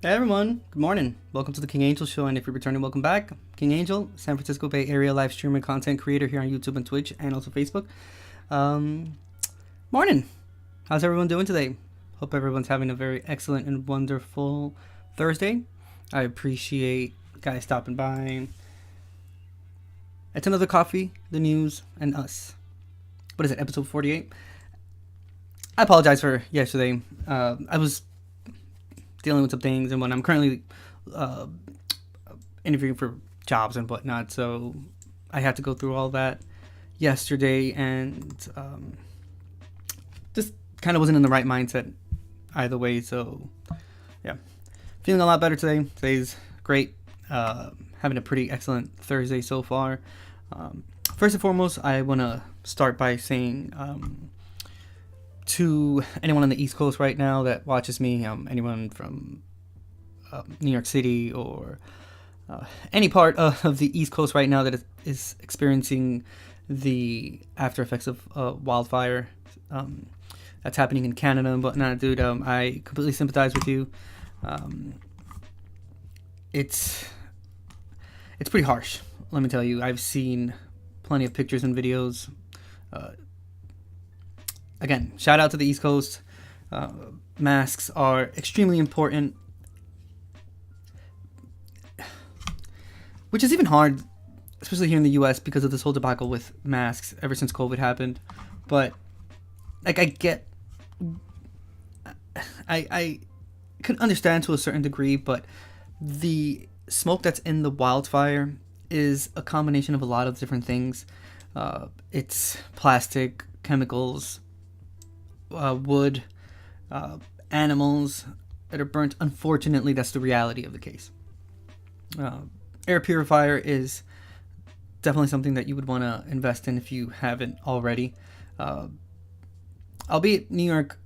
Hey everyone, good morning. Welcome to the King Angel Show, and if you're returning, welcome back. King Angel, San Francisco Bay Area live streamer content creator here on YouTube and Twitch, and also Facebook. Morning. How's everyone doing today? Hope everyone's having a very excellent and wonderful Thursday. I appreciate you guys stopping by. It's another coffee, the news, and us. What is it, episode 48? I apologize for yesterday. I was dealing with some things, and when I'm currently interviewing for jobs and whatnot, so I had to go through all that yesterday, and just kind of wasn't in the right mindset either way. So yeah, feeling a lot better today. Today's great. Having a pretty excellent Thursday so far. First and foremost, I want to start by saying to anyone on the East Coast right now that watches me, anyone from New York City or any part of the East Coast right now that is experiencing the after effects of wildfire that's happening in Canada and whatnot, dude, I completely sympathize with you. It's pretty harsh, let me tell you. I've seen plenty of pictures and videos. Again, shout out to the East Coast. Masks are extremely important, which is even hard, especially here in the U.S. because of this whole debacle with masks ever since COVID happened. But like, I can understand to a certain degree, but the smoke that's in the wildfire is a combination of a lot of different things. It's plastic, chemicals, wood, animals that are burnt. Unfortunately, that's the reality of the case. Air purifier is definitely something that you would want to invest in if you haven't already. Albeit New York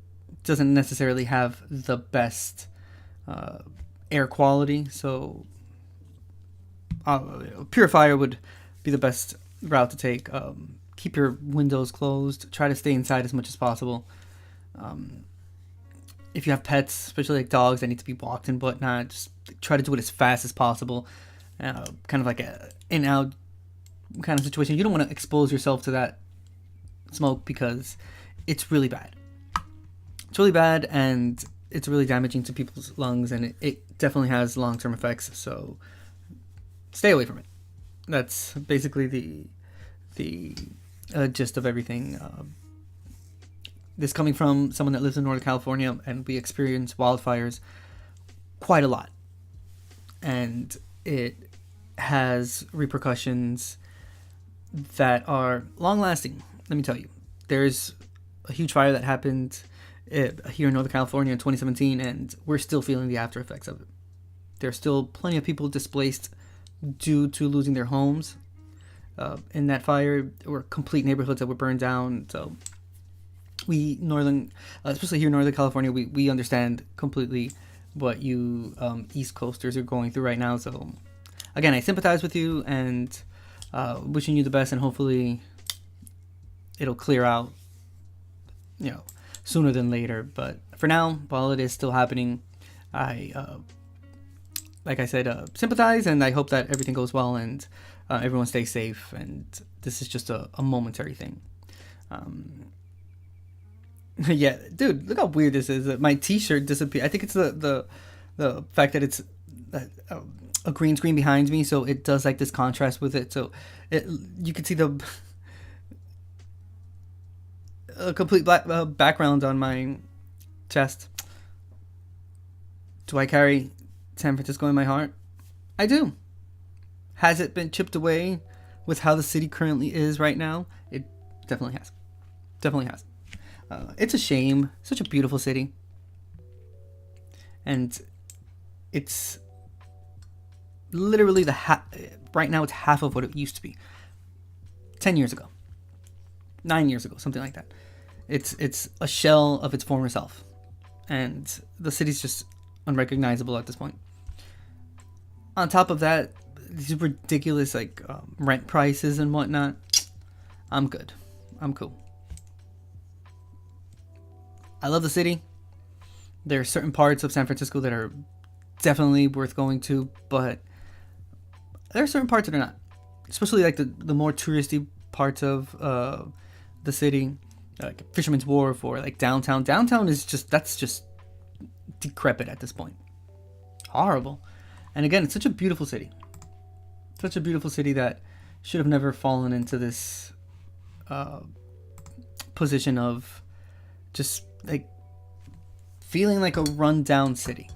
doesn't necessarily have the best air quality, so purifier would be the best route to take. Keep your windows closed. Try to stay inside as much as possible. If you have pets, especially like dogs that need to be walked and whatnot, just try to do it as fast as possible. Kind of like a in-out kind of situation. You don't want to expose yourself to that smoke because it's really bad. It's really bad, and it's really damaging to people's lungs, and it definitely has long-term effects. So stay away from it. That's basically the gist of everything. This coming from someone that lives in Northern California, and we experience wildfires quite a lot. And it has repercussions that are long-lasting. Let me tell you. There's a huge fire that happened here in Northern California in 2017, and we're still feeling the after effects of it. There's still plenty of people displaced due to losing their homes in that fire. There were complete neighborhoods that were burned down. So we especially here in Northern California, we understand completely what you East Coasters are going through right now. So again, I sympathize with you, and wishing you the best, and hopefully it'll clear out, sooner than later. But for now, while it is still happening, I like I said, sympathize, and I hope that everything goes well, and everyone stays safe, and this is just a momentary thing. Yeah, dude, look how weird this is. My t-shirt disappeared. I think it's the fact that it's a green screen behind me, so it does like this contrast with it. So you can see a complete black background on my chest. Do I carry San Francisco in my heart? I do. Has it been chipped away with how the city currently is right now? It definitely has. Definitely has. It's a shame. Such a beautiful city. And it's literally right now it's half of what it used to be. 10 years ago. 9 years ago, something like that. It's a shell of its former self. And the city's just unrecognizable at this point. On top of that, these ridiculous rent prices and whatnot. I'm good. I'm cool. I love the city. There are certain parts of San Francisco that are definitely worth going to, but there are certain parts that are not, especially like the more touristy parts of the city, like Fisherman's Wharf or like downtown. Downtown is that's just decrepit at this point, horrible. And again, it's such a beautiful city, that should have never fallen into this position of just like feeling like a rundown city.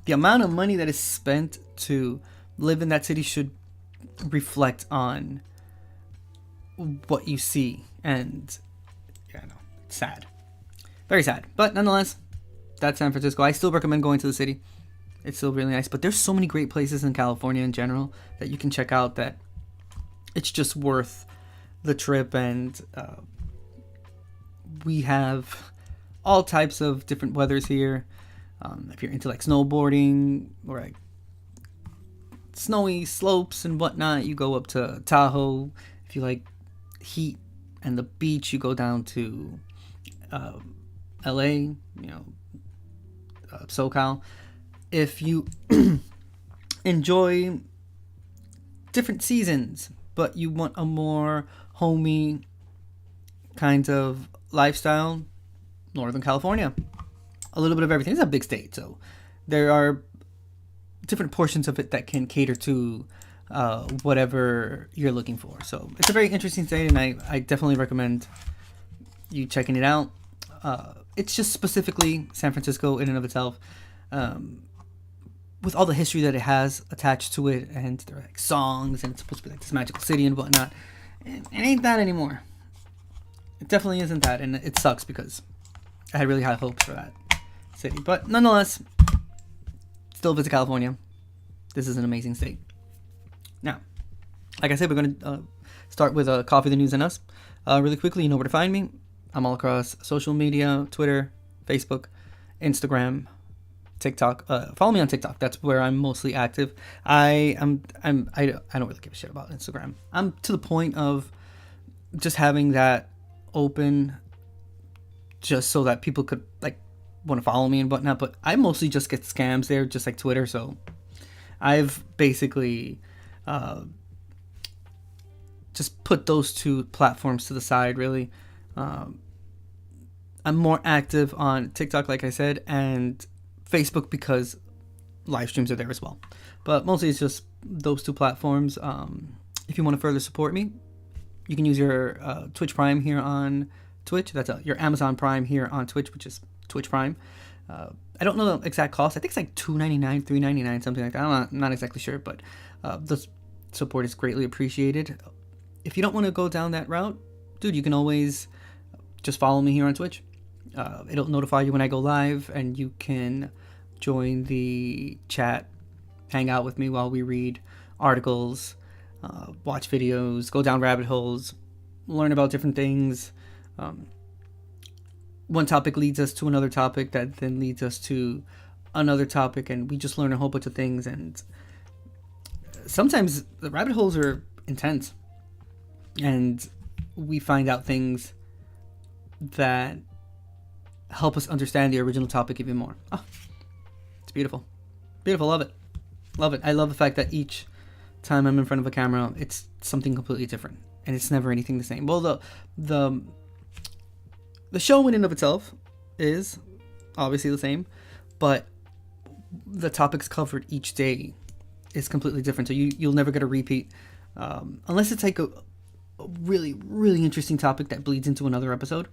The amount of money that is spent to live in that city should reflect on what you see, and yeah, no, it's sad, very sad. But nonetheless, that's San Francisco. I still recommend going to the city. It's still really nice, but there's so many great places in California in general that you can check out that it's just worth the trip. And we have all types of different weathers here. If you're into like snowboarding or like snowy slopes and whatnot, you go up to Tahoe. If you like heat and the beach, you go down to LA, SoCal. If you enjoy different seasons, but you want a more homey kind of lifestyle, Northern California. A little bit of everything. It's a big state, so there are different portions of it that can cater to whatever you're looking for. So it's a very interesting state, and I definitely recommend you checking it out. It's just specifically San Francisco in and of itself, with all the history that it has attached to it, and there are like songs, and it's supposed to be like this magical city and whatnot. It ain't that anymore. It definitely isn't that, and it sucks because I had really high hopes for that city. But nonetheless, still visit California. This is an amazing state. Now, like I said, we're going to start with Coffee, the News, and Us. Really quickly, you know where to find me. I'm all across social media, Twitter, Facebook, Instagram, TikTok. Follow me on TikTok. That's where I'm mostly active. I don't really give a shit about Instagram. I'm to the point of just having that open just so that people could like want to follow me and whatnot, but I mostly just get scams there, just like Twitter. So I've basically just put those two platforms to the side, really. I'm more active on TikTok, like I said, and Facebook because live streams are there as well. But mostly it's just those two platforms. If you want to further support me, you can use your Twitch Prime here on Twitch. That's your Amazon Prime here on Twitch, which is Twitch Prime. I don't know the exact cost. I think it's like $2.99, $3.99, something like that. I'm not exactly sure, but the support is greatly appreciated. If you don't want to go down that route, dude, you can always just follow me here on Twitch. It'll notify you when I go live, and you can join the chat, hang out with me while we read articles, watch videos, go down rabbit holes, learn about different things. One topic leads us to another topic that then leads us to another topic, and we just learn a whole bunch of things. And sometimes the rabbit holes are intense, and we find out things that help us understand the original topic even more. Oh, it's beautiful. Beautiful. Love it. Love it. I love the fact that each time I'm in front of a camera, it's something completely different, and it's never anything the same. Well, the show in and of itself is obviously the same, but the topics covered each day is completely different. So you'll never get a repeat, unless it's like a really, really interesting topic that bleeds into another episode.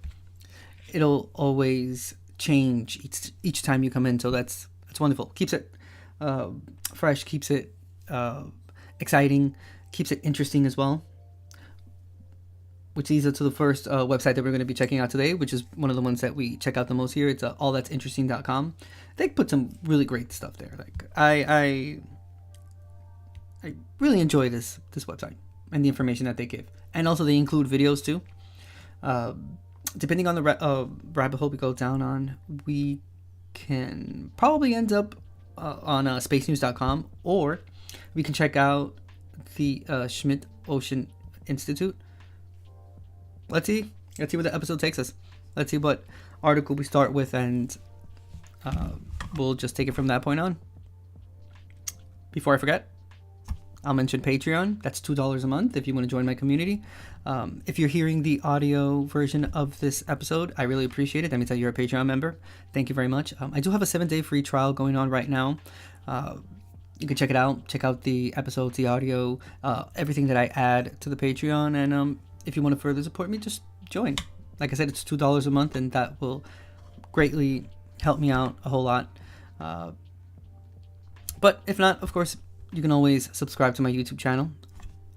It'll always change each time you come in. So that's wonderful. Keeps it fresh, keeps it exciting, keeps it interesting as well. Which leads us to the first website that we're going to be checking out today, which is one of the ones that we check out the most here. It's allthat'sinteresting.com. They put some really great stuff there. Like I really enjoy this website and the information that they give, and also they include videos too. Depending on the rabbit hole we go down on, we can probably end up on spacenews.com, or we can check out the Schmidt Ocean Institute. Let's see where the episode takes us. Let's see what article we start with, and we'll just take it from that point on. before I forget, I'll mention Patreon. That's $2 a month if you want to join my community. If you're hearing the audio version of this episode, I really appreciate it. That means that you're a Patreon member. Thank you very much. I do have a 7-day free trial going on right now. You can check it out. Check out the episodes, the audio, everything that I add to the Patreon. And if you want to further support me, just join. Like I said, it's $2 a month, and that will greatly help me out a whole lot. But if not, of course, you can always subscribe to my YouTube channel.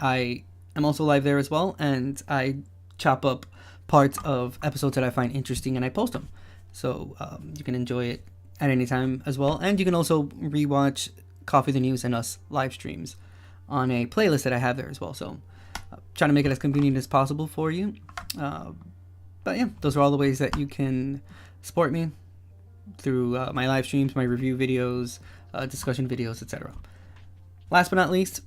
I am also live there as well, and I chop up parts of episodes that I find interesting and I post them. So you can enjoy it at any time as well. And you can also rewatch Coffee the News and Us live streams on a playlist that I have there as well. So trying to make it as convenient as possible for you. But yeah, those are all the ways that you can support me through my live streams, my review videos, discussion videos, etc. Last but not least,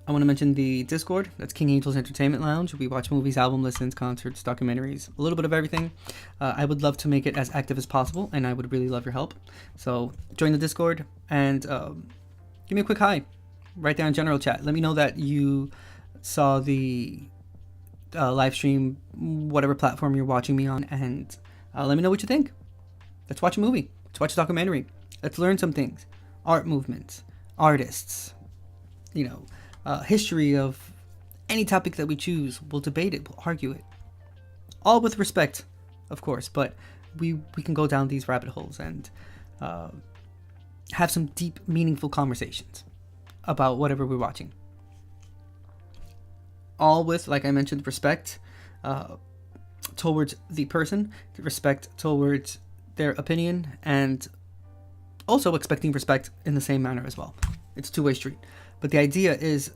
I want to mention the Discord. That's King Angel's Entertainment Lounge. We watch movies, album listens, concerts, documentaries, a little bit of everything. I would love to make it as active as possible, and I would really love your help. So join the Discord and give me a quick hi right there in general chat. Let me know that you saw the live stream, whatever platform you're watching me on, and let me know what you think. Let's watch a movie. Let's watch a documentary. Let's learn some things. Art movements, artists, history of any topic that we choose. We'll debate it. We'll argue it. All with respect, of course, but we can go down these rabbit holes and have some deep, meaningful conversations about whatever we're watching. All with, like I mentioned, respect towards the person, respect towards their opinion, and also expecting respect in the same manner as well. It's a two-way street. But the idea is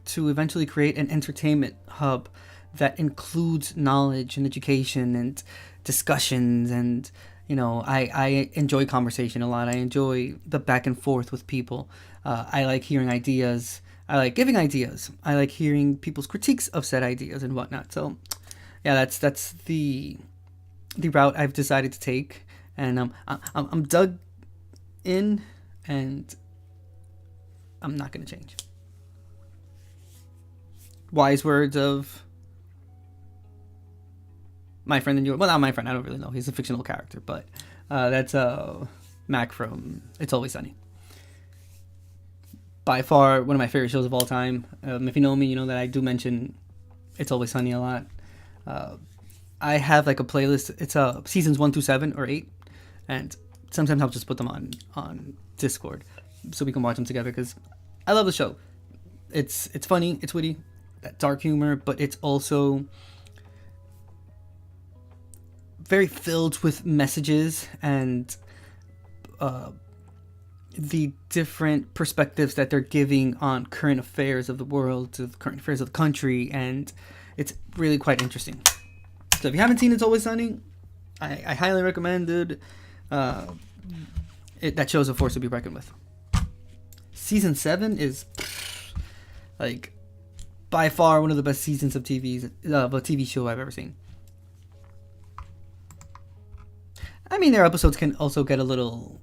to eventually create an entertainment hub that includes knowledge and education and discussions. And, I enjoy conversation a lot. I enjoy the back and forth with people. I like hearing ideas. I like giving ideas. I like hearing people's critiques of said ideas and whatnot. So, yeah, that's the route I've decided to take. And I'm dug in, and I'm not going to change. Wise words of my friend and yours. Well, not my friend. I don't really know. He's a fictional character, but that's Mac from It's Always Sunny. By far, one of my favorite shows of all time. If you know me, you know that I do mention It's Always Sunny a lot. I have like a playlist. It's seasons 1 through 7 or 8, and sometimes I'll just put them on Discord so we can watch them together because I love the show. It's funny, it's witty, that dark humor, but it's also very filled with messages and the different perspectives that they're giving on current affairs of the world, to the current affairs of the country, and it's really quite interesting. So if you haven't seen It's Always Sunny, I highly recommend it. That show's a force to be reckoned with. Season 7 is like by far one of the best seasons of a TV show I've ever seen. I mean, their episodes can also get a little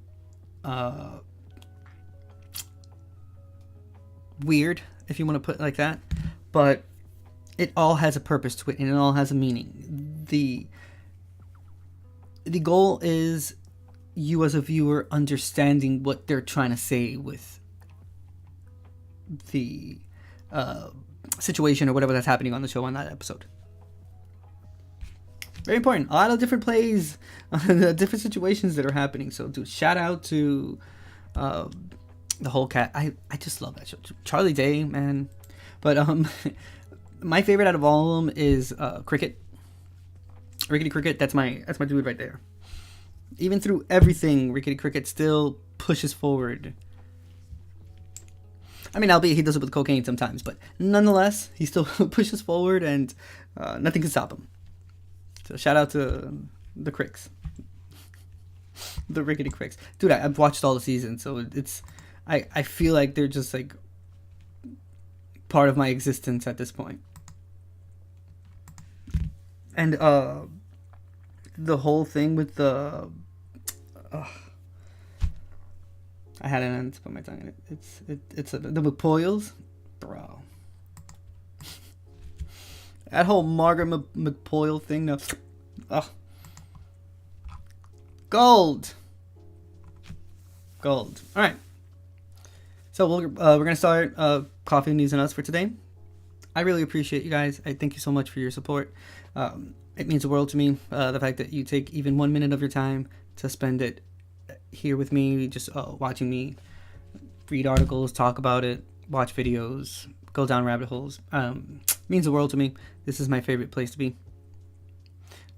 weird, if you want to put it like that, but it all has a purpose to it, and it all has a meaning. The goal is you as a viewer understanding what they're trying to say with the situation or whatever that's happening on the show on that episode. Very important. A lot of different plays, different situations that are happening. So, dude, shout out to the whole cat. I just love that show. Charlie Day, man. But my favorite out of all of them is Cricket. Rickety Cricket. That's my dude right there. Even through everything, Rickety Cricket still pushes forward. I mean, albeit he does it with cocaine sometimes, but nonetheless, he still pushes forward, and nothing can stop him. So shout out to the Cricks. The Rickety Cricks. Dude, I've watched all the seasons, so it's... I feel like they're just, like, part of my existence at this point. And, the whole thing with the... I had it to put my tongue in it. It's the McPoyles, bro. That whole Margaret McPoyle thing. No, oh, gold. All right. So we're gonna start coffee news and us for today. I really appreciate you guys. I thank you so much for your support. It means the world to me. The fact that you take even 1 minute of your time to spend it here with me, just watching me read articles, talk about it, watch videos, go down rabbit holes, means the world to me. This is my favorite place to be,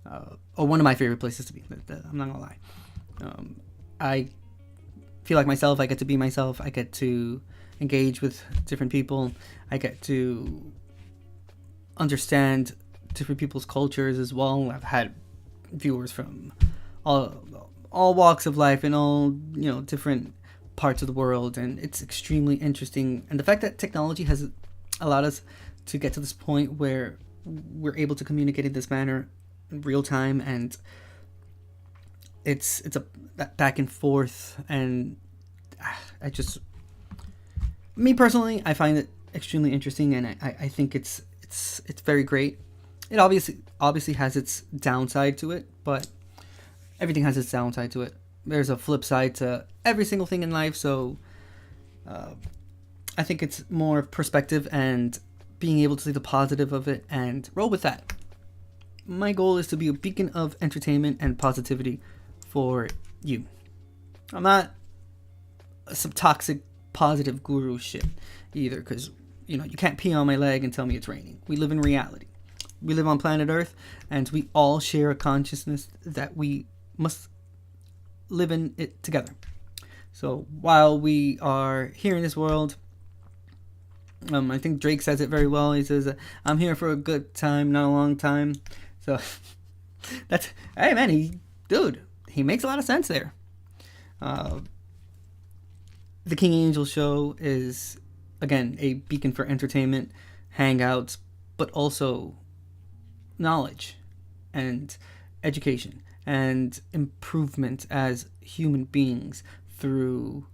or one of my favorite places to be. I'm not gonna lie. I feel like myself. I get to be myself. I get to engage with different people. I get to understand different people's cultures as well. I've had viewers from all walks of life and all different parts of the world, and it's extremely interesting. And the fact that technology has allowed us to get to this point where we're able to communicate in this manner in real time, and it's a back and forth, and me personally, I find it extremely interesting, and I think it's very great. It obviously has its downside to it, but everything has its downside to it. There's a flip side to every single thing in life, so I think it's more perspective and being able to see the positive of it and roll with that. My goal is to be a beacon of entertainment and positivity for you. I'm not some toxic positive guru shit either, because you can't pee on my leg and tell me it's raining. We live in reality. We live on planet Earth, and we all share a consciousness that we must live in it together. So while we are here in this world, I think Drake says it very well. He says, "I'm here for a good time, not a long time." So that's, hey man, he makes a lot of sense there. The King Angel Show is, again, a beacon for entertainment, hangouts, but also knowledge and education and improvement as human beings through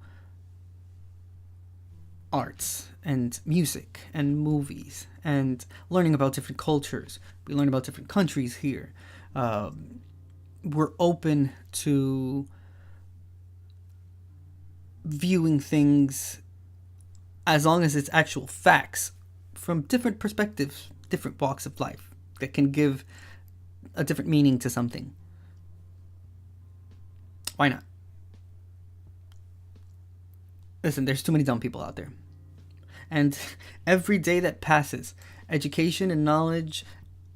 arts and music and movies and learning about different cultures. We learn about different countries here. We're open to viewing things as long as it's actual facts from different perspectives, different walks of life that can give a different meaning to something. Why not? Listen, there's too many dumb people out there. And every day that passes, education and knowledge,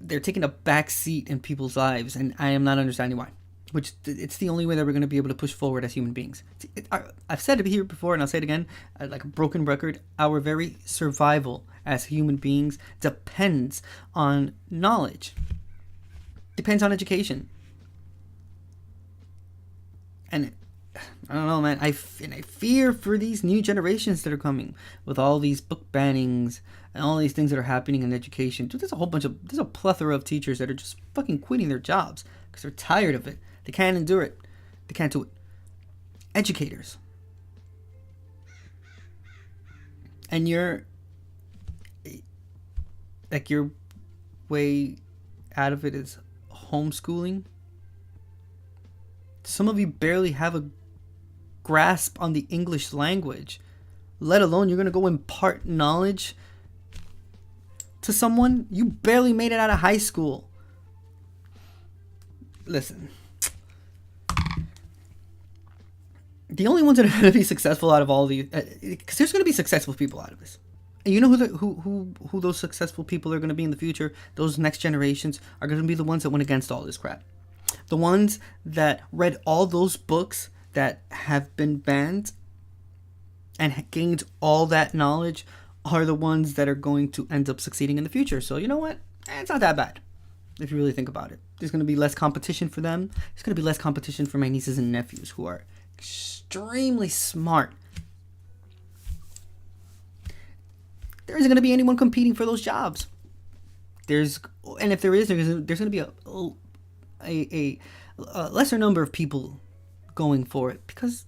they're taking a back seat in people's lives, and I am not understanding why. Which, it's the only way that we're going to be able to push forward as human beings. I've said it here before, and I'll say it again, like a broken record. Our very survival as human beings depends on knowledge. Depends on education. And I don't know, man. I fear for these new generations that are coming with all these book bannings and all these things that are happening in education. Dude, there's a plethora of teachers that are just fucking quitting their jobs because they're tired of it. They can't endure it. They can't do it. Educators. And your way out of it is homeschooling. Some of you barely have a grasp on the English language, let alone you're going to go impart knowledge to someone. You barely made it out of high school. Listen, the only ones that are going to be successful out of all these, because there's going to be successful people out of this, and you know who those successful people are going to be in the future. Those next generations are going to be the ones that went against all this crap. The ones that read all those books that have been banned and gained all that knowledge are the ones that are going to end up succeeding in the future. So you know what? It's not that bad if you really think about it. There's going to be less competition for them. There's going to be less competition for my nieces and nephews who are extremely smart. There isn't going to be anyone competing for those jobs. And if there is, there's going to be a lesser number of people going for it, because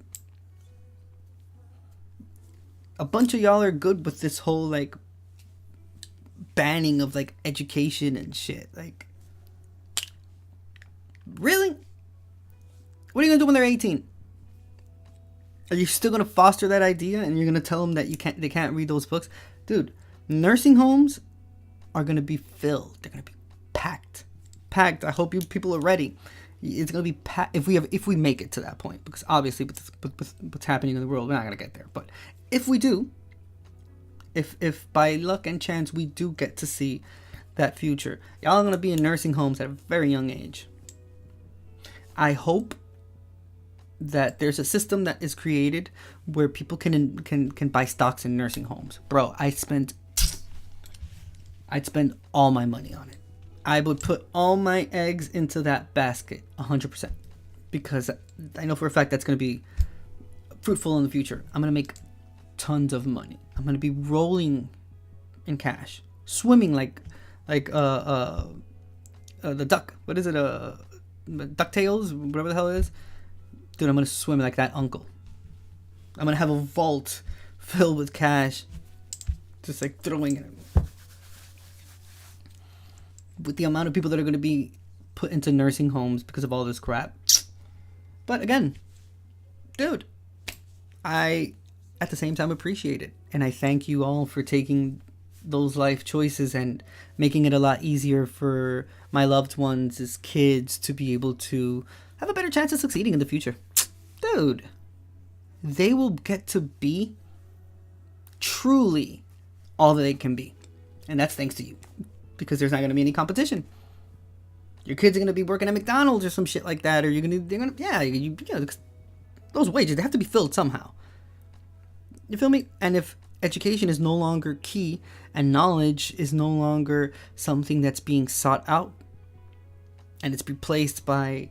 a bunch of y'all are good with this whole like banning of like education and shit. Like, really? What are you gonna do when they're 18? Are you still gonna foster that idea and you're gonna tell them that they can't read those books? Dude, nursing homes are gonna be filled. They're gonna be packed. I hope you people are ready. It's gonna be packed if we make it to that point, because obviously with what's happening in the world, we're not gonna get there. But if we do, if by luck and chance we do get to see that future, y'all are gonna be in nursing homes at a very young age. I hope that there's a system that is created where people can buy stocks in nursing homes. Bro, I'd spend all my money on it. I would put all my eggs into that basket 100%, because I know for a fact that's going to be fruitful in the future. I'm going to make tons of money. I'm going to be rolling in cash, swimming like the duck. What is it? DuckTales, whatever the hell it is. Dude, I'm going to swim like that uncle. I'm going to have a vault filled with cash, just like throwing it. With the amount of people that are going to be put into nursing homes because of all this crap. But again, dude, I at the same time appreciate it. And I thank you all for taking those life choices and making it a lot easier for my loved ones as kids to be able to have a better chance of succeeding in the future. Dude, they will get to be truly all that they can be. And that's thanks to you. Because there's not going to be any competition. Your kids are going to be working at McDonald's or some shit like that, or those wages, they have to be filled somehow. You feel me? And if education is no longer key and knowledge is no longer something that's being sought out, and it's replaced by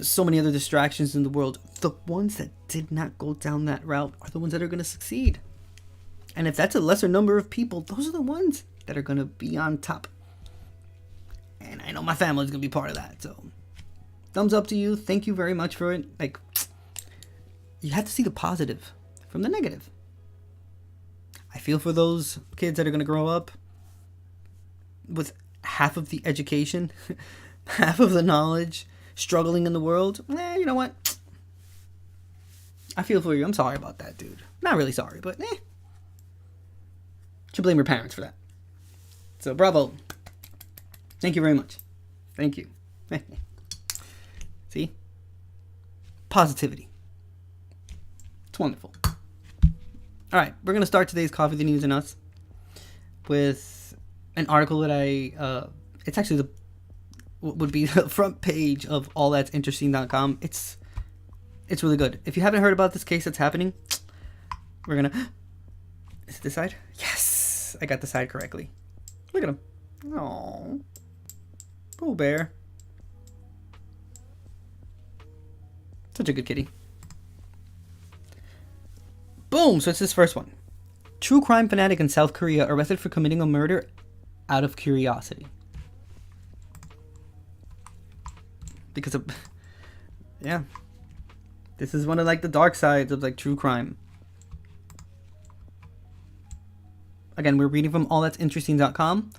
so many other distractions in the world, the ones that did not go down that route are the ones that are going to succeed. And if that's a lesser number of people, those are the ones that are going to be on top. And I know my family's going to be part of that. So, thumbs up to you. Thank you very much for it. Like, you have to see the positive from the negative. I feel for those kids that are going to grow up with half of the education, half of the knowledge, struggling in the world. You know what? I feel for you. I'm sorry about that, dude. Not really sorry, but should blame your parents for that. So, bravo. Thank you very much. Thank you. See? Positivity. It's wonderful. All right, we're going to start today's Coffee, the News, and Us with an article that it's actually would be the front page of allthat'sinteresting.com. It's really good. If you haven't heard about this case that's happening, we're going to... Is it this side? Yes! I got the side correctly. Look at him. Aww. Poor bear. Such a good kitty. Boom! So it's this first one. True crime fanatic in South Korea arrested for committing a murder out of curiosity. Because of... Yeah. This is one of like the dark sides of like true crime. Again, we're reading from allthat'sinteresting.com.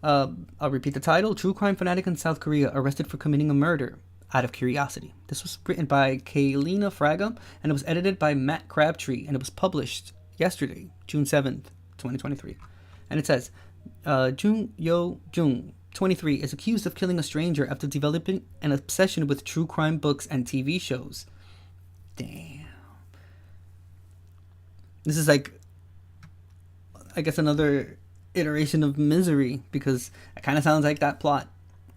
I'll repeat the title. True crime fanatic in South Korea arrested for committing a murder out of curiosity. This was written by Kaylina Fraga, and it was edited by Matt Crabtree, and it was published yesterday, June 7th, 2023. And it says, Jung Yo-jung, 23, is accused of killing a stranger after developing an obsession with true crime books and TV shows. Damn. This is like, I guess, another iteration of Misery, because it kind of sounds like that plot.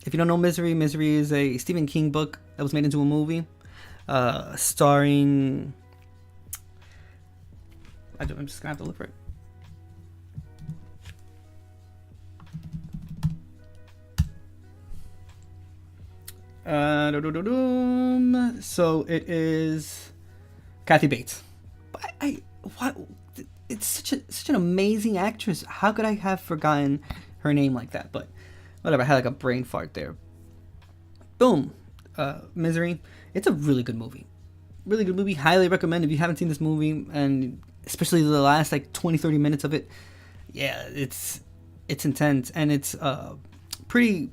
If you don't know Misery is a Stephen King book that was made into a movie, starring... I'm just gonna have to look for it. So it is Kathy Bates. What? It's such an amazing actress. How could I have forgotten her name like that? But whatever, I had like a brain fart there. Boom. Misery. It's a really good movie. Really good movie. Highly recommend if you haven't seen this movie and especially the last like 20-30 minutes of it. Yeah, it's intense, and it's pretty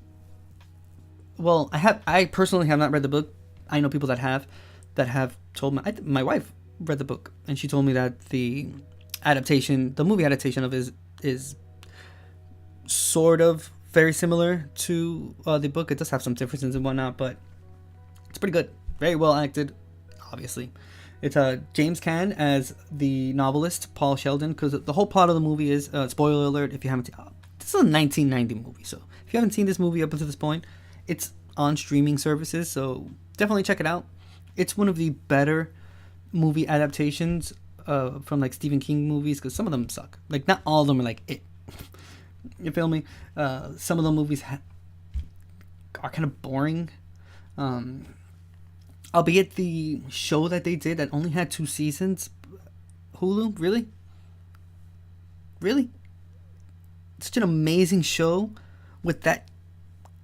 well. I personally have not read the book. I know people that have told me. My wife read the book, and she told me that the movie adaptation of is sort of very similar to the book. It does have some differences and whatnot, but it's pretty good. Very well acted, obviously. It's James Caan as the novelist, Paul Sheldon, because the whole plot of the movie is, spoiler alert if you haven't seen, this is a 1990 movie, so if you haven't seen this movie up until this point, it's on streaming services, so definitely check it out. It's one of the better movie adaptations from like Stephen King movies, because some of them suck. Like, not all of them are like it. You feel me? Some of the movies are kind of boring. Albeit the show that they did that only had 2 seasons, Hulu, really? Really? Such an amazing show with that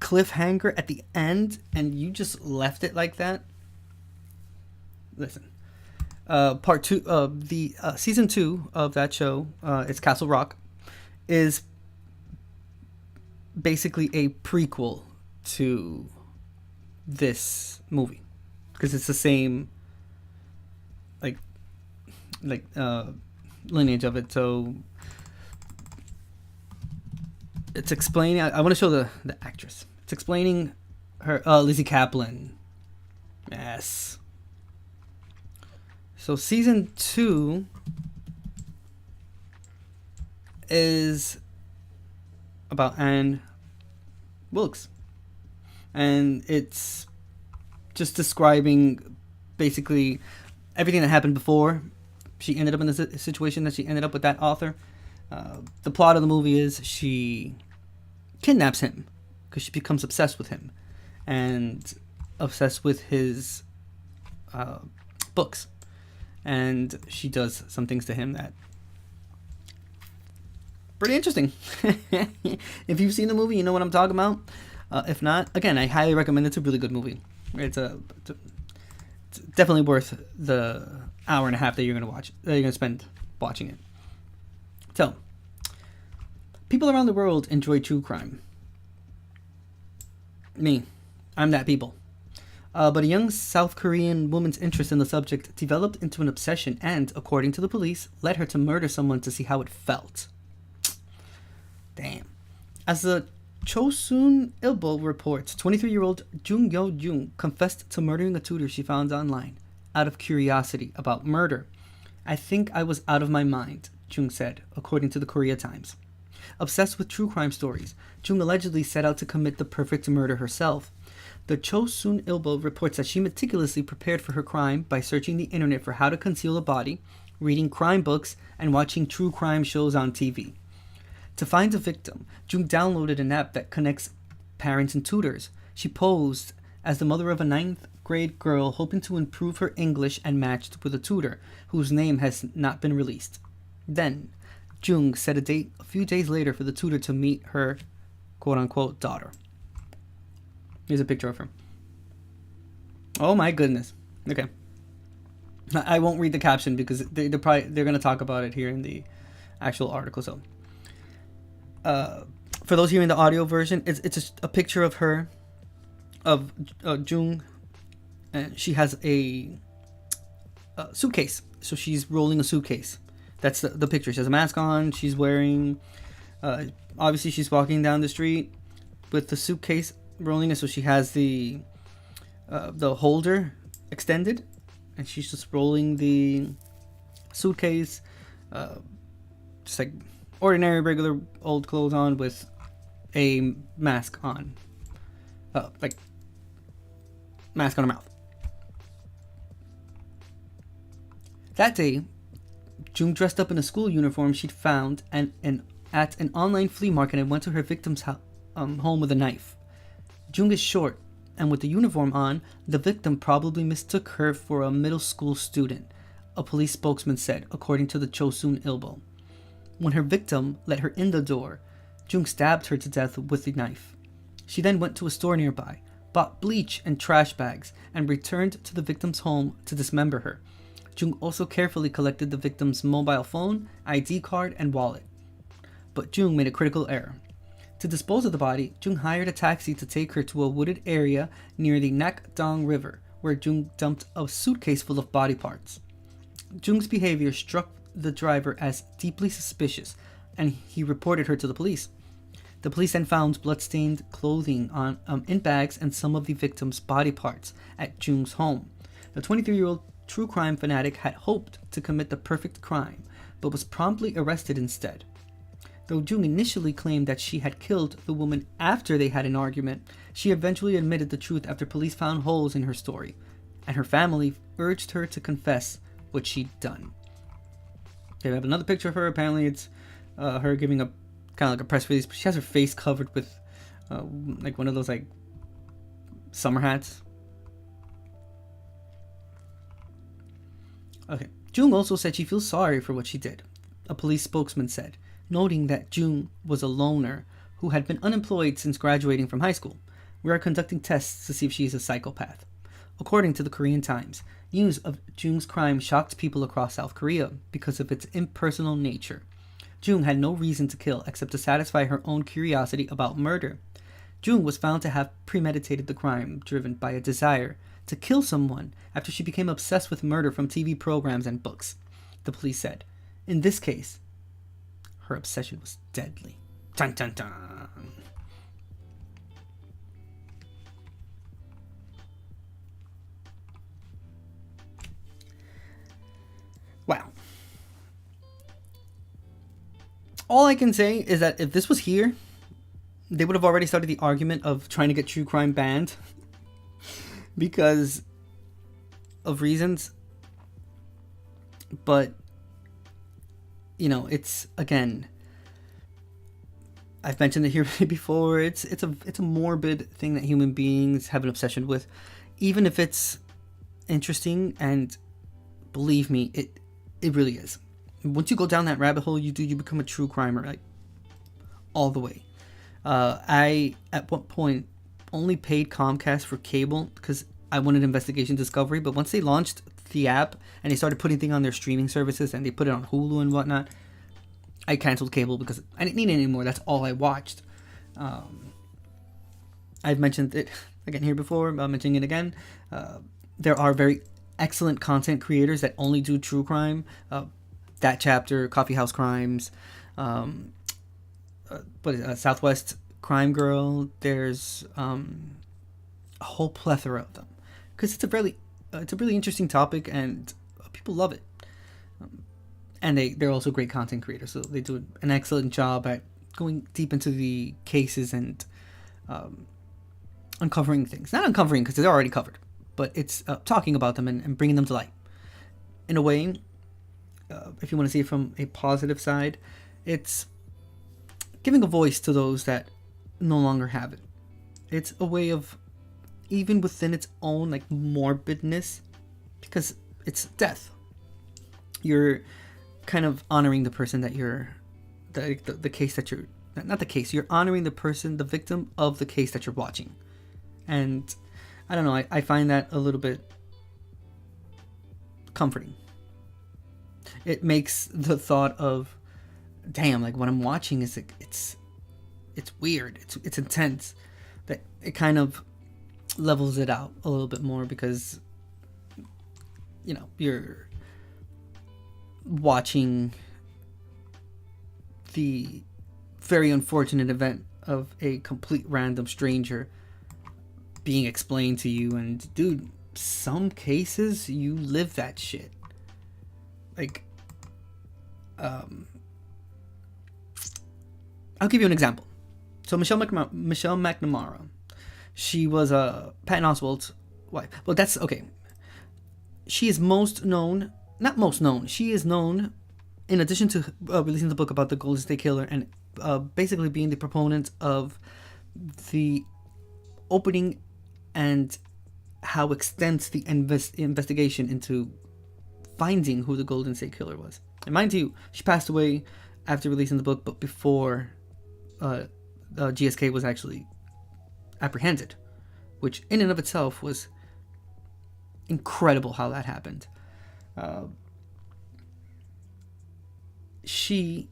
cliffhanger at the end, and you just left it like that. Listen, part 2 of the season 2 of that show, it's Castle Rock, is basically a prequel to this movie, because it's the same like lineage of it. So it's explaining, I want to show the actress. It's explaining her, Lizzie Kaplan. Yes. So season 2 is about Anne Wilkes, and it's just describing basically everything that happened before she ended up in the situation that she ended up with that author. The plot of the movie is she kidnaps him because she becomes obsessed with him and obsessed with his books, and she does some things to him that pretty interesting. If you've seen the movie, you know what I'm talking about. If not, again, I highly recommend it. It's a really good movie. It's definitely worth the hour and a half that you're gonna spend watching it. So, people around the world enjoy true crime. Me, I'm that people. But a young South Korean woman's interest in the subject developed into an obsession and, according to the police, led her to murder someone to see how it felt. Damn. As the Chosun Ilbo reports, 23-year-old Jung Yo-jung confessed to murdering a tutor she found online out of curiosity about murder. "I think I was out of my mind," Jung said, according to the Korea Times. Obsessed with true crime stories, Jung allegedly set out to commit the perfect murder herself. The Chosun Ilbo reports that she meticulously prepared for her crime by searching the internet for how to conceal a body, reading crime books, and watching true crime shows on TV. To find a victim, Jung downloaded an app that connects parents and tutors. She posed as the mother of a 9th grade girl hoping to improve her English and matched with a tutor whose name has not been released. Then, Jung set a date a few days later for the tutor to meet her quote-unquote daughter. Here's a picture of her. Oh my goodness. Okay. I won't read the caption because they're going to talk about it here in the actual article. So, for those hearing the audio version, it's just a picture of her, of Jung, and she has a suitcase. So she's rolling a suitcase. That's the picture. She has a mask on. She's wearing, obviously she's walking down the street with the suitcase rolling it. So she has the holder extended, and she's just rolling the suitcase, just like ordinary, regular, old clothes on with a mask on, like mask on her mouth. That day, Jung dressed up in a school uniform she'd found at an online flea market and went to her victim's home with a knife. Jung is short, and with the uniform on, the victim probably mistook her for a middle school student, a police spokesman said, according to the Chosun Ilbo. When her victim let her in the door, Jung stabbed her to death with the knife. She then went to a store nearby, bought bleach and trash bags, and returned to the victim's home to dismember her. Jung also carefully collected the victim's mobile phone, ID card, and wallet. But Jung made a critical error. To dispose of the body, Jung hired a taxi to take her to a wooded area near the Nakdong River, where Jung dumped a suitcase full of body parts. Jung's behavior struck the driver as deeply suspicious, and he reported her to the police. The police then found bloodstained clothing in bags and some of the victim's body parts at Jung's home. The 23-year-old true crime fanatic had hoped to commit the perfect crime, but was promptly arrested instead. Though Jung initially claimed that she had killed the woman after they had an argument, she eventually admitted the truth after police found holes in her story, and her family urged her to confess what she'd done. They have another picture of her. Apparently it's her giving a kind of like a press release, but she has her face covered with like one of those like summer hats. Okay. Jung also said she feels sorry for what she did, a police spokesman said, noting that Jung was a loner who had been unemployed since graduating from high school. We are conducting tests to see if she is a psychopath. According to the Korean Times, news of Jung's crime shocked people across South Korea because of its impersonal nature. Jung had no reason to kill except to satisfy her own curiosity about murder. Jung was found to have premeditated the crime, driven by a desire to kill someone after she became obsessed with murder from TV programs and books, the police said. In this case, her obsession was deadly. Dun dun dun. Wow. All I can say is that if this was here, they would have already started the argument of trying to get true crime banned because of reasons. But, you know, it's, again, I've mentioned it here before. It's a morbid thing that human beings have an obsession with, even if it's interesting. And believe me, it really is. Once you go down that rabbit hole, you become a true crimer, like all the way. I at one point only paid Comcast for cable because I wanted Investigation Discovery. But once they launched the app and they started putting things on their streaming services and they put it on Hulu and whatnot, I canceled cable because I didn't need it anymore. That's all I watched. I've mentioned it again here before. I'm mentioning it again. There are very excellent content creators that only do true crime. That Chapter, Coffee House Crimes, Southwest Crime Girl. There's a whole plethora of them because it's a really interesting topic and people love it. And they're also great content creators, so they do an excellent job at going deep into the cases and uncovering things. Not uncovering because they're already covered, but it's talking about them and bringing them to light. In a way, if you want to see it from a positive side, it's giving a voice to those that no longer have it. It's a way of, even within its own like morbidness, because it's death, you're kind of honoring the person that you're the case that you're not the case you're honoring the person, the victim of the case that you're watching. And I don't know, I find that a little bit comforting. It makes the thought of, damn, like what I'm watching is it's weird, it's intense, that it kind of levels it out a little bit more because, you know, you're watching the very unfortunate event of a complete random stranger being explained to you. And dude, some cases you live that shit. Like, I'll give you an example. So Michelle McNamara, she was Patton Oswalt's wife. Well, that's okay. She is she is known, in addition to releasing the book about the Golden State Killer and basically being the proponent of the opening and how extends the investigation into finding who the Golden State Killer was. And mind you, she passed away after releasing the book, but before GSK was actually apprehended, which in and of itself was incredible how that happened. she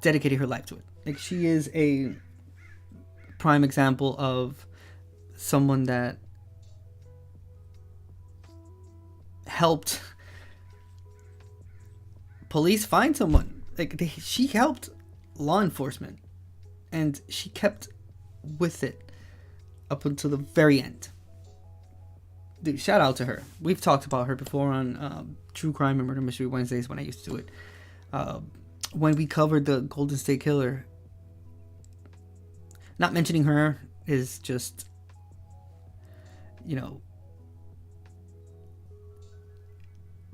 dedicated her life to it. Like, she is a prime example of someone that helped police find someone. Like, she helped law enforcement, and she kept with it up until the very end. Dude, shout out to her. We've talked about her before on True Crime and Murder Mystery Wednesdays when I used to do it. When we covered the Golden State Killer, not mentioning her is just,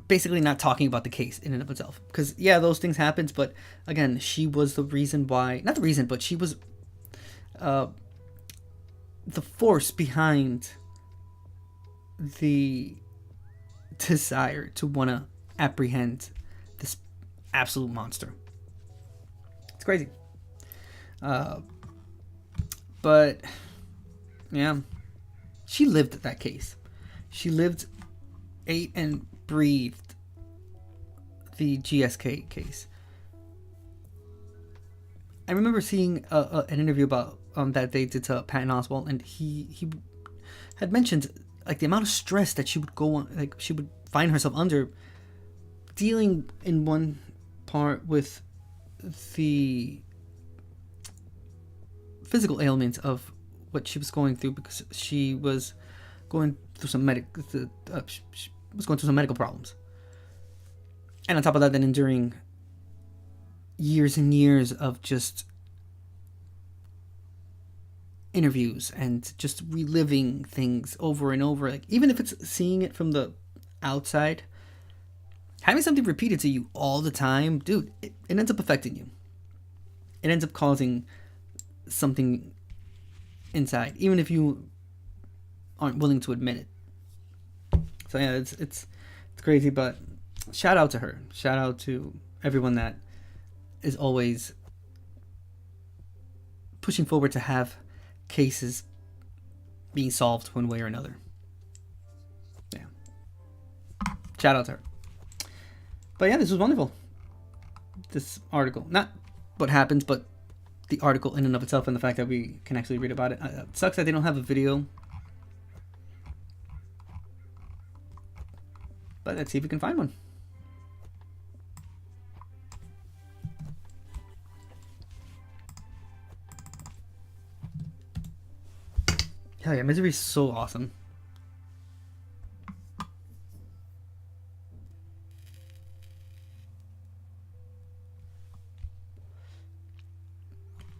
basically not talking about the case in and of itself. Because, yeah, those things happened, but again, she was the reason why, not the reason, but she was the force behind the desire to want to apprehend this absolute monster. It's crazy. But, yeah, she lived that case. She lived, ate, and breathed the GSK case. I remember seeing an interview about that they did to Patton Oswalt, and he had mentioned, like, the amount of stress that she would go on, like, she would find herself under, dealing in one part with the physical ailments of what she was going through, because she was going through some medical problems, and on top of that, then enduring years and years of just interviews and just reliving things over and over. Like, even if it's seeing it from the outside, having something repeated to you all the time, dude, it ends up affecting you. It ends up causing something inside, even if you aren't willing to admit it. So yeah, it's crazy, but shout out to her. Shout out to everyone that is always pushing forward to have cases being solved one way or another. Yeah. Shout out to her. But yeah, this was wonderful. This article. Not what happens, but the article in and of itself, and the fact that we can actually read about it. It sucks that they don't have a video. But let's see if we can find one. Hell yeah, Misery is so awesome.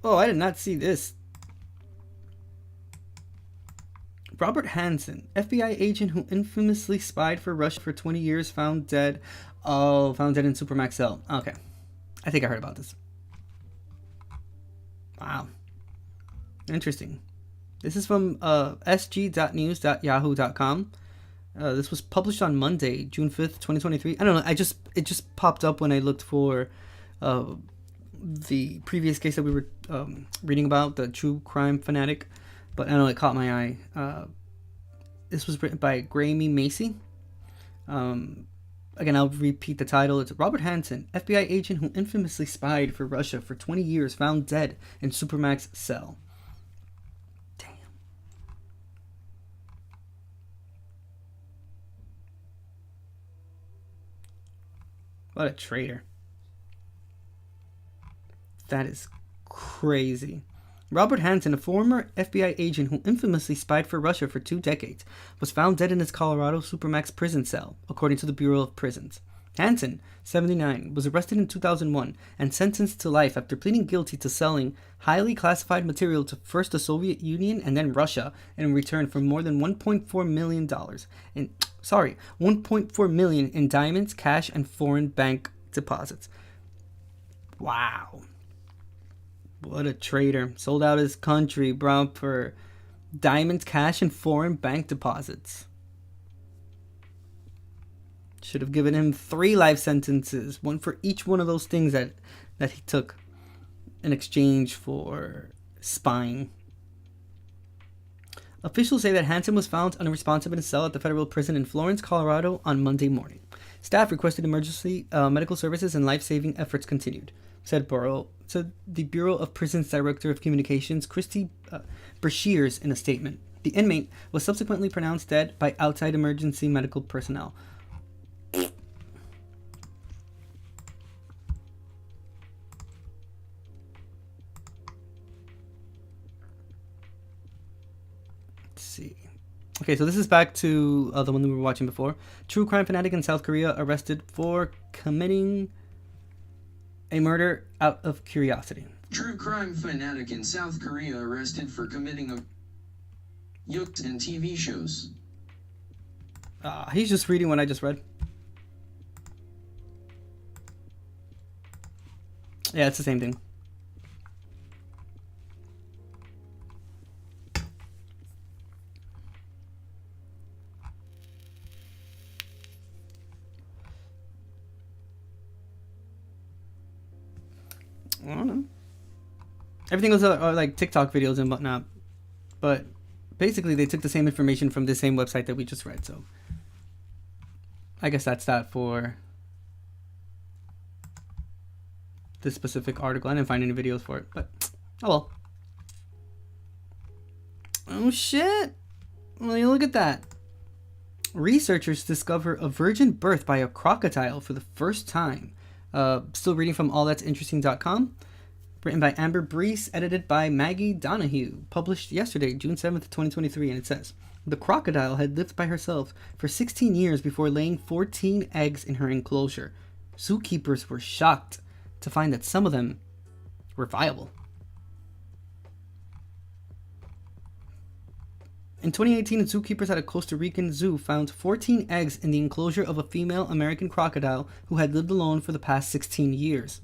Oh, I did not see this. Robert Hansen, FBI agent who infamously spied for Russia for 20 years, found dead. Oh, found dead in Supermax cell. Okay. I think I heard about this. Wow. Interesting. This is from sg.news.yahoo.com. This was published on Monday, June 5th, 2023. I don't know. It just popped up when I looked for the previous case that we were reading about, the True Crime Fanatic. But I don't know, it caught my eye. This was written by Graeme Macy. Again, I'll repeat the title. It's Robert Hansen, FBI agent who infamously spied for Russia for 20 years, found dead in Supermax cell. Damn. What a traitor. That is crazy. Robert Hansen, a former FBI agent who infamously spied for Russia for 2 decades, was found dead in his Colorado Supermax prison cell, according to the Bureau of Prisons. Hansen, 79, was arrested in 2001 and sentenced to life after pleading guilty to selling highly classified material to first the Soviet Union and then Russia in return for more than $1.4 million $1.4 million in diamonds, cash, and foreign bank deposits. Wow. What a traitor. Sold out his country, bro, for diamonds, cash, and foreign bank deposits. Should have given him 3 life sentences, one for each one of those things that he took in exchange for spying. Officials say that Hansen was found unresponsive in a cell at the federal prison in Florence, Colorado on Monday morning. Staff requested emergency medical services and life-saving efforts continued, said the Bureau of Prisons Director of Communications, Christy Brashears, in a statement. The inmate was subsequently pronounced dead by outside emergency medical personnel. Let's see. Okay, so this is back to the one that we were watching before. True crime fanatic in South Korea arrested for committing a murder out of curiosity. True crime fanatic in South Korea arrested for committing a yukes in TV shows. He's just reading what I just read. Yeah, it's the same thing. I don't know. Everything else are like TikTok videos and whatnot. But basically, they took the same information from the same website that we just read. So I guess that's that for this specific article. I didn't find any videos for it, but oh well. Oh shit. Well, you look at that. Researchers discover a virgin birth by a crocodile for the first time. Still reading from allthat'sinteresting.com. Written by Amber Breese, edited by Maggie Donahue. Published yesterday, June 7th, 2023, and it says, the crocodile had lived by herself for 16 years before laying 14 eggs in her enclosure. Zookeepers were shocked to find that some of them were viable. In 2018, zookeepers at a Costa Rican zoo found 14 eggs in the enclosure of a female American crocodile who had lived alone for the past 16 years.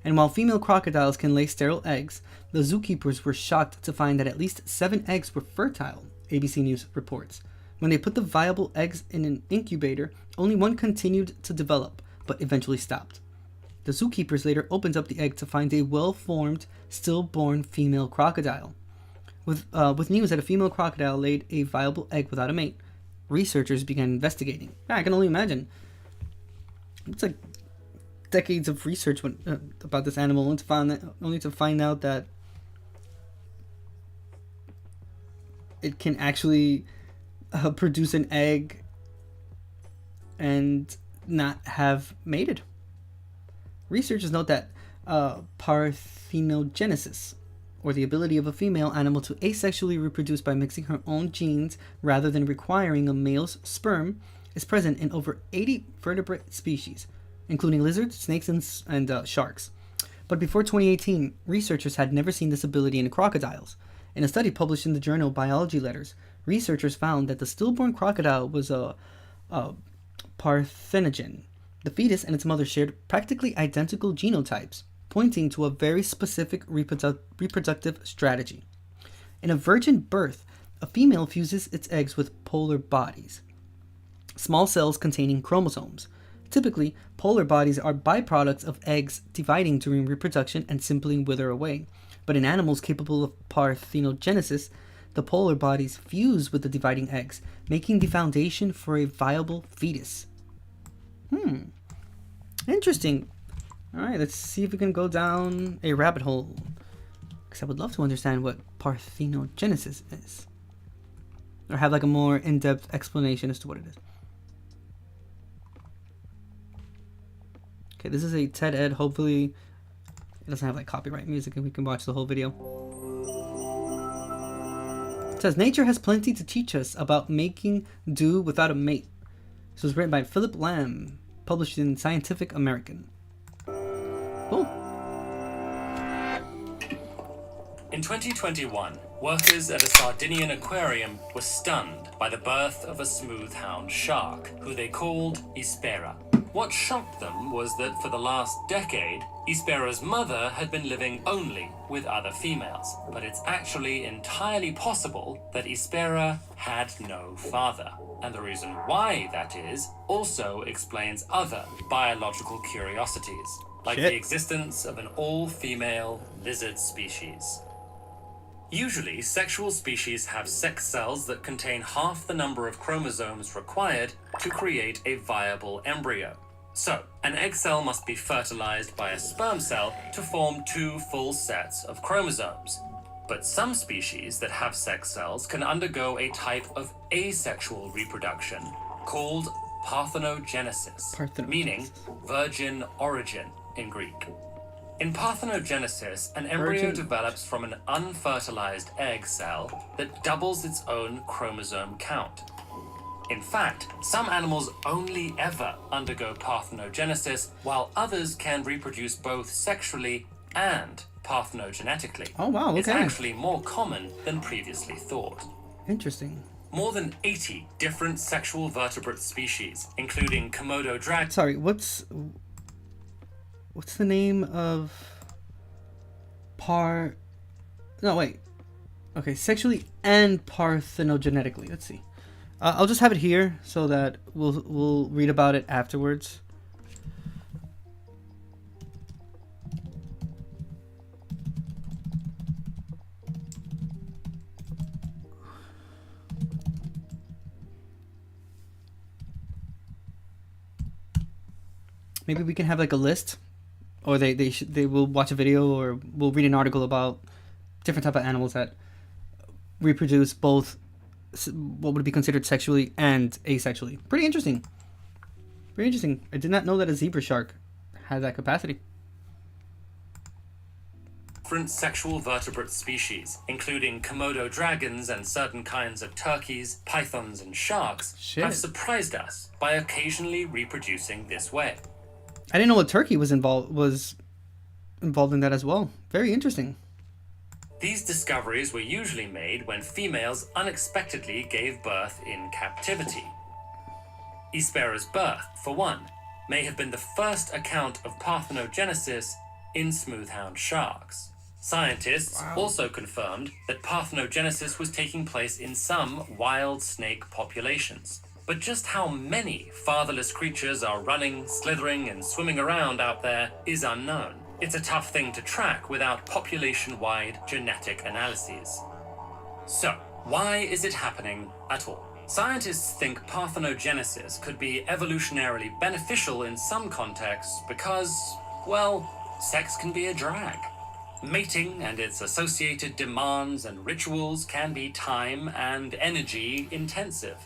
And while female crocodiles can lay sterile eggs, the zookeepers were shocked to find that at least 7 eggs were fertile, ABC News reports. When they put the viable eggs in an incubator, only one continued to develop, but eventually stopped. The zookeepers later opened up the egg to find a well-formed, stillborn female crocodile. With news that a female crocodile laid a viable egg without a mate, researchers began investigating. Yeah, I can only imagine. It's like decades of research about this animal, only to find out that it can actually produce an egg and not have mated. Researchers note that parthenogenesis, or the ability of a female animal to asexually reproduce by mixing her own genes rather than requiring a male's sperm, is present in over 80 vertebrate species, including lizards, snakes, and sharks. But before 2018, researchers had never seen this ability in crocodiles. In a study published in the journal Biology Letters, researchers found that the stillborn crocodile was a parthenogen. The fetus and its mother shared practically identical genotypes, pointing to a very specific reproductive strategy. In a virgin birth, a female fuses its eggs with polar bodies, small cells containing chromosomes. Typically, polar bodies are byproducts of eggs dividing during reproduction and simply wither away. But in animals capable of parthenogenesis, the polar bodies fuse with the dividing eggs, making the foundation for a viable fetus. Interesting. All right, let's see if we can go down a rabbit hole, because I would love to understand what parthenogenesis is, or have like a more in-depth explanation as to what it is. Okay, this is a TED Ed. Hopefully it doesn't have like copyright music and we can watch the whole video. It says, nature has plenty to teach us about making do without a mate. This was written by Philip Lamb, published in Scientific American. Cool. In 2021, workers at a Sardinian aquarium were stunned by the birth of a smooth-hound shark, who they called Ispera. What shocked them was that for the last decade, Ispera's mother had been living only with other females. But it's actually entirely possible that Ispera had no father. And the reason why that is also explains other biological curiosities, like the existence of an all-female lizard species. Usually, sexual species have sex cells that contain half the number of chromosomes required to create a viable embryo. So, an egg cell must be fertilized by a sperm cell to form 2 full sets of chromosomes. But some species that have sex cells can undergo a type of asexual reproduction called parthenogenesis, meaning virgin origin in Greek. In parthenogenesis, an embryo develops from an unfertilized egg cell that doubles its own chromosome count. In fact, some animals only ever undergo parthenogenesis, while others can reproduce both sexually and parthenogenetically. Oh, wow, okay. It's actually more common than previously thought. Interesting. More than 80 different sexual vertebrate species, including Komodo dragons. Sorry, what's the name of No, wait. Okay, sexually and parthenogenetically. Let's see. I'll just have it here so that we'll read about it afterwards. Maybe we can have like a list, or they will watch a video, or we'll read an article about different type of animals that reproduce both what would be considered sexually and asexually. Pretty interesting. Pretty interesting. I did not know that a zebra shark had that capacity. Different sexual vertebrate species, including Komodo dragons and certain kinds of turkeys, pythons, and sharks, have surprised us by occasionally reproducing this way. I didn't know a turkey was involved in that as well. Very interesting. These discoveries were usually made when females unexpectedly gave birth in captivity. Ispera's birth, for one, may have been the first account of parthenogenesis in smoothhound sharks. Scientists also confirmed that parthenogenesis was taking place in some wild snake populations. But just how many fatherless creatures are running, slithering, and swimming around out there is unknown. It's a tough thing to track without population-wide genetic analyses. So, why is it happening at all? Scientists think parthenogenesis could be evolutionarily beneficial in some contexts because, well, sex can be a drag. Mating and its associated demands and rituals can be time and energy intensive,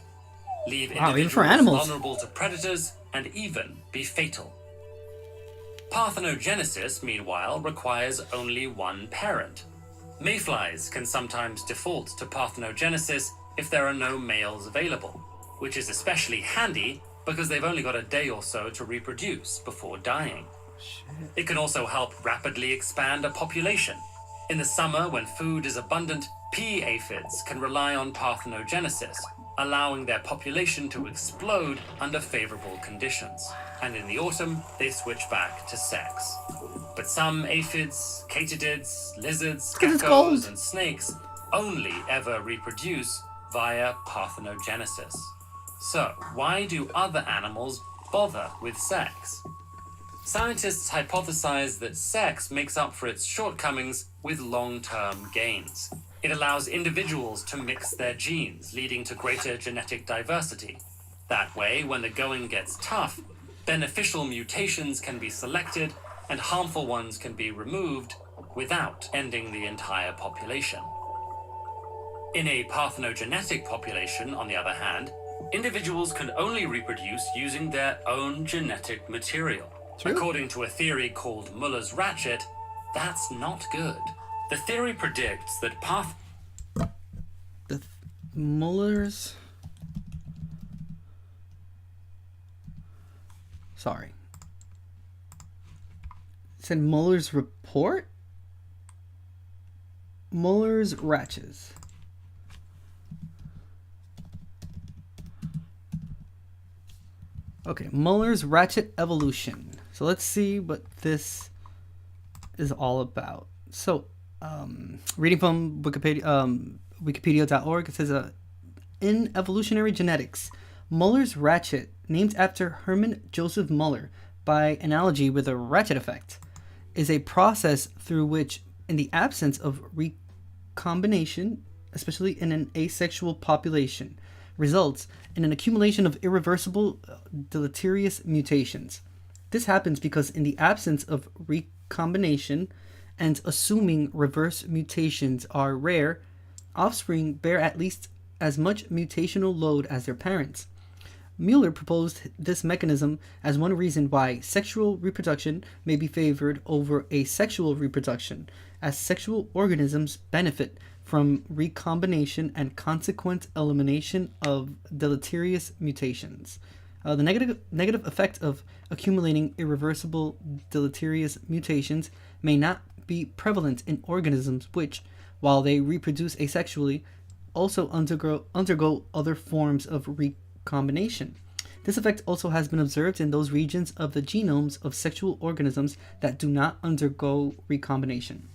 leave individuals vulnerable to predators, and even be fatal. Parthenogenesis, meanwhile, requires only one parent. Mayflies can sometimes default to parthenogenesis if there are no males available, which is especially handy because they've only got a day or so to reproduce before dying. It can also help rapidly expand a population. In the summer, when food is abundant, pea aphids can rely on parthenogenesis, allowing their population to explode under favorable conditions. And in the autumn, they switch back to sex. But some aphids, katydids, lizards, geckos, and snakes only ever reproduce via parthenogenesis. So, why do other animals bother with sex? Scientists hypothesize that sex makes up for its shortcomings with long-term gains. It allows individuals to mix their genes, leading to greater genetic diversity. That way, when the going gets tough, beneficial mutations can be selected and harmful ones can be removed without ending the entire population. In a parthenogenetic population, on the other hand, individuals can only reproduce using their own genetic material. According to a theory called Muller's ratchet, that's not good. The theory predicts that Muller's... Sorry. It said Muller's report? Muller's ratchets. Okay, Muller's ratchet evolution. So let's see what this is all about. So, reading from Wikipedia, wikipedia.org, it says, in evolutionary genetics, Muller's ratchet, named after Hermann Joseph Muller by analogy with a ratchet effect, is a process through which, in the absence of recombination, especially in an asexual population, results in an accumulation of irreversible deleterious mutations. This happens because in the absence of recombination and assuming reverse mutations are rare, offspring bear at least as much mutational load as their parents. Mueller proposed this mechanism as one reason why sexual reproduction may be favored over asexual reproduction, as sexual organisms benefit from recombination and consequent elimination of deleterious mutations. The negative effect of accumulating irreversible deleterious mutations may not be prevalent in organisms which, while they reproduce asexually, also undergo other forms of recombination. This effect also has been observed in those regions of the genomes of sexual organisms that do not undergo recombination.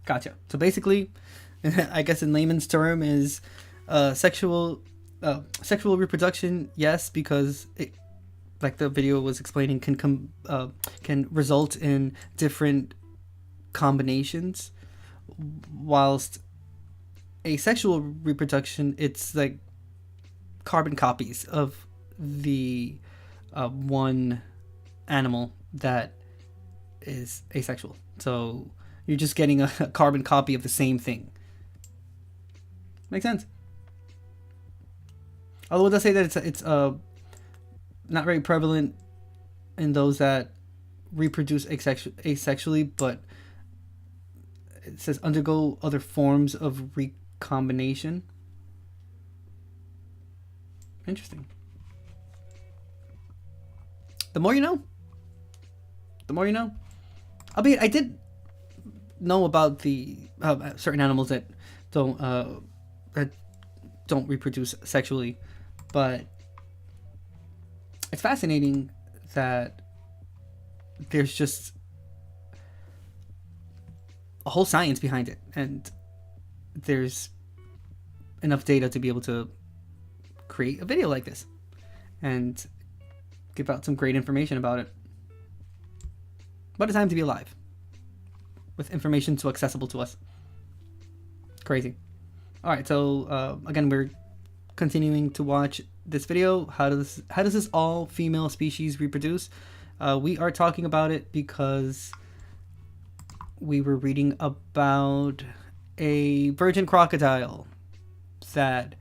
Gotcha. So basically, I guess in layman's term is sexual reproduction, yes, because it, like the video was explaining, can result in different combinations, whilst asexual reproduction, it's like carbon copies of the one animal that is asexual. So you're just getting a carbon copy of the same thing. Makes sense. Although it does say that it's not very prevalent in those that reproduce asexually, but it says undergo other forms of recombination. Interesting. The more you know. The more you know. Albeit I did know about the certain animals that don't reproduce sexually, but it's fascinating that there's just a whole science behind it, and there's enough data to be able to create a video like this and give out some great information about it. What a time to be alive, with information so accessible to us. Crazy. All right, so again, we're continuing to watch this video. How does this all female species reproduce? We are talking about it because we were reading about a virgin crocodile that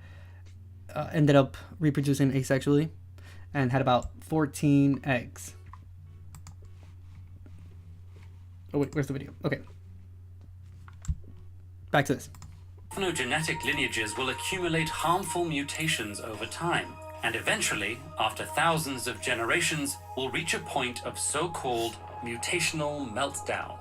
ended up reproducing asexually and had about 14 eggs. Oh wait, where's the video? Okay. Back to this. Parthenogenetic lineages will accumulate harmful mutations over time, and eventually, after thousands of generations, will reach a point of so-called mutational meltdown.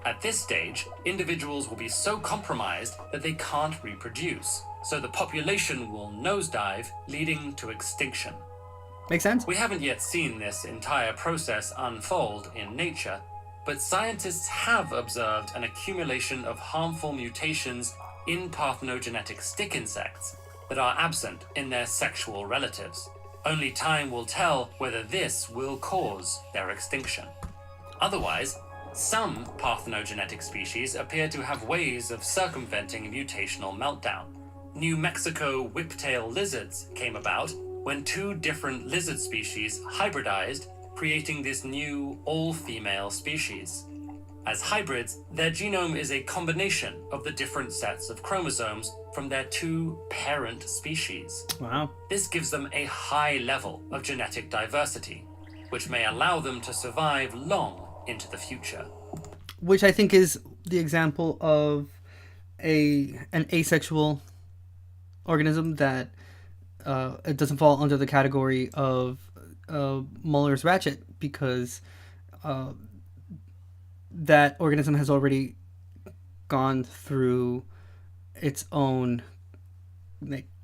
At this stage, individuals will be so compromised that they can't reproduce, so the population will nosedive, leading to extinction. Makes sense? We haven't yet seen this entire process unfold in nature, but scientists have observed an accumulation of harmful mutations in parthenogenetic stick insects that are absent in their sexual relatives. Only time will tell whether this will cause their extinction. Otherwise, some parthenogenetic species appear to have ways of circumventing mutational meltdown. New Mexico whiptail lizards came about when two different lizard species hybridized, creating this new all-female species. As hybrids, their genome is a combination of the different sets of chromosomes from their two parent species. Wow. This gives them a high level of genetic diversity, which may allow them to survive long into the future. Which I think is the example of an asexual organism that it doesn't fall under the category of Muller's ratchet, because that organism has already gone through its own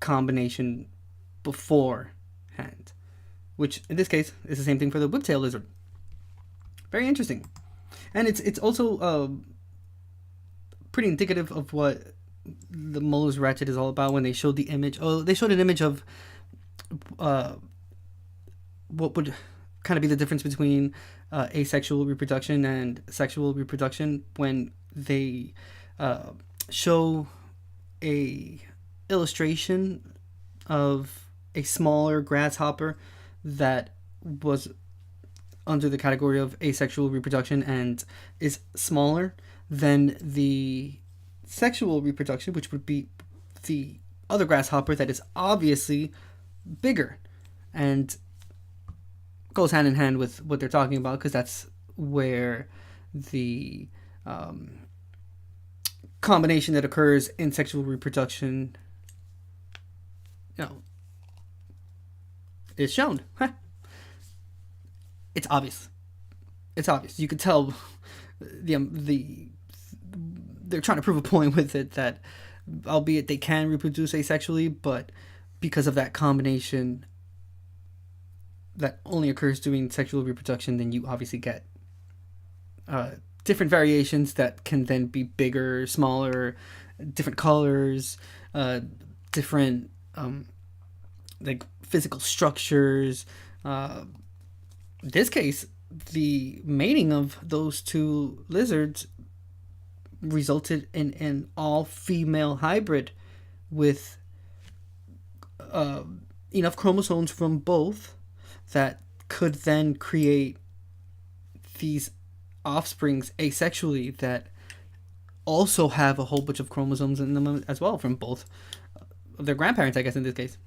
combination beforehand, which in this case is the same thing for the whiptail lizard. Very interesting, and it's also pretty indicative of what the Muller's ratchet is all about. When they showed the image, they showed an image of what would kind of be the difference between asexual reproduction and sexual reproduction when they show a illustration of a smaller grasshopper that was under the category of asexual reproduction and is smaller than the sexual reproduction, which would be the other grasshopper that is obviously bigger, and goes hand in hand with what they're talking about, because that's where the combination that occurs in sexual reproduction, is shown. It's obvious. It's obvious. You could tell they're trying to prove a point with it, that albeit they can reproduce asexually, but because of that combination that only occurs during sexual reproduction, then you obviously get different variations that can then be bigger, smaller, different colors, different like physical structures. In this case, the mating of those two lizards resulted in an all-female hybrid with enough chromosomes from both that could then create these offsprings asexually that also have a whole bunch of chromosomes in them as well from both of their grandparents, I guess, in this case.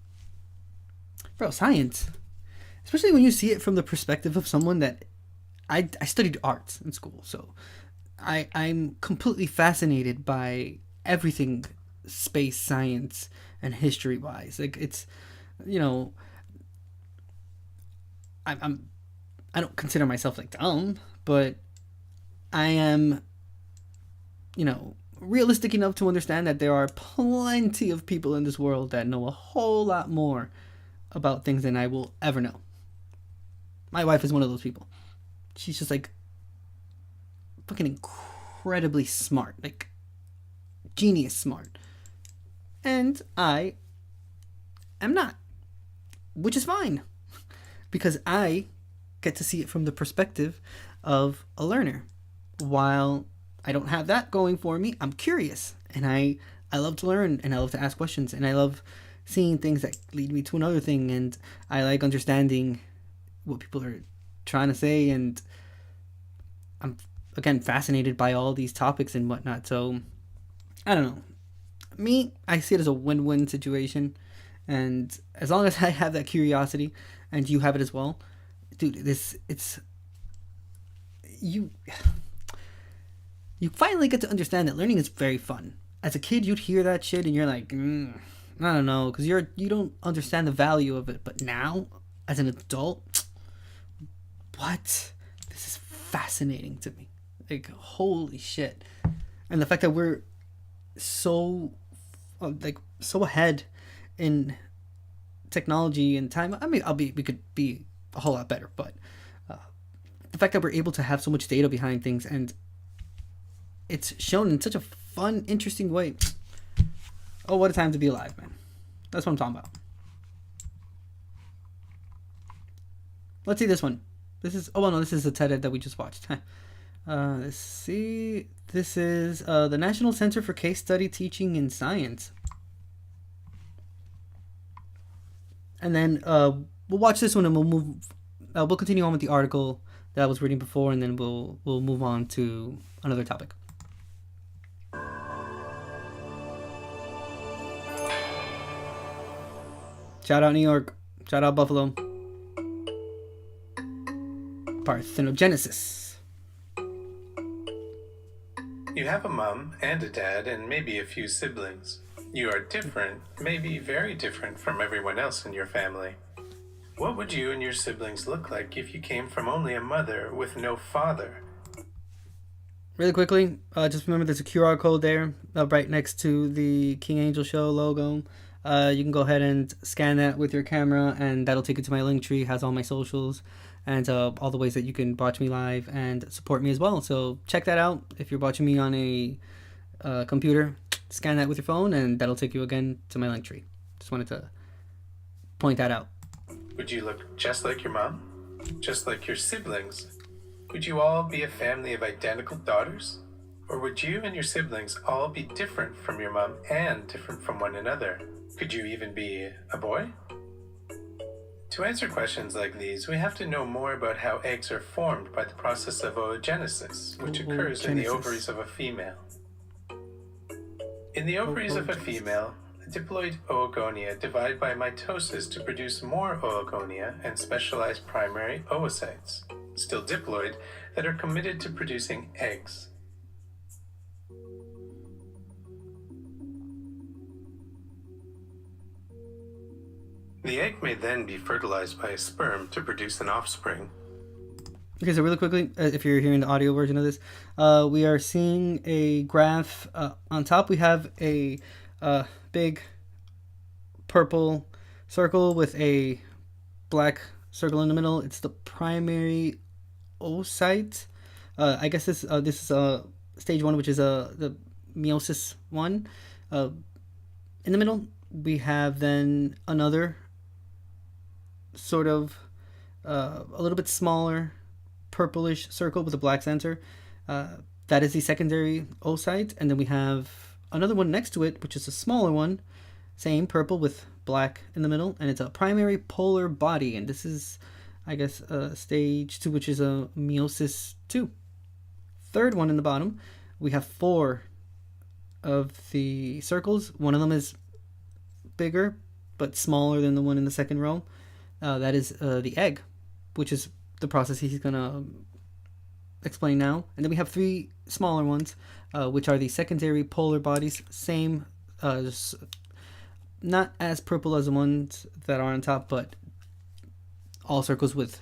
Bro, science. Especially when you see it from the perspective of someone that... I studied arts in school, so I'm completely fascinated by everything space science and history wise. Like, it's, I don't consider myself like dumb, but I am, realistic enough to understand that there are plenty of people in this world that know a whole lot more about things than I will ever know. My wife is one of those people. She's just like fucking incredibly smart, like genius smart. And I am not, which is fine, because I get to see it from the perspective of a learner. While I don't have that going for me, I'm curious, and I love to learn, and I love to ask questions, and I love seeing things that lead me to another thing, and I like understanding what people are trying to say, and I'm, again, fascinated by all these topics and whatnot. So I don't know, me, I see it as a win-win situation, and as long as I have that curiosity and you have it as well, dude, you finally get to understand that learning is very fun. As a kid, you'd hear that shit and you're like, I don't know, because you don't understand the value of it. But now, as an adult, what? This is fascinating to me. Like, holy shit. And the fact that we're so ahead in technology and time. I mean, we could be a whole lot better, but the fact that we're able to have so much data behind things, and it's shown in such a fun, interesting way. Oh, what a time to be alive, man. That's what I'm talking about. Let's see this one. This is a TED Ed that we just watched. Let's see. This is the National Center for Case Study Teaching in Science. And then we'll watch this one and we'll move. We'll continue on with the article that I was reading before, and then we'll move on to another topic. Shout out New York. Shout out Buffalo. Parthenogenesis. You have a mom and a dad and maybe a few siblings. You are different, maybe very different from everyone else in your family. What would you and your siblings look like if you came from only a mother with no father? Really quickly, just remember there's a QR code there right next to the King Angel Show logo. You can go ahead and scan that with your camera, and that'll take you to my link tree. It has all my socials and all the ways that you can watch me live and support me as well. So check that out. If you're watching me on a computer, scan that with your phone, and that'll take you again to my link tree. Just wanted to point that out. Would you look just like your mom? Just like your siblings? Would you all be a family of identical daughters? Or would you and your siblings all be different from your mom and different from one another? Could you even be a boy? To answer questions like these, we have to know more about how eggs are formed by the process of oogenesis, which occurs in the ovaries of a female. In the ovaries of a female, diploid oogonia divide by mitosis to produce more oogonia and specialized primary oocytes, still diploid, that are committed to producing eggs. The egg may then be fertilized by a sperm to produce an offspring. Okay, so really quickly, if you're hearing the audio version of this, we are seeing a graph. On top, we have a big purple circle with a black circle in the middle. It's the primary oocyte. I guess this is stage 1, which is the meiosis 1. In the middle, we have then another sort of a little bit smaller purplish circle with a black center. That is the secondary oocyte, and then we have another one next to it, which is a smaller one, same purple with black in the middle, and it's a primary polar body, and this is, I guess, stage 2, which is a meiosis 2. Third one in the bottom, we have 4 of the circles. One of them is bigger but smaller than the one in the second row. That is the egg, which is the process he's going to explain now. And then we have 3 smaller ones, which are the secondary polar bodies. Same, not as purple as the ones that are on top, but all circles with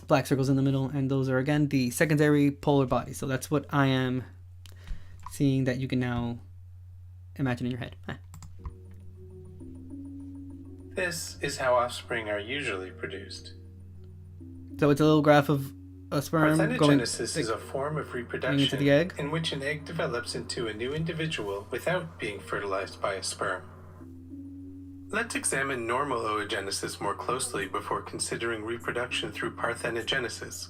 black circles in the middle. And those are, again, the secondary polar bodies. So that's what I am seeing that you can now imagine in your head. This is how offspring are usually produced. So it's a little graph of a sperm going Parthenogenesis is a form of reproduction into the egg. in which an egg develops into a new individual without being fertilized by a sperm. Let's examine normal oogenesis more closely before considering reproduction through parthenogenesis.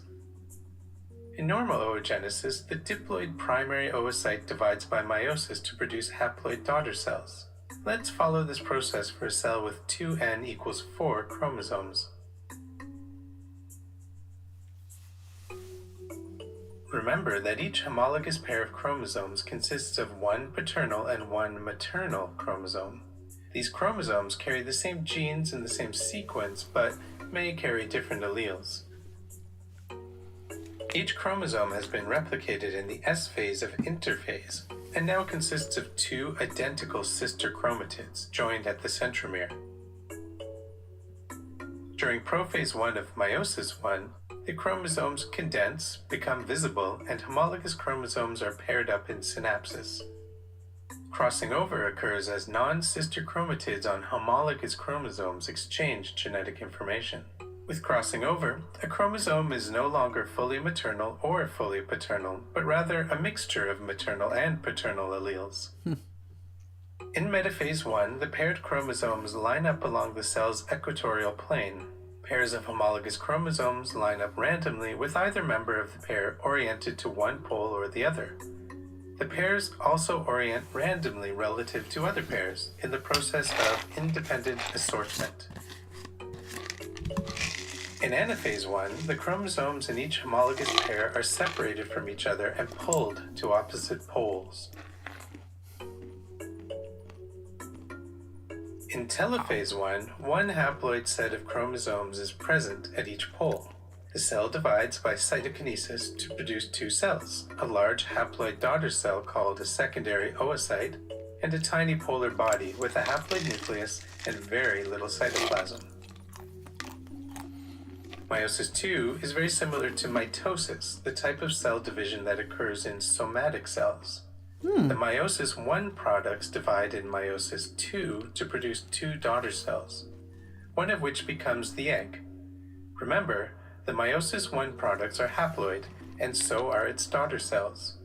In normal oogenesis, the diploid primary oocyte divides by meiosis to produce haploid daughter cells. Let's follow this process for a cell with 2n equals 4 chromosomes. Remember that each homologous pair of chromosomes consists of 1 paternal and 1 maternal chromosome. These chromosomes carry the same genes in the same sequence, but may carry different alleles. Each chromosome has been replicated in the S phase of interphase, and now consists of 2 identical sister chromatids joined at the centromere. During prophase 1 of meiosis 1, the chromosomes condense, become visible, and homologous chromosomes are paired up in synapses. Crossing over occurs as non-sister chromatids on homologous chromosomes exchange genetic information. With crossing over, a chromosome is no longer fully maternal or fully paternal, but rather a mixture of maternal and paternal alleles. In metaphase 1, the paired chromosomes line up along the cell's equatorial plane. Pairs of homologous chromosomes line up randomly with either member of the pair oriented to one pole or the other. The pairs also orient randomly relative to other pairs in the process of independent assortment. In anaphase 1, the chromosomes in each homologous pair are separated from each other and pulled to opposite poles. In telophase 1, one haploid set of chromosomes is present at each pole. The cell divides by cytokinesis to produce 2 cells, a large haploid daughter cell called a secondary oocyte, and a tiny polar body with a haploid nucleus and very little cytoplasm. Meiosis 2 is very similar to mitosis, the type of cell division that occurs in somatic cells. The meiosis 1 products divide in meiosis 2 to produce 2 daughter cells, one of which becomes the egg. Remember, the meiosis 1 products are haploid, and so are its daughter cells.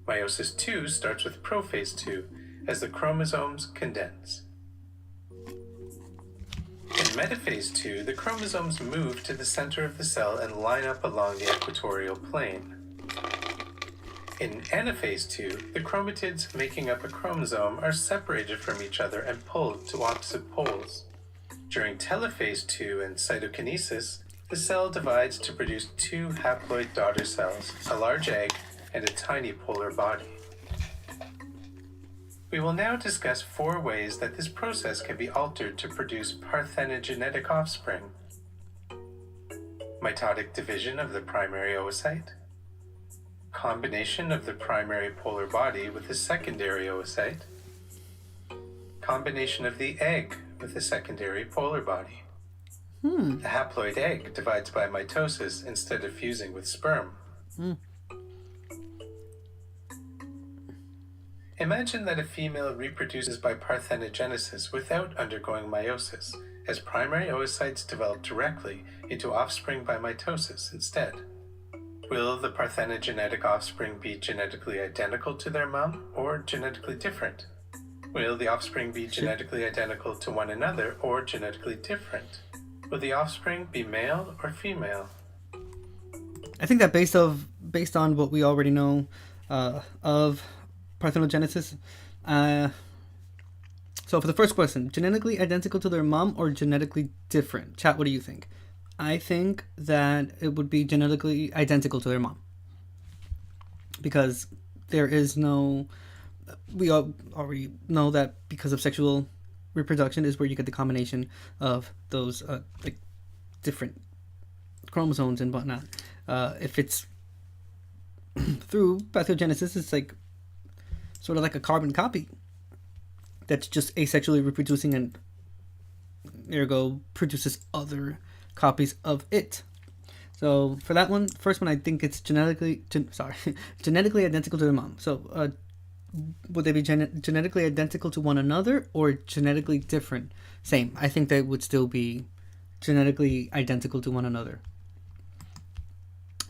Meiosis 2 starts with prophase 2, as the chromosomes condense. In metaphase 2, the chromosomes move to the center of the cell and line up along the equatorial plane. In anaphase 2, the chromatids making up a chromosome are separated from each other and pulled to opposite poles. During telophase 2 and cytokinesis, the cell divides to produce two haploid daughter cells, a large egg, and a tiny polar body. We will now discuss 4 ways that this process can be altered to produce parthenogenetic offspring. Mitotic division of the primary oocyte, combination of the primary polar body with the secondary oocyte, combination of the egg with the secondary polar body. The haploid egg divides by mitosis instead of fusing with sperm. Imagine that a female reproduces by parthenogenesis without undergoing meiosis, as primary oocytes develop directly into offspring by mitosis instead. Will the parthenogenetic offspring be genetically identical to their mom or genetically different? Will the offspring be genetically identical to one another or genetically different? Will the offspring be male or female? I think that based on what we already know of parthenogenesis, so for the first question, genetically identical to their mom or genetically different? Chat, what do you think? I think that it would be genetically identical to their mom, because there is no, we already know that because of sexual reproduction is where you get the combination of those like different chromosomes and whatnot. If it's through parthenogenesis, it's like sort of like a carbon copy that's just asexually reproducing and ergo produces other copies of it. So for that one, first one, I think it's genetically identical to their mom. So would they be genetically identical to one another or genetically different? Same. I think they would still be genetically identical to one another.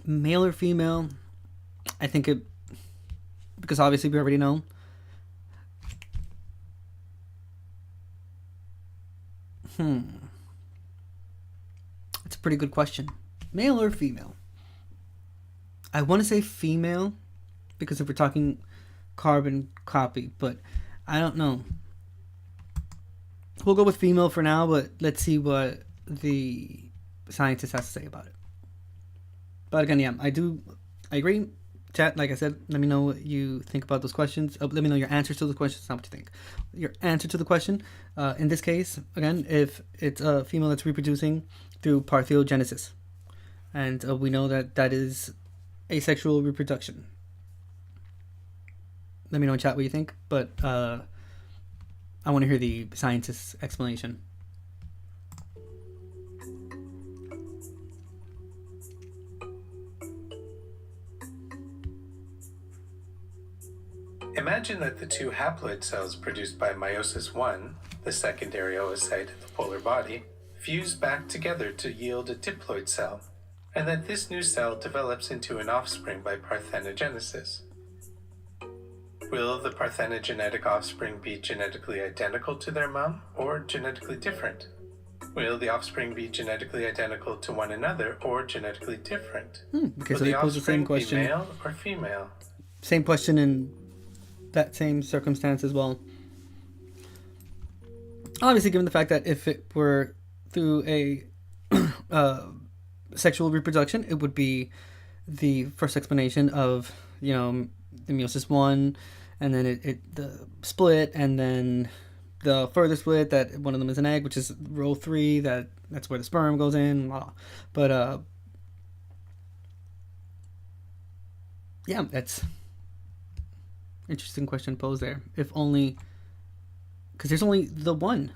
Male or female, I think it, because obviously we already know. That's a pretty good question. Male or female? I want to say female, because if we're talking carbon copy, but I don't know. We'll go with female for now, but let's see what the scientist has to say about it. But again, yeah, I agree. Chat, like I said, let me know what you think about those questions. Let me know your answers to the questions, not what you think. Your answer to the question, in this case, again, if it's a female that's reproducing through parthenogenesis. And we know that is asexual reproduction. Let me know in chat what you think, but I want to hear the scientist's explanation. Imagine that the two haploid cells produced by meiosis 1, the secondary oocyte of the polar body, fuse back together to yield a diploid cell, and that this new cell develops into an offspring by parthenogenesis. Will the parthenogenetic offspring be genetically identical to their mom or genetically different? Will the offspring be genetically identical to one another or genetically different? Okay, Will so they the pose the same offspring question. be male or female? Same question in that same circumstance as well. Obviously, given the fact that if it were through a sexual reproduction, it would be the first explanation of, the meiosis 1, and then the split, and then the further split that one of them is an egg, which is row 3, that's where the sperm goes in. But yeah, that's interesting question posed there. If only, because there's only the one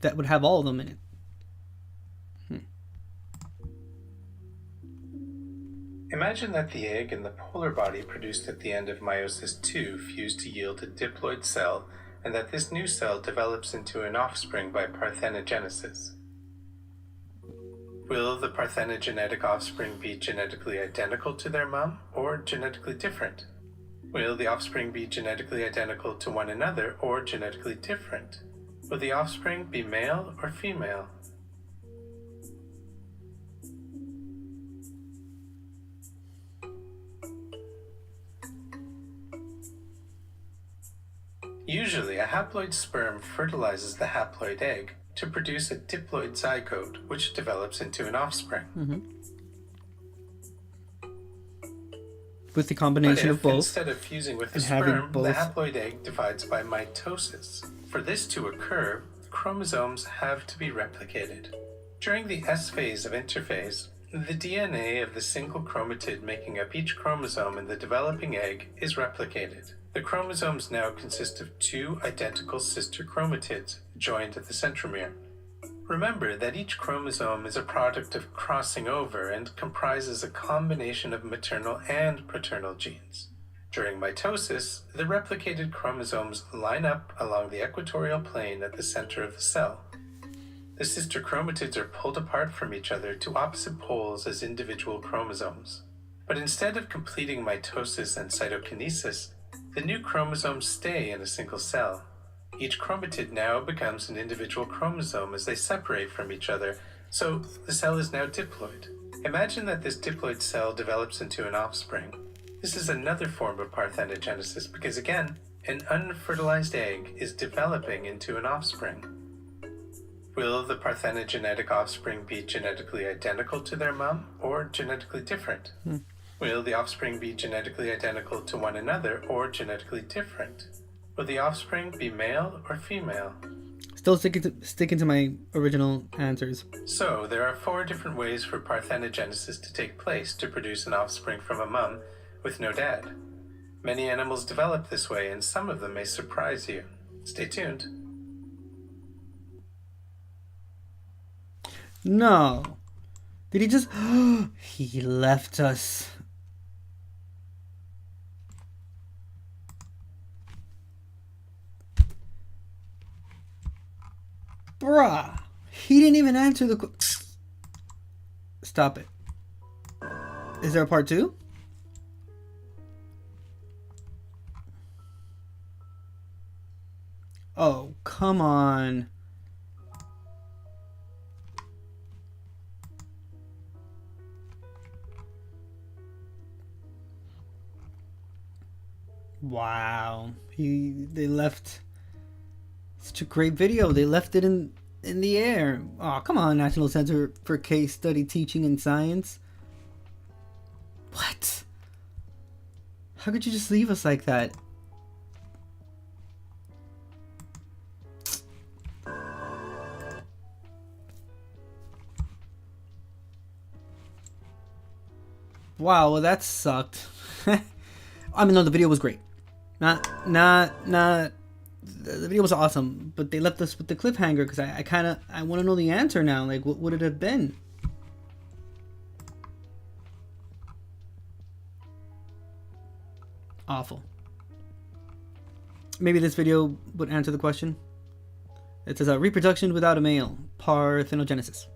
that would have all of them in it. Imagine that the egg and the polar body produced at the end of meiosis 2 fuse to yield a diploid cell, and that this new cell develops into an offspring by parthenogenesis. Will the parthenogenetic offspring be genetically identical to their mom or genetically different? Will the offspring be genetically identical to one another or genetically different? Will the offspring be male or female? Usually, a haploid sperm fertilizes the haploid egg to produce a diploid zygote, which develops into an offspring. With the But combination of if, both. instead of fusing with the and having sperm, the both. haploid egg divides by mitosis, for this to occur, chromosomes have to be replicated. During the S phase of interphase, the DNA of the single chromatid making up each chromosome in the developing egg is replicated. The chromosomes now consist of two identical sister chromatids joined at the centromere. Remember that each chromosome is a product of crossing over and comprises a combination of maternal and paternal genes. During mitosis, the replicated chromosomes line up along the equatorial plane at the center of the cell. The sister chromatids are pulled apart from each other to opposite poles as individual chromosomes. But instead of completing mitosis and cytokinesis, the new chromosomes stay in a single cell. Each chromatid now becomes an individual chromosome as they separate from each other, so the cell is now diploid. Imagine that this diploid cell develops into an offspring. This is another form of parthenogenesis because, again, an unfertilized egg is developing into an offspring. Will the parthenogenetic offspring be genetically identical to their mom or genetically different? Will the offspring be genetically identical to one another or genetically different? Will the offspring be male or female? Still sticking to my original answers. So, there are 4 different ways for parthenogenesis to take place to produce an offspring from a mum with no dad. Many animals develop this way, and some of them may surprise you. Stay tuned. No. Did he just... He left us. Bruh. He didn't even answer the... Stop it. Is there a part 2? Oh, come on. Wow. They left such a great video. They left it in the air. Oh, come on, National Center for Case Study Teaching and Science. What? How could you just leave us like that? Wow, well that sucked. I mean, no, the video was great. The video was awesome, but they left us with the cliffhanger because I want to know the answer now. Like, what would it have been? Awful. Maybe this video would answer the question. It says, reproduction without a male, parthenogenesis.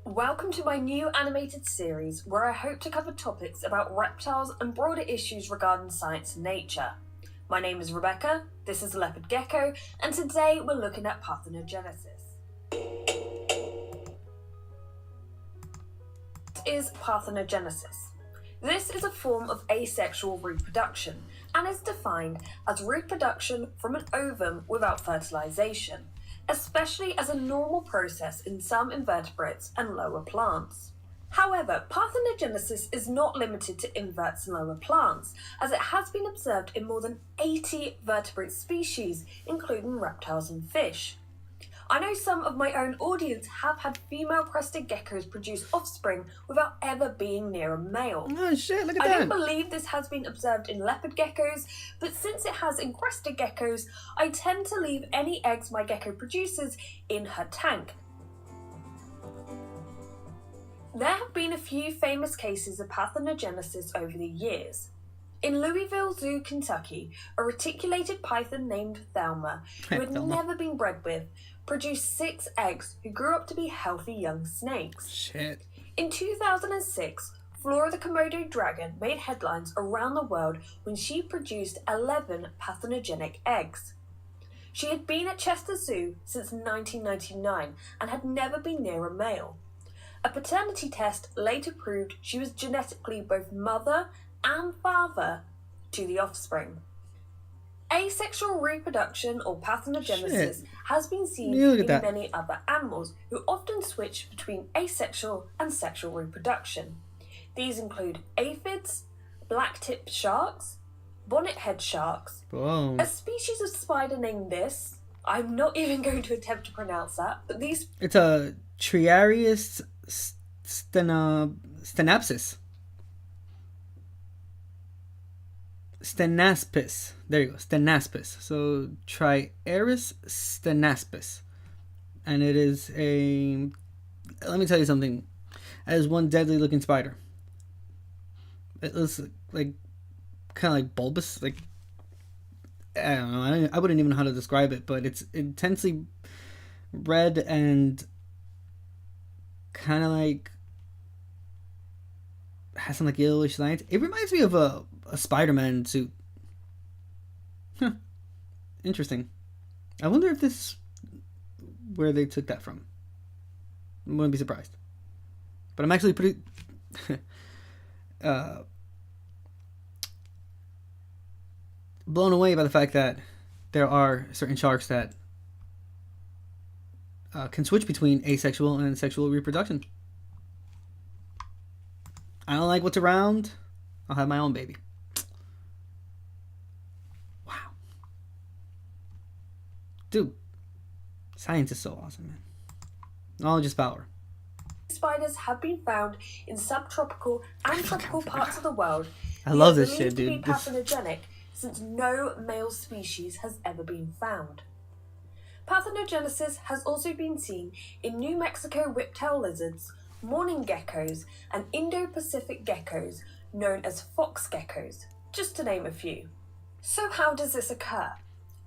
Welcome to my new animated series where I hope to cover topics about reptiles and broader issues regarding science and nature. My name is Rebecca, this is a leopard gecko, and today we're looking at parthenogenesis. What is parthenogenesis? This is a form of asexual reproduction and is defined as reproduction from an ovum without fertilization, especially as a normal process in some invertebrates and lower plants. However, parthenogenesis is not limited to inverts and lower plants, as it has been observed in more than 80 vertebrate species, including reptiles and fish. I know some of my own audience have had female crested geckos produce offspring without ever being near a male. Oh shit, look at I that. don't believe this has been observed in leopard geckos, but since it has in crested geckos, I tend to leave any eggs my gecko produces in her tank. There have been a few famous cases of parthenogenesis over the years. In Louisville Zoo, Kentucky, a reticulated python named Thelma, who had never been bred with, produced 6 eggs who grew up to be healthy young snakes. Shit. In 2006, Flora the Komodo dragon made headlines around the world when she produced 11 parthenogenic eggs. She had been at Chester Zoo since 1999 and had never been near a male. A paternity test later proved she was genetically both mother and father to the offspring. Asexual reproduction or parthenogenesis Shit. has been seen Yeah, look at in that. many other animals who often switch between asexual and sexual reproduction. These include aphids, black-tipped sharks, bonnet-head sharks, Whoa. a species of spider named this. I'm not even going to attempt to pronounce that, but these It's a Triarius stenapsis. Stenaspis. There you go. Stenaspis. So Triaris stenaspis. And it is a... Let me tell you something. It is one deadly looking spider. It looks like kind of like bulbous. Like, I don't know. I wouldn't even know how to describe it, but it's intensely red and kind of like has some like yellowish lines. It reminds me of a Spider-Man suit. Huh. Interesting. I wonder if this is where they took that from. I wouldn't be surprised. But I'm actually pretty blown away by the fact that there are certain sharks that can switch between asexual and sexual reproduction. I don't like what's around. I'll have my own baby. Wow. Dude, science is so awesome, man. Knowledge is power. spiders have been found in subtropical and tropical parts of the world. I love They are this shit, believed dude. to be parthenogenetic since no male species has ever been found. Parthenogenesis has also been seen in New Mexico whiptail lizards, mourning geckos, and Indo-Pacific geckos known as fox geckos, just to name a few. So how does this occur?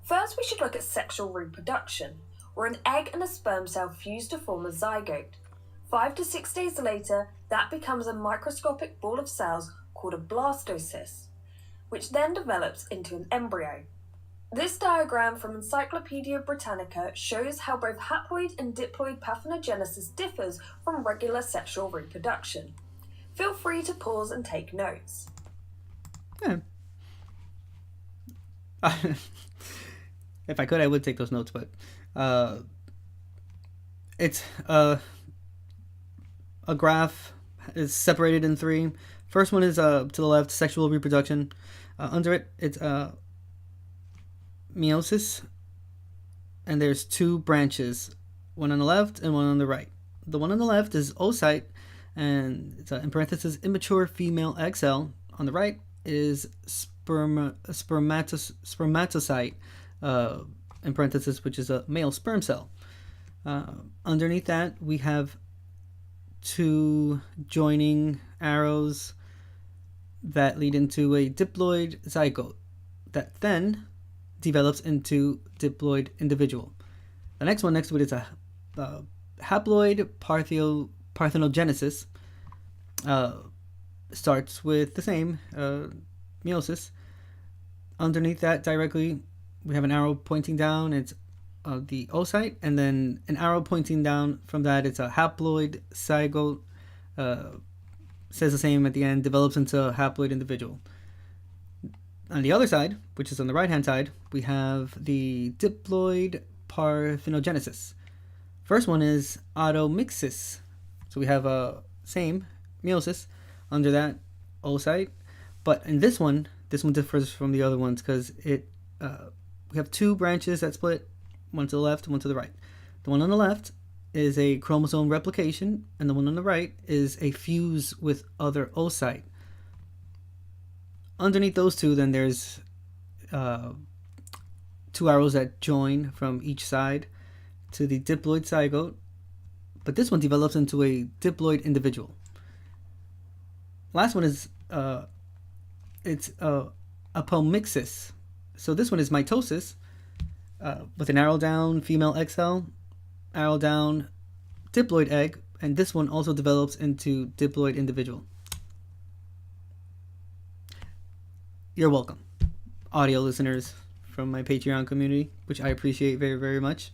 First, we should look at sexual reproduction, where an egg and a sperm cell fuse to form a zygote. 5 to 6 days later, that becomes a microscopic ball of cells called a blastocyst, which then develops into an embryo. This diagram from Encyclopaedia Britannica shows how both haploid and diploid parthenogenesis differs from regular sexual reproduction. Feel free to pause and take notes. Yeah. If I could, I would take those notes, but it's a graph is separated in three. First one is to the left, sexual reproduction. Under it, it's meiosis, and there's two branches, one on the left and one on the right. The one on the left is oocyte, and it's in parentheses immature female egg cell. On the right is spermatocyte, in parentheses, which is a male sperm cell. Underneath that, we have two joining arrows that lead into a diploid zygote that then develops into diploid individual. The next one next to it is a haploid parthenogenesis. Starts with the same meiosis. Underneath that, directly, we have an arrow pointing down. It's the oocyte, and then an arrow pointing down from that. It's a haploid zygote. Says the same at the end. Develops into a haploid individual. On the other side, which is on the right-hand side, we have the diploid parthenogenesis. First one is automixis. So we have a same meiosis. Under that, oocyte. But in this one differs from the other ones because it we have two branches that split, one to the left, one to the right. The one on the left is a chromosome replication, and the one on the right is a fuse with other oocyte. Underneath those two, then there's two arrows that join from each side to the diploid zygote, but this one develops into a diploid individual. Last one is it's apomixis. So this one is mitosis, with an arrow down, female egg cell, arrow down, diploid egg, and this one also develops into diploid individual. You're welcome, audio listeners from my Patreon community, which I appreciate very, very much.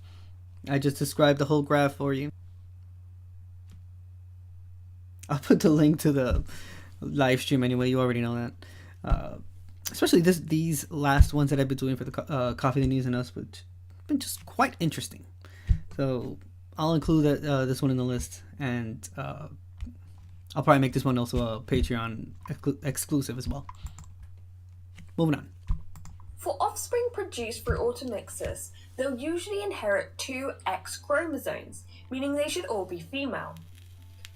I just described the whole graph for you. I'll put the link to the live stream anyway, you already know that. especially these last ones that I've been doing for the Coffee, the News, and Us, which have been just quite interesting. So I'll include this one in the list, and I'll probably make this one also a Patreon exclusive as well. Moving on. For offspring produced through automixis, they'll usually inherit 2 X chromosomes, meaning they should all be female.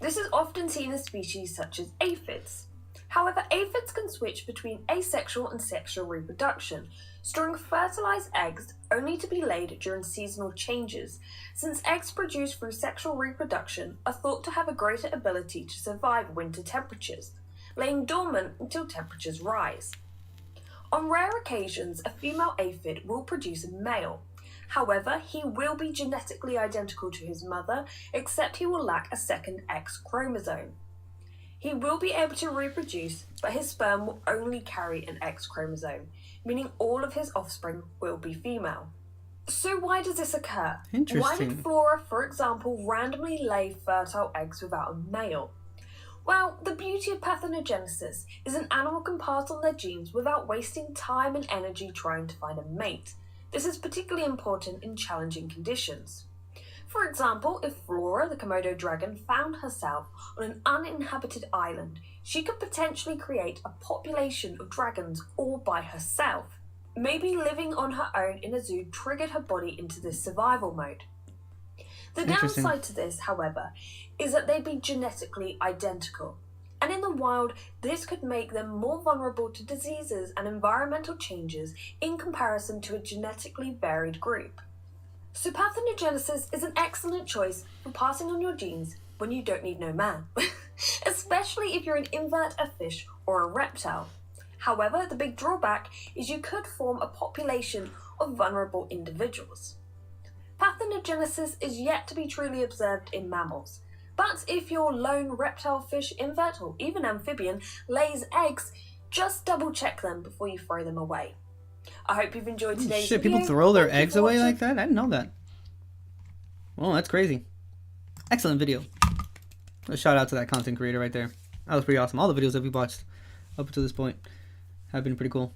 This is often seen in species such as aphids. However, aphids can switch between asexual and sexual reproduction, storing fertilized eggs only to be laid during seasonal changes, since eggs produced through sexual reproduction are thought to have a greater ability to survive winter temperatures, laying dormant until temperatures rise. On rare occasions, a female aphid will produce a male. However, he will be genetically identical to his mother, except he will lack a second X chromosome. He will be able to reproduce, but his sperm will only carry an X chromosome, meaning all of his offspring will be female. So why does this occur? Why Interesting. did flora, for example, randomly lay fertile eggs without a male? Well, the beauty of parthenogenesis is an animal can pass on their genes without wasting time and energy trying to find a mate. This is particularly important in challenging conditions. For example, if Flora, the Komodo dragon, found herself on an uninhabited island, she could potentially create a population of dragons all by herself. Maybe living on her own in a zoo triggered her body into this survival mode. The Interesting. downside to this, however, is that they'd be genetically identical. And in the wild, this could make them more vulnerable to diseases and environmental changes in comparison to a genetically varied group. So parthenogenesis is an excellent choice for passing on your genes when you don't need no man, especially if you're an invert, a fish, or a reptile. However, the big drawback is you could form a population of vulnerable individuals. Parthenogenesis is yet to be truly observed in mammals, but if your lone reptile, fish, invert, or even amphibian lays eggs, just double check them before you throw them away. I hope you've enjoyed today's Shit, video. people throw their Thank you eggs for away watching. like that? I didn't know that. Well, that's crazy. Excellent video. A shout out to that content creator right there. That was pretty awesome. All the videos that we watched up to this point have been pretty cool.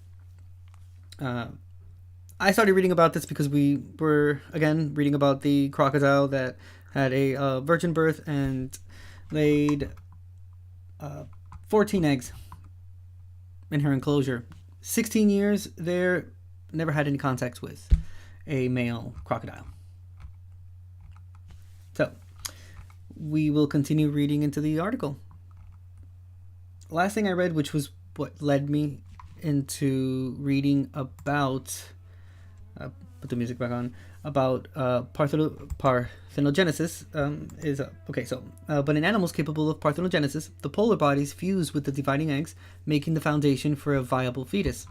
I started reading about this because we were, again, reading about the crocodile that had a virgin birth and laid 14 eggs in her enclosure. 16 years there, never had any contact with a male crocodile. So, we will continue reading into the article. Last thing I read, which was what led me into reading about, put the music back on, about parthenogenesis is, but in animals capable of parthenogenesis, the polar bodies fuse with the dividing eggs, making the foundation for a viable fetus.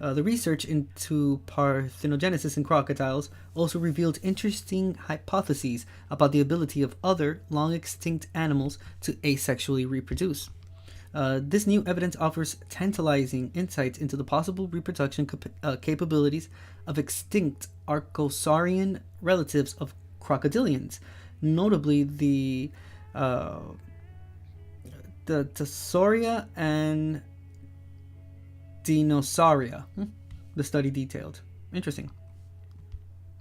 The research into parthenogenesis in crocodiles also revealed interesting hypotheses about the ability of other long-extinct animals to asexually reproduce. This new evidence offers tantalizing insights into the possible reproduction capabilities of extinct archosaurian relatives of crocodilians, notably the Tasauria and Dinosauria. The study detailed. Interesting.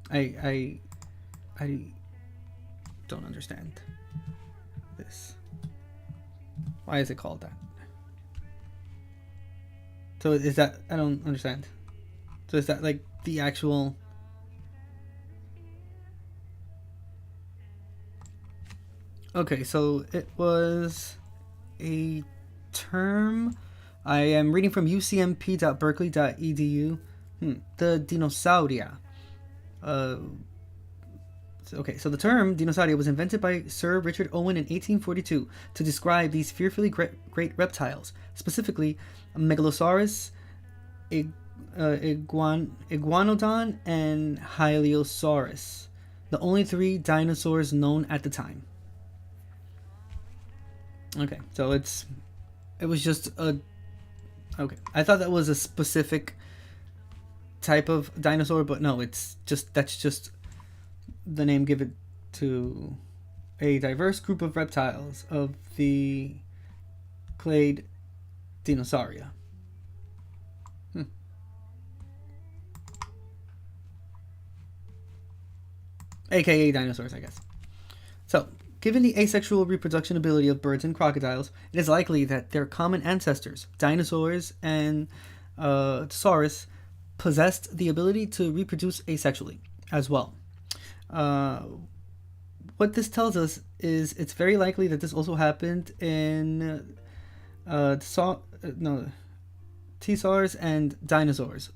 I don't understand this. Why is it called that? So is that, I don't understand. So is that like the actual... Okay, so it was a term. I am reading from ucmp.berkeley.edu. The Dinosauria. Okay, so the term Dinosauria was invented by Sir Richard Owen in 1842 to describe these fearfully great reptiles, specifically Megalosaurus, Iguanodon, and Hylaeosaurus, the only 3 dinosaurs known at the time. Okay, so it was just a... Okay, I thought that was a specific type of dinosaur, but no, that's just the name given to a diverse group of reptiles of the clade Dinosauria. aka dinosaurs, I guess. So, given the asexual reproduction ability of birds and crocodiles, it is likely that their common ancestors, dinosaurs and Saurus, possessed the ability to reproduce asexually as well. What this tells us is it's very likely that this also happened in T-SARS and dinosaurs.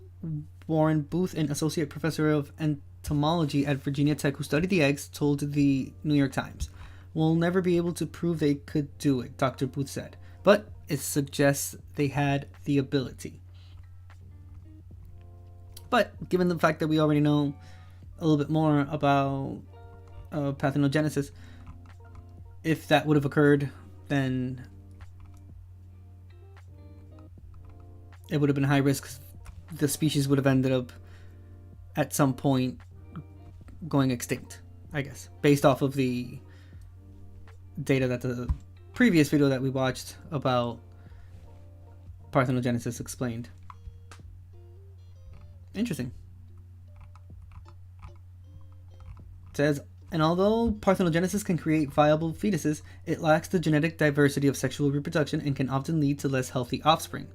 Warren Booth, an associate professor of entomology at Virginia Tech who studied the eggs, told the New York Times, "We'll never be able to prove they could do it," Dr. Booth said, "but it suggests they had the ability." But given the fact that we already know a little bit more about parthenogenesis, if that would have occurred, then it would have been high risk. The species would have ended up at some point going extinct, I guess, based off of the data that the previous video that we watched about parthenogenesis explained. Interesting. It says, and although parthenogenesis can create viable fetuses, it lacks the genetic diversity of sexual reproduction and can often lead to less healthy offspring.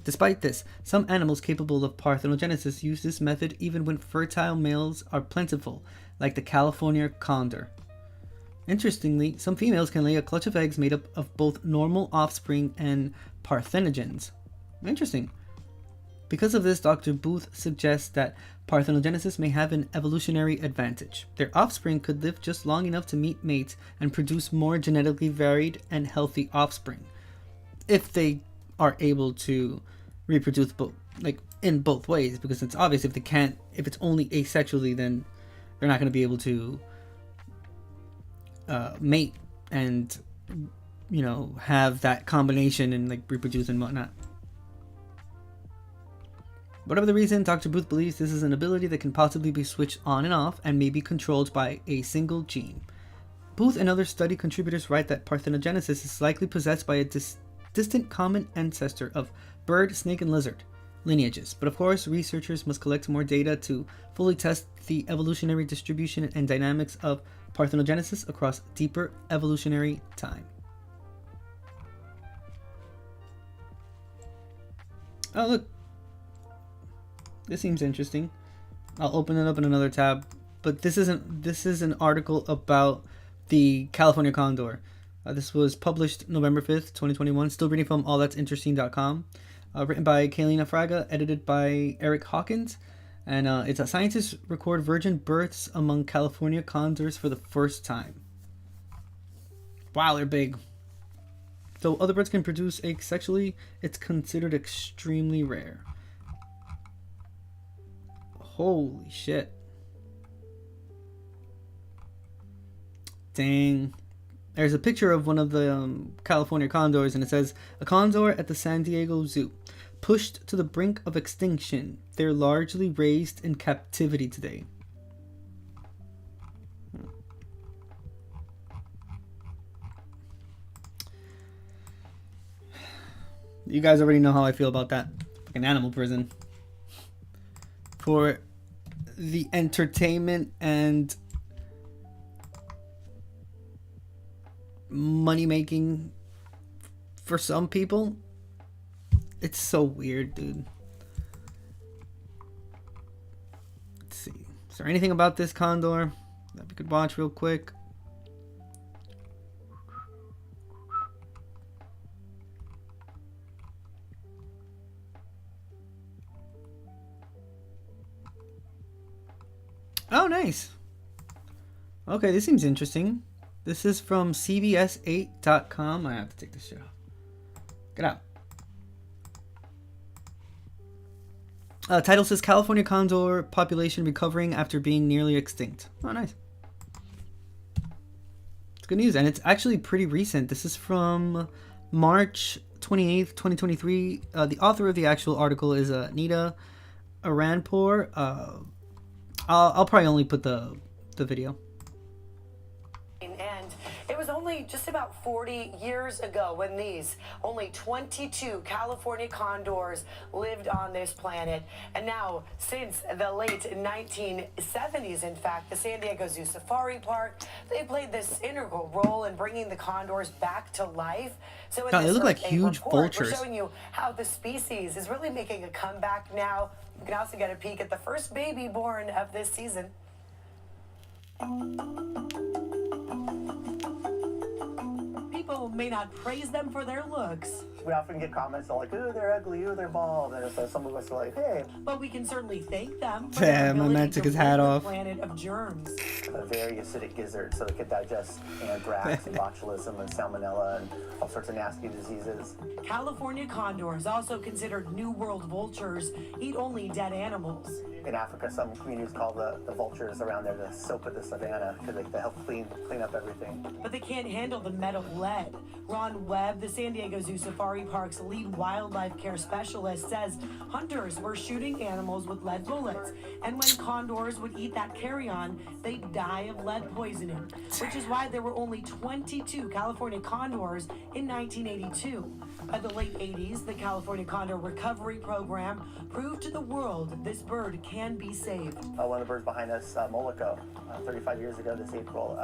Despite this, some animals capable of parthenogenesis use this method even when fertile males are plentiful, like the California condor. Interestingly, some females can lay a clutch of eggs made up of both normal offspring and parthenogens. Interesting. Because of this, Dr. Booth suggests that parthenogenesis may have an evolutionary advantage. Their offspring could live just long enough to meet mates and produce more genetically varied and healthy offspring, if they are able to reproduce in both ways. Because it's obvious if it's only asexually, then they're not going to be able to mate and have that combination and reproduce and whatnot. Whatever the reason, Dr. Booth believes this is an ability that can possibly be switched on and off and may be controlled by a single gene. Booth and other study contributors write that parthenogenesis is likely possessed by a distant common ancestor of bird, snake, and lizard lineages, but of course researchers must collect more data to fully test the evolutionary distribution and dynamics of parthenogenesis across deeper evolutionary time. Oh look, this seems interesting. I'll open it up in another tab, but this is an article about the California condor. This was published November 5th, 2021. Still reading from allthat'sinteresting.com. Written by Kaylina Fraga, edited by Eric Hawkins. And it's a scientists record virgin births among California condors for the first time. Wow, they're big. Though other birds can produce eggs sexually, it's considered extremely rare. Holy shit. Dang. There's a picture of one of the California condors, and it says, "A condor at the San Diego Zoo. Pushed to the brink of extinction. They're largely raised in captivity today." You guys already know how I feel about that. Fucking animal prison. For the entertainment and money making for some people, it's so weird, dude. Let's see. Is there anything about this condor that we could watch real quick? Oh, nice. Okay, this seems interesting. This is from CBS8.com. I have to take this shit off. Get out. Title says California condor population recovering after being nearly extinct. Oh, nice. It's good news, and it's actually pretty recent. This is from March 28th, 2023. The author of the actual article is Nita Aranpour. I'll probably only put the video. And it was only only just about 40 years ago when only 22 California condors lived on this planet. And now, since the late 1970s, in fact, the San Diego Zoo Safari Park, they played this integral role in bringing the condors back to life. So in God, they this look like Earth Day huge report, vultures. we're showing you how the species is really making a comeback now. You can also get a peek at the first baby born of this season. People may not praise them for their looks, We often get comments like, ooh, they're ugly, ooh, they're bald. And so some of us are like, hey, but we can certainly thank them for Damn, their my man ability took to his hat rid the off. planet of germs. a very acidic gizzard, so they could digest anthrax and botulism and salmonella and all sorts of nasty diseases. California condors, also considered New World vultures, eat only dead animals. In Africa, some communities call the vultures around there the soap of the savannah because they help clean up everything. But they can't handle the metal lead. Ron Webb, the San Diego Zoo Safari Park's lead wildlife care specialist, says hunters were shooting animals with lead bullets, and when condors would eat that carrion, they'd die of lead poisoning, which is why there were only 22 California condors in 1982. By the late 80s, the California Condor Recovery Program proved to the world this bird can be saved. One of the birds behind us, Moloko, 35 years ago this April,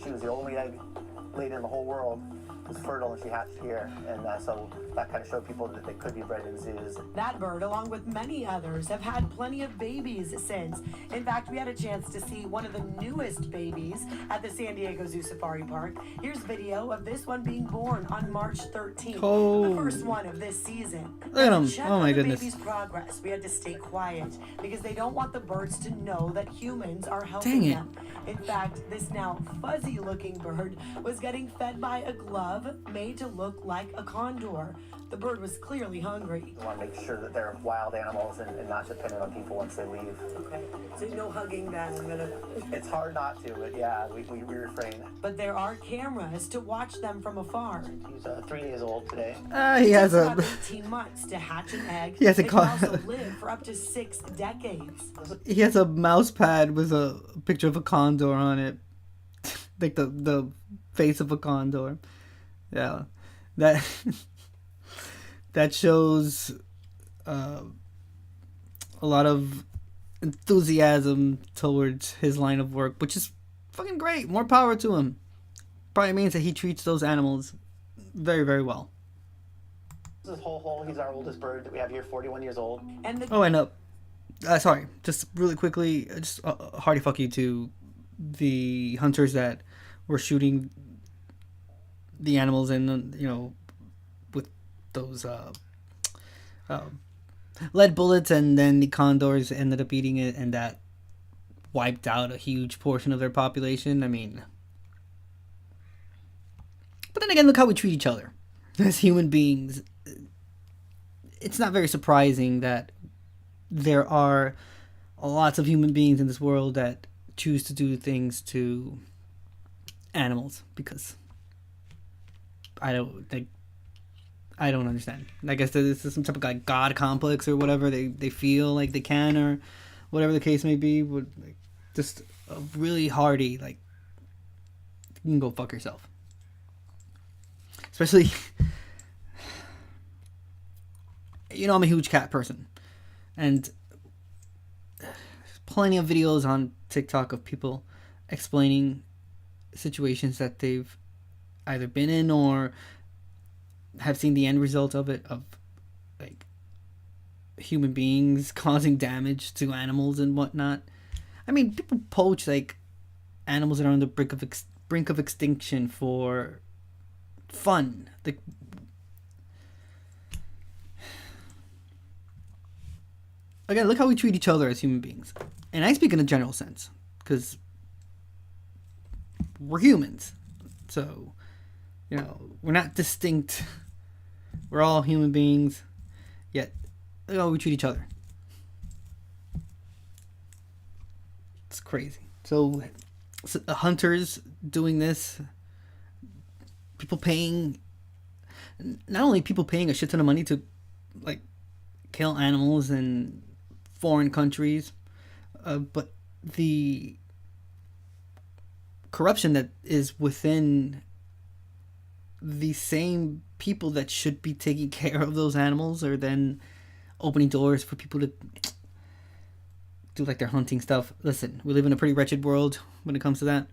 she was the only egg laid in the whole world. Was fertile and she hatched here, and so that kind of showed people that they could be bred in zoos. That bird, along with many others, have had plenty of babies since. In fact, we had a chance to see one of the newest babies at the San Diego Zoo Safari Park. Here's video of this one being born on March 13th, Oh. the first one of this season. Look at him. Check Oh on my the goodness. baby's progress. We had to stay quiet because they don't want the birds to know that humans are helping Dang it. them. In fact, this now fuzzy-looking bird was getting fed by a glove made to look like a condor. The bird was clearly hungry. We want to make sure that they're wild animals and not dependent on people once they leave. Okay, so no hugging them. It's hard not to, but yeah, we refrain. But there are cameras to watch them from afar. He's 3 days old today. He has It's about a 18 months to hatch an egg. He has a They can co- also live for up to 6 decades. he has a mouse pad with a picture of a condor on it, like the face of a condor. Yeah, that that shows a lot of enthusiasm towards his line of work, which is fucking great. More power to him. Probably means that he treats those animals very, very well. This is Ho. He's our oldest bird that we have here, 41 years old. And the Oh, and sorry, just really quickly, just a hearty fuck you to the hunters that were shooting the animals and with those lead bullets, and then the condors ended up eating it, and that wiped out a huge portion of their population. I mean, but then again, look how we treat each other as human beings. It's not very surprising that there are lots of human beings in this world that choose to do things to animals, because I don't understand. I guess this is some type of like god complex or whatever they feel like they can, or whatever the case may be. Would like, just a really hearty like, you can go fuck yourself. Especially, I'm a huge cat person, and plenty of videos on TikTok of people explaining situations that they've either been in or have seen the end result of it, of like human beings causing damage to animals and whatnot. I mean, people poach like animals that are on the brink of extinction for fun. Like, again, look how we treat each other as human beings, and I speak in a general sense because we're humans. So, we're not distinct. We're all human beings, yet look how we treat each other. It's crazy. So hunters doing this, not only people paying a shit ton of money to like kill animals in foreign countries, but the corruption that is within the same people that should be taking care of those animals are then opening doors for people to do like their hunting stuff. Listen, we live in a pretty wretched world when it comes to that,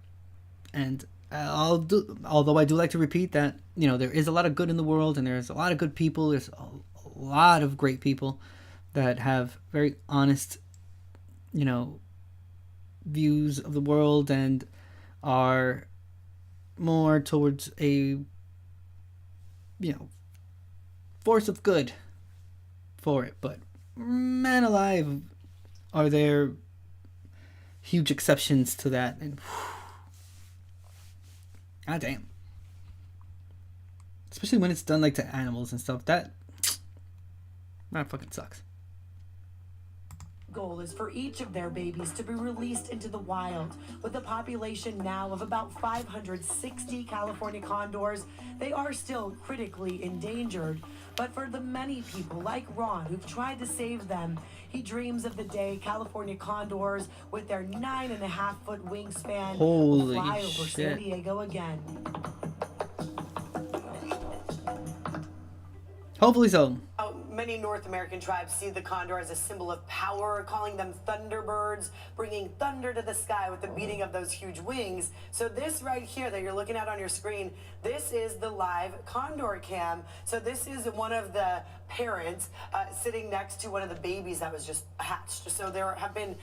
and although I do like to repeat that, you know, there is a lot of good in the world, and there's a lot of good people. There's a lot of great people that have very honest, you know, views of the world and are more towards a, you know, force of good for it. But man alive, are there huge exceptions to that? And god damn, especially when it's done like to animals and stuff. That fucking sucks. Goal is for each of their babies to be released into the wild. With a population now of about 560 California condors, they are still critically endangered. But for the many people like Ron who've tried to save them, he dreams of the day California condors with their 9.5-foot wingspan will Holy fly over shit. San Diego again. Hopefully so. Many North American tribes see the condor as a symbol of power, calling them thunderbirds, bringing thunder to the sky with the beating of those huge wings. So this right here that you're looking at on your screen, this is the live condor cam. So this is one of the parents sitting next to one of the babies that was just hatched. So there have been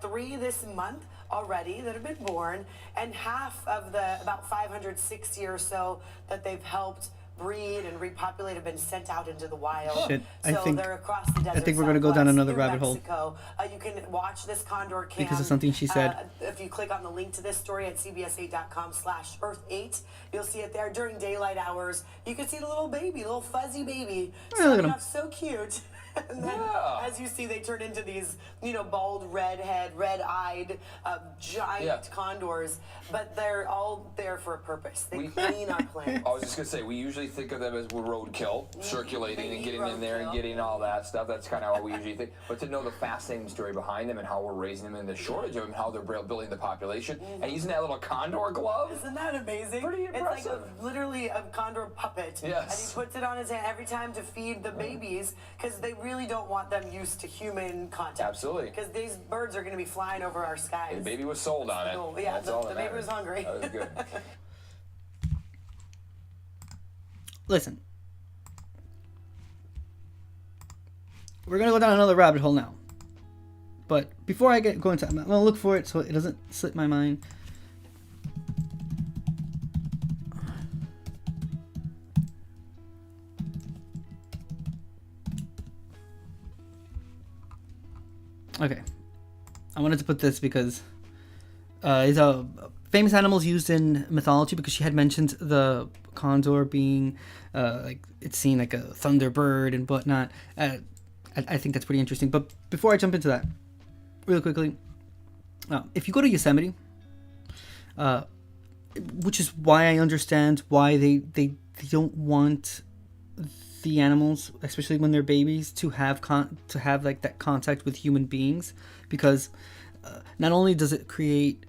3 this month already that have been born, and half of the about 560 or so that they've helped breed and repopulate have been sent out into the wild. Shit, So they're across the desert. I think we're gonna go down another New rabbit hole. Mexico. You can watch this condor cam Because of something she said. if you click on the link to this story at cbs8.com/earth8, you'll see it there during daylight hours. You can see the little baby, little fuzzy baby, Oh, look at starting him. off so cute. And then, as you see, they turn into these, you know, bald, red-eyed, giant condors. But they're all there for a purpose. They clean our planet. I was just gonna say, we usually think of them as roadkill, circulating and getting in there and getting all that stuff. That's kind of how we usually think. But to know the fascinating story behind them and how we're raising them and the shortage of them, how they're building the population, and using that little condor glove. Isn't that amazing? Pretty It's like impressive. literally a condor puppet. Yes. And he puts it on his hand every time to feed the babies, because they really don't want them used to human contact. Absolutely. Because these birds are going to be flying over our skies. The baby was sold on it. So, yeah, That's all the that baby matters. was hungry. That was good. Listen, we're gonna go down another rabbit hole now. But before I go into, I'm gonna look for it so it doesn't slip my mind. Okay, I wanted to put this because it's a famous animals used in mythology, because she had mentioned the condor being like it's seen like a thunderbird and whatnot. I think that's pretty interesting. But before I jump into that, real quickly, if you go to Yosemite, which is why I understand why they don't want the animals, especially when they're babies, to have like that contact with human beings, because not only does it create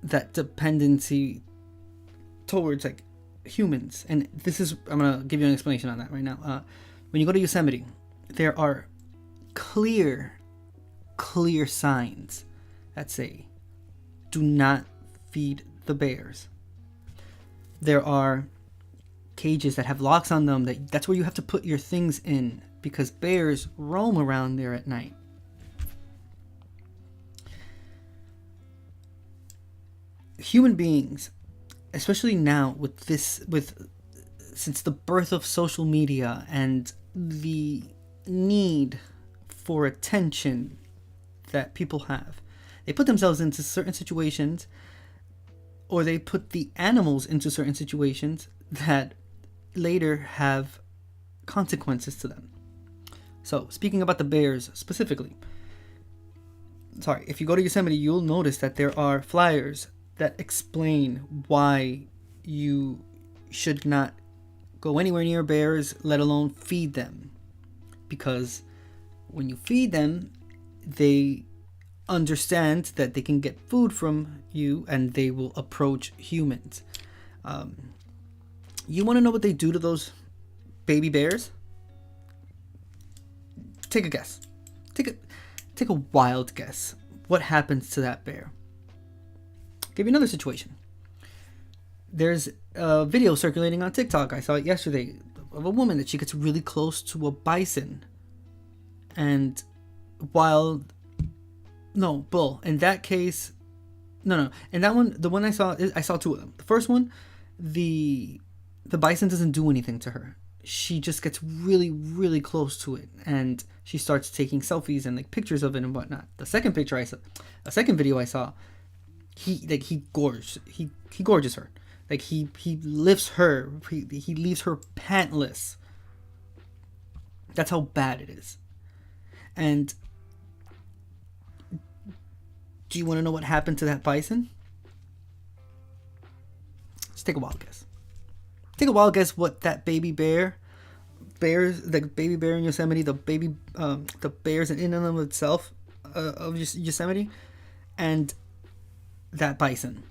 that dependency towards like humans, and I'm gonna give you an explanation on that right now. When you go to Yosemite, there are clear signs that say do not feed the bears. There are cages that have locks on them that's where you have to put your things in, because bears roam around there at night. Human beings, especially now since the birth of social media and the need for attention that people have, they put themselves into certain situations, or they put the animals into certain situations that later have consequences to them. So, speaking about the bears specifically, if you go to Yosemite, you'll notice that there are flyers that explain why you should not go anywhere near bears, let alone feed them. Because when you feed them, they understand that they can get food from you, and they will approach humans. You want to know what they do to those baby bears? Take a guess. Take a wild guess. What happens to that bear? I'll give you another situation. There's a video circulating on TikTok. I saw it yesterday of a woman that she gets really close to a bison. And bull. In that case, no. In that one, the one I saw two of them. The first one, the bison doesn't do anything to her. She just gets really, really close to it, and she starts taking selfies and like pictures of it and whatnot. The second video I saw, he gorges her. Like he lifts her. He leaves her pantless. That's how bad it is. And do you want to know what happened to that bison? Just take a wild guess. Take a wild guess what that the baby bear in Yosemite, the bears in and of itself of Yosemite, and that bison.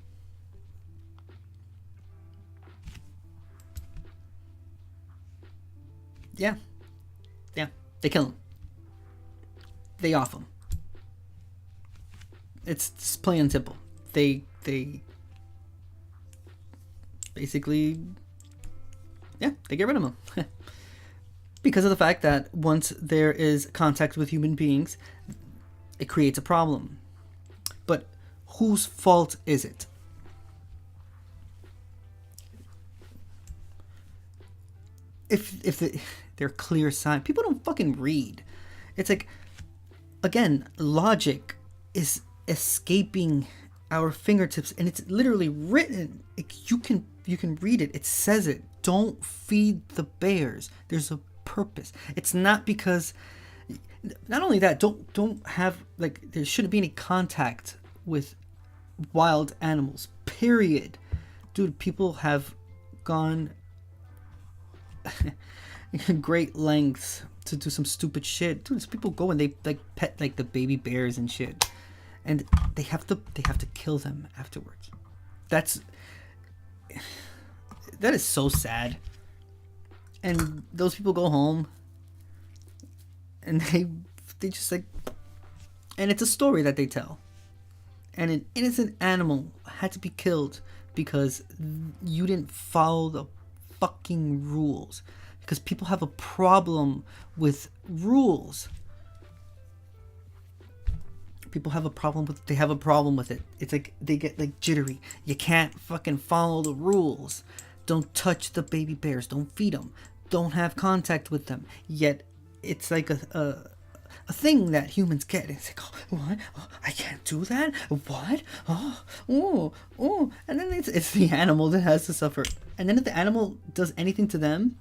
Yeah, they kill him. They off him. It's plain and simple. They basically, they get rid of him. Because of the fact that once there is contact with human beings, it creates a problem. But whose fault is it? If they're clear signs, people don't fucking read. It's like, again, logic is escaping our fingertips, and it's literally written. You can read it. It says it. Don't feed the bears. There's a purpose. It's not because. Not only that, don't have, like, there shouldn't be any contact with wild animals. Period. Dude, people have gone great lengths to do some stupid shit. Dude, people go and they like pet like the baby bears and shit, and they have to kill them afterwards. That is so sad. And those people go home and they just like, and it's a story that they tell, and an innocent animal had to be killed because you didn't follow the fucking rules. Because people have a problem with rules. They have a problem with it. It's like they get like jittery. You can't fucking follow the rules. Don't touch the baby bears. Don't feed them. Don't have contact with them. Yet it's like a thing that humans get. It's like, oh, what? Oh, I can't do that? What? Oh. And then it's the animal that has to suffer. And then if the animal does anything to them,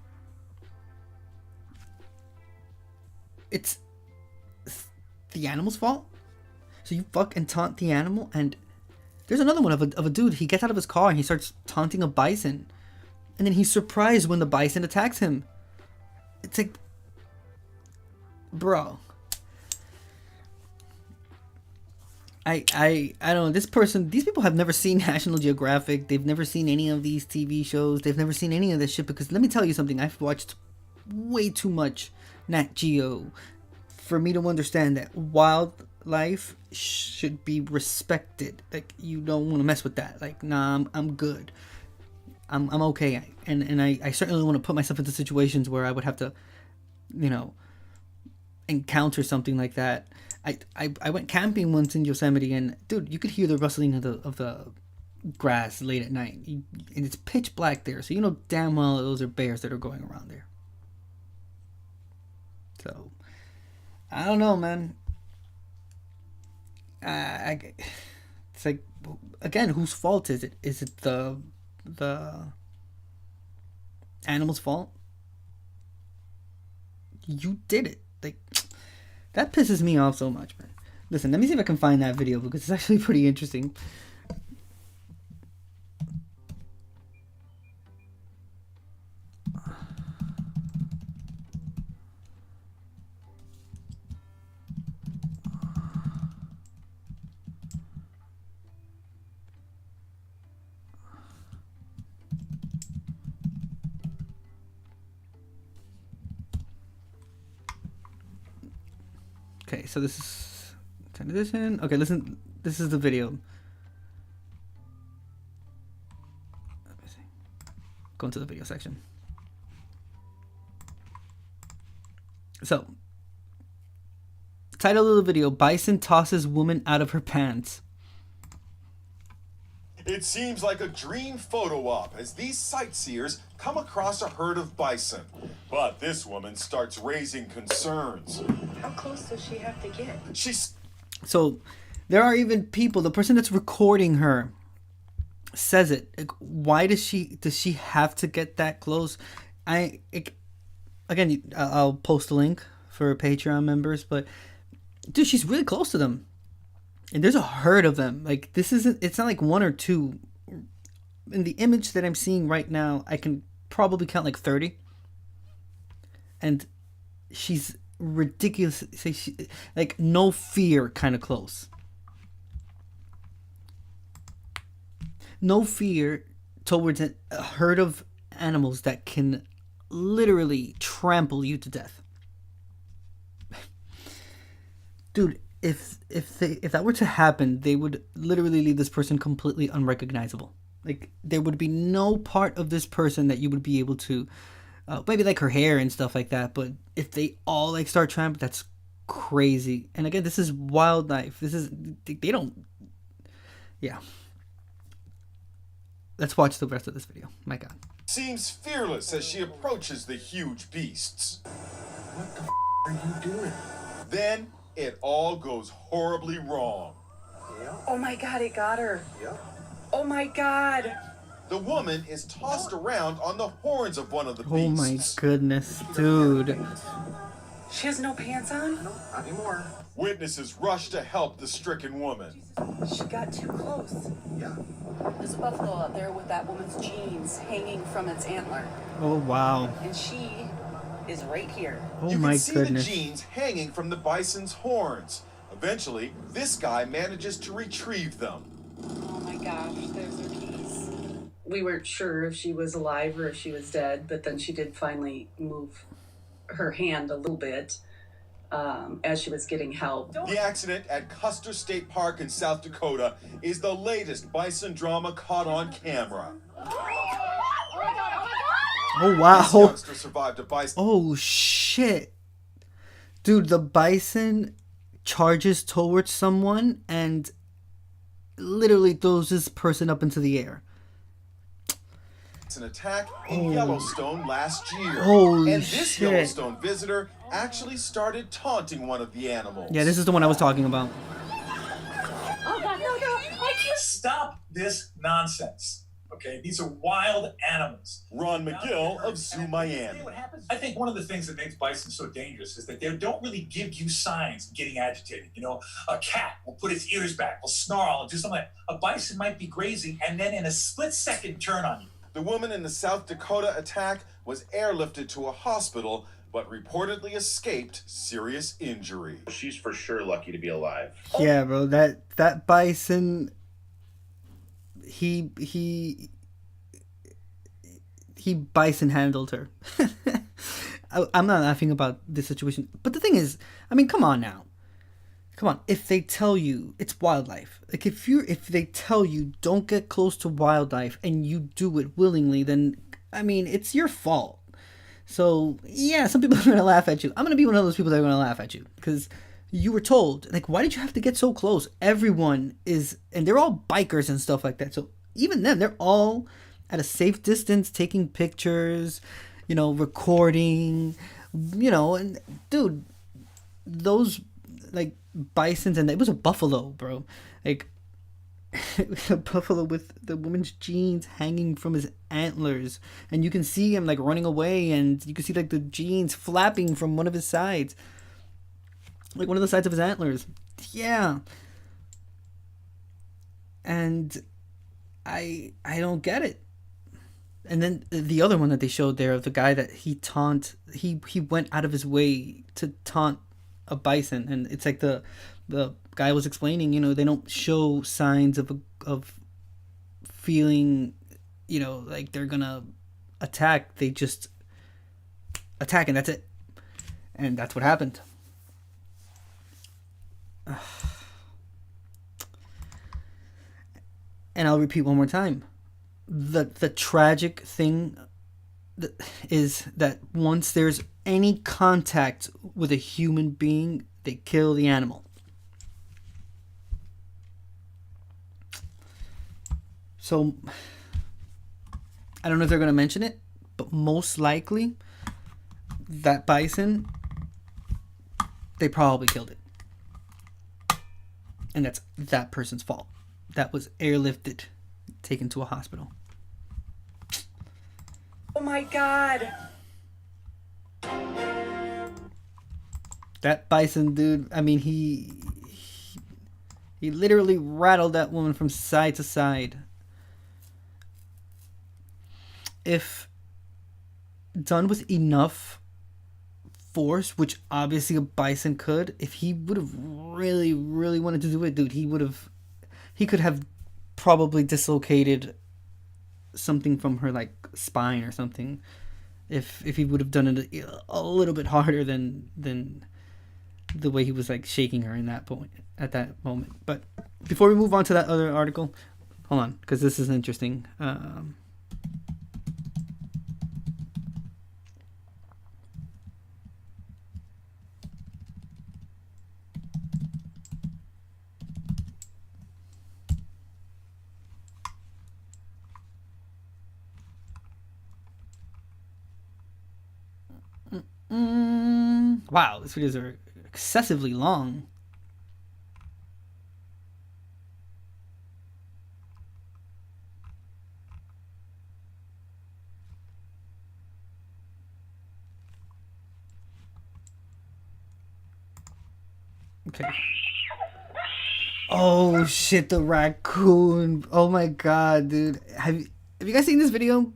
it's the animal's fault. So you fuck and taunt the animal. And there's another one of a dude. He gets out of his car and he starts taunting a bison, and then he's surprised when the bison attacks him. It's like, bro, I don't know. These people have never seen National Geographic. They've never seen any of these TV shows. They've never seen any of this shit. Because let me tell you something. I've watched way too much Nat Geo for me to understand that wildlife should be respected. Like, you don't want to mess with that. Like, nah, I'm good. I'm okay. And I certainly want to put myself into situations where I would have to, encounter something like that. I went camping once in Yosemite, and dude, you could hear the rustling of the grass late at night, and it's pitch black there, so you know damn well those are bears that are going around there. So I don't know, man. It's like, again, whose fault is it? Is it the animal's fault? You did it. Like, that pisses me off so much, man. Listen, let me see if I can find that video because it's actually pretty interesting. Okay, so this is transition. Okay, listen. This is the video. Let me see. Go into the video section. So, title of the video: Bison tosses woman out of her pants. It seems like a dream photo op as these sightseers come across a herd of bison. But this woman starts raising concerns. How close does she have to get? So there are even people, the person that's recording her says it. Like, why does she have to get that close? Again, I'll post a link for Patreon members, but dude, she's really close to them. And there's a herd of them. Like, it's not like one or two. In the image that I'm seeing right now, I can probably count like 30. And she's ridiculous. Like, no fear kind of close. No fear towards a herd of animals that can literally trample you to death. Dude, if that were to happen, they would literally leave this person completely unrecognizable. Like, there would be no part of this person that you would be able to, maybe like her hair and stuff like that. But if they all like start trampling, that's crazy. And again, this is wildlife. They don't. Yeah. Let's watch the rest of this video. My God. Seems fearless as she approaches the huge beasts. What the are you doing? Then it all goes horribly wrong. Yeah. Oh my God, it got her. Yeah. Oh my God. The woman is tossed around on the horns of one of the beasts. Oh my goodness, dude. She has no pants on? No, not anymore. Witnesses rush to help the stricken woman. She got too close. Yeah. There's a buffalo out there with that woman's jeans hanging from its antler. Oh wow. And she is right here. Oh You my can see goodness. the jeans hanging from the bison's horns. Eventually, this guy manages to retrieve them. Oh my gosh, there's her keys. We weren't sure if she was alive or if she was dead, but then she did finally move her hand a little bit as she was getting help. The accident at Custer State Park in South Dakota is the latest bison drama caught on camera. Oh wow. This youngster survived a bison. Oh shit. Dude, the bison charges towards someone and literally throws this person up into the air. It's an attack in Yellowstone last year. Holy and this shit. Yellowstone visitor actually started taunting one of the animals. Yeah, this is the one I was talking about. Oh God, no, I can't. Stop this nonsense. Okay, these are wild animals. Ron McGill of Zoo Miami. I think one of the things that makes bison so dangerous is that they don't really give you signs of getting agitated. You know, a cat will put its ears back, will snarl, and do something like that. A bison might be grazing and then in a split second turn on you. The woman in the South Dakota attack was airlifted to a hospital, but reportedly escaped serious injury. She's for sure lucky to be alive. Yeah, bro, that bison, he bison handled her. I'm not laughing about this situation, but the thing is, I mean, come on now. Come on, if they tell you it's wildlife, like if they tell you don't get close to wildlife and you do it willingly, then I mean it's your fault. So yeah, some people are gonna laugh at you. I'm gonna be one of those people that are gonna laugh at you because you were told. Like, why did you have to get so close? Everyone is, and they're all bikers and stuff like that. So even then, they're all at a safe distance, taking pictures, you know, recording, you know, and dude, those like bisons, and it was a buffalo, bro, like a buffalo with the woman's jeans hanging from his antlers, and you can see him like running away, and you can see like the jeans flapping from one of his sides, like one of the sides of his antlers. Yeah. And I don't get it. And then the other one that they showed there of the guy that he went out of his way to taunt a bison, and it's like the guy was explaining, you know, they don't show signs of feeling, you know, like they're gonna attack. They just attack, and that's it. And that's what happened. And I'll repeat one more time. The tragic thing is that once there's any contact with a human being, they kill the animal. So, I don't know if they're going to mention it, but most likely, that bison, they probably killed it. And that's that person's fault. That was airlifted, taken to a hospital. Oh my God. That bison dude, I mean, he literally rattled that woman from side to side. If done with enough force, which obviously a bison could, if he would have really, really wanted to do it, dude, he could have probably dislocated something from her, like, spine or something, if he would have done it a little bit harder than the way he was, like, shaking her at that moment. But before we move on to that other article, hold on, because this is interesting. Wow, these videos are excessively long. Okay. Oh shit, the raccoon. Oh my god, dude. Have you guys seen this video?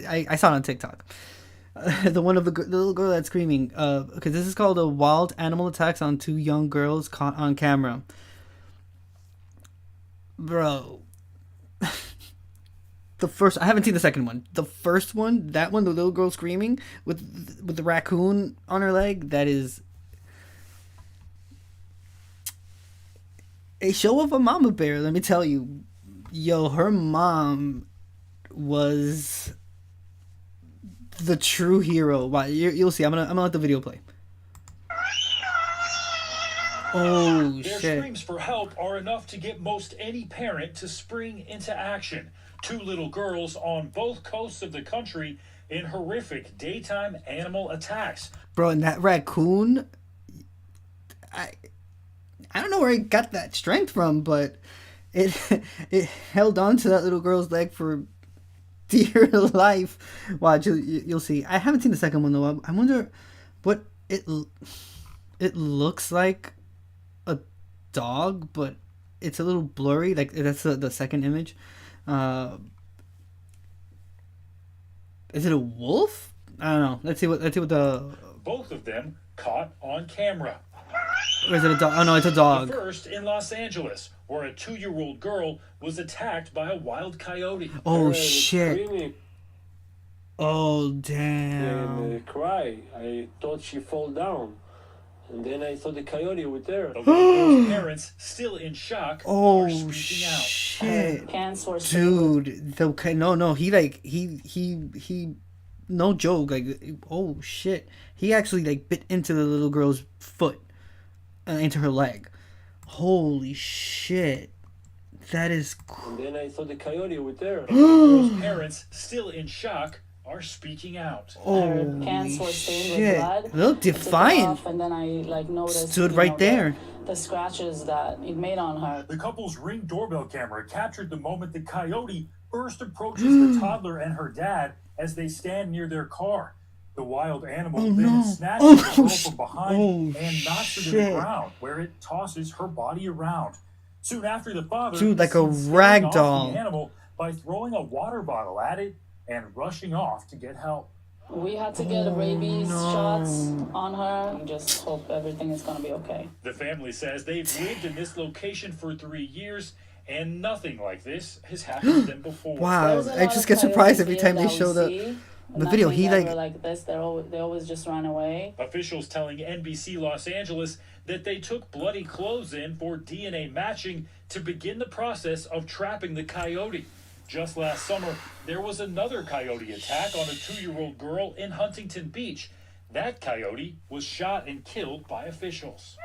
I saw it on TikTok. The one of the little girl that's screaming. Okay, this is called a wild animal attacks on 2 young girls caught on camera. Bro. I haven't seen the second one. The first one, that one, the little girl screaming with the raccoon on her leg, that is a show of a mama bear, let me tell you. Yo, her mom was the true hero. Wow, you'll see. I'm gonna let the video play. Oh Their shit! screams for help are enough to get most any parent to spring into action. 2 little girls on both coasts of the country in horrific daytime animal attacks. Bro, and that raccoon, I don't know where he got that strength from, but it held on to that little girl's leg for dear life. Watch, you'll see. I haven't seen the second one though. I wonder what it looks like. A dog, but it's a little blurry. Like, that's the second image. Is it a wolf? I don't know. Let's see what the. Both of them caught on camera. Or is it a dog? Oh no, it's a dog. The first in Los Angeles, where a 2-year-old girl was attacked by a wild coyote. Oh shit! Screaming Oh damn! and cry. I thought she fall down, and then I saw the coyote was there. The little girl's parents, still in shock, Oh are speaking out. shit! Pants were Dude, no, he no joke, like, oh shit, he actually, like, bit into the little girl's foot, into her leg. Holy shit, that is. And then I saw the coyote was there. The little girl's parents, still in shock, are speaking out. Her pants were stained shit. with blood. Look I took it defiant. off, and then I noticed Stood right there. the scratches that it made on her. The couple's Ring doorbell camera captured the moment the coyote first approaches the toddler and her dad as they stand near their car. The wild animal then snatches the girl from behind and knocks her to the ground, where it tosses her body around. Soon after, the father Dude, like a is rag scaring off doll. the animal by throwing a water bottle at it and rushing off to get help. We had to get rabies shots on her. We just hope everything is going to be okay. The family says they've lived in this location for 3 years, and nothing like this has happened to them before. Wow, I just get surprised every time they show the. the video, he Nothing like ever like this. They always just run away. Officials telling NBC Los Angeles that they took bloody clothes in for DNA matching to begin the process of trapping the coyote. Just last summer, there was another coyote attack on a 2-year-old girl in Huntington Beach. That coyote was shot and killed by officials.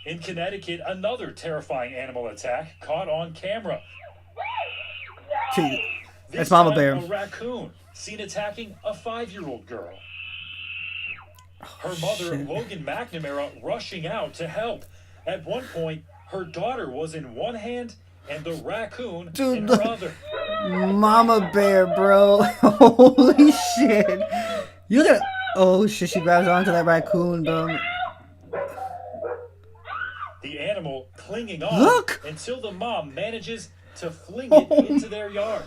In Connecticut, another terrifying animal attack caught on camera. That's This Mama time, Bear. a raccoon seen attacking a 5-year-old girl. Her mother, shit. Logan McNamara, rushing out to help. At one point, her daughter was in one hand and the raccoon in her other. Mama Bear, bro. Holy shit. You gotta. Oh shit, she grabs onto that raccoon, bro. The animal clinging on Look! until the mom manages to fling it into their yard.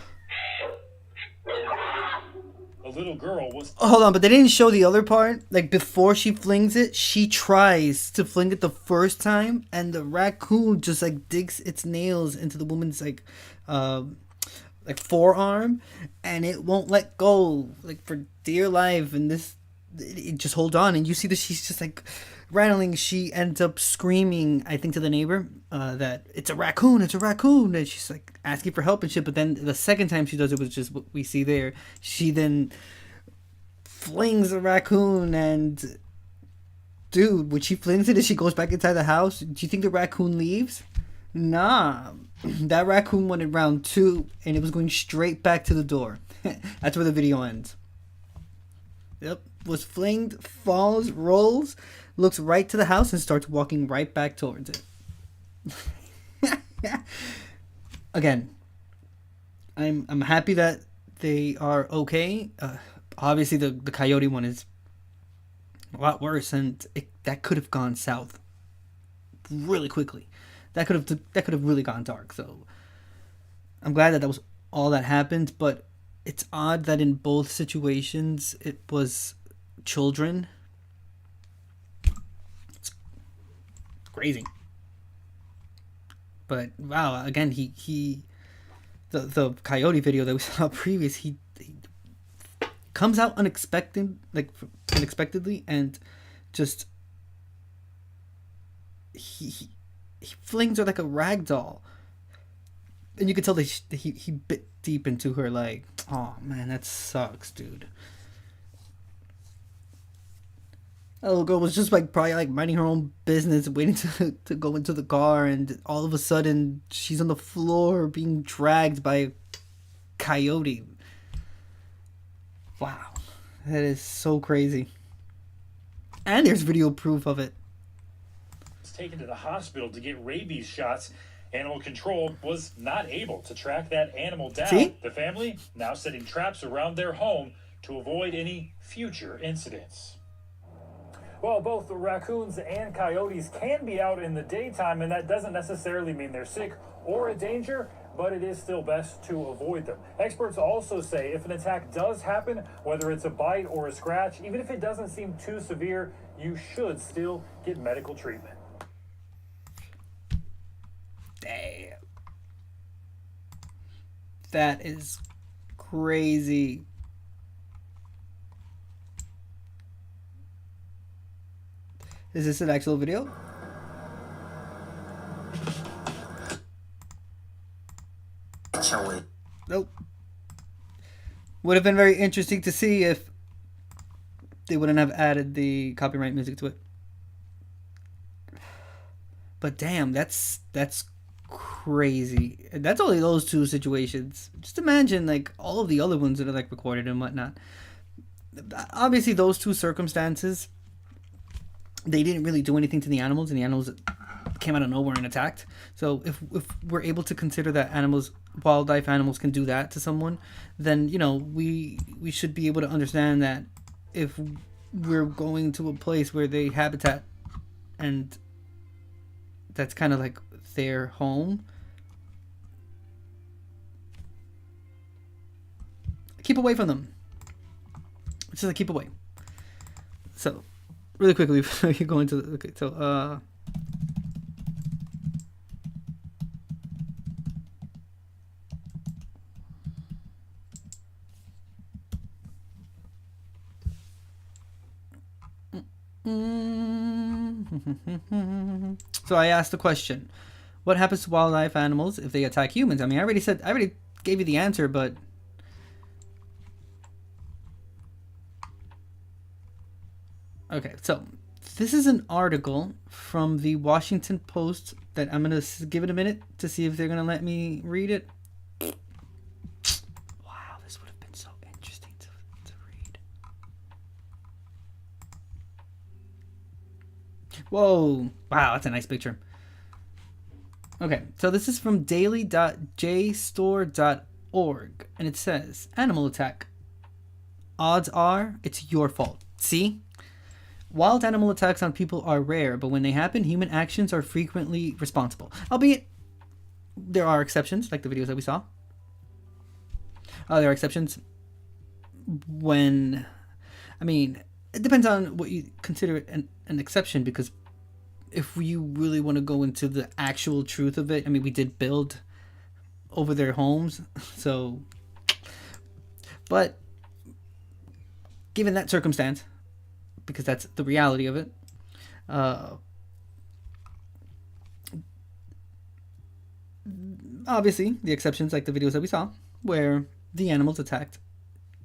A little girl was. Hold on, but they didn't show the other part. Like, before she flings it, she tries to fling it the first time, and the raccoon just like digs its nails into the woman's like forearm, and it won't let go, like, for dear life. And it just hold on, and you see that she's just like rattling. She ends up screaming, I think, to the neighbor that it's a raccoon, and she's like asking for help and shit. But then the second time she does it was just what we see there. She then flings a raccoon, and dude, when she flings it and she goes back inside the house, do you think the raccoon leaves? Nah, that raccoon went in round 2 and it was going straight back to the door. That's where the video ends. Yep, was flinged, falls, rolls, looks right to the house and starts walking right back towards it. Again, I'm happy that they are okay. Obviously, the coyote one is a lot worse, and that could have gone south really quickly. That could have really gone dark. So I'm glad that was all that happened. But it's odd that in both situations it was children. It's crazy. But wow, again, the coyote video that we saw previous, he comes out unexpectedly, and just he flings her like a rag doll, and you can tell that he bit deep into her leg. Oh man, that sucks, dude. That little girl was just like probably like minding her own business, waiting to go into the car, and all of a sudden she's on the floor being dragged by a coyote. Wow, that is so crazy. And there's video proof of it. Taken to the hospital to get rabies shots. Animal control was not able to track that animal down. See? The family now setting traps around their home to avoid any future incidents. Well, both the raccoons and coyotes can be out in the daytime, and that doesn't necessarily mean they're sick or a danger, but it is still best to avoid them. Experts also say if an attack does happen, whether it's a bite or a scratch, even if it doesn't seem too severe, you should still get medical treatment. Damn. That is crazy. Is this an actual video? Nope. Would have been very interesting to see if they wouldn't have added the copyright music to it. But damn, that's crazy. And that's only those two situations. Just imagine like all of the other ones that are like recorded and whatnot. Obviously, those two circumstances, they didn't really do anything to the animals, and the animals came out of nowhere and attacked. So if we're able to consider that wildlife animals can do that to someone, then we should be able to understand that if we're going to a place where they habitat and that's kind of like their home, keep away from them. Just like keep away. So really quickly before you go into okay, so So I asked the question, what happens to wildlife animals if they attack humans? I mean, I already gave you the answer, but okay, so this is an article from the Washington Post that I'm going to give it a minute to see if they're going to let me read it. Wow, this would have been so interesting to read. Whoa, wow, that's a nice picture. Okay, so this is from daily.jstor.org, and it says, animal attack. Odds are it's your fault. See? Wild animal attacks on people are rare, but when they happen, human actions are frequently responsible. Albeit, there are exceptions, like the videos that we saw. There are exceptions when... I mean, it depends on what you consider an exception, because if you really want to go into the actual truth of it, I mean, we did build over their homes, so... But, given that circumstance, because that's the reality of it, obviously, the exceptions, like the videos that we saw, where the animals attacked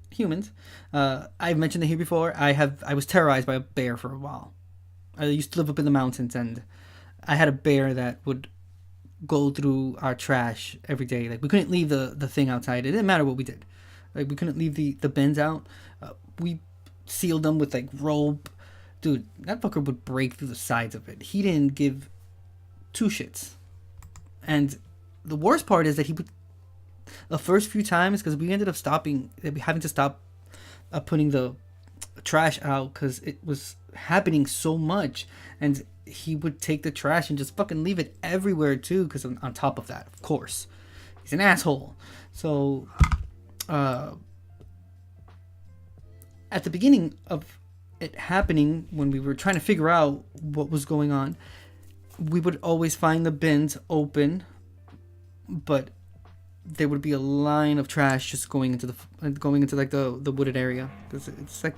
humans. I've mentioned it here before. I was terrorized by a bear for a while. I used to live up in the mountains, and I had a bear that would go through our trash every day. Like, we couldn't leave the thing outside. It didn't matter what we did. Like, we couldn't leave the bins out. We sealed them with, like, rope. Dude, that fucker would break through the sides of it. He didn't give two shits. And the worst part is that he would, the first few times, because we ended up having to stop putting the trash out because it was happening so much, and he would take the trash and just fucking leave it everywhere too, because on top of that, of course, he's an asshole. So at the beginning of it happening, when we were trying to figure out what was going on, we would always find the bins open, but there would be a line of trash just going into like the wooded area, because it's like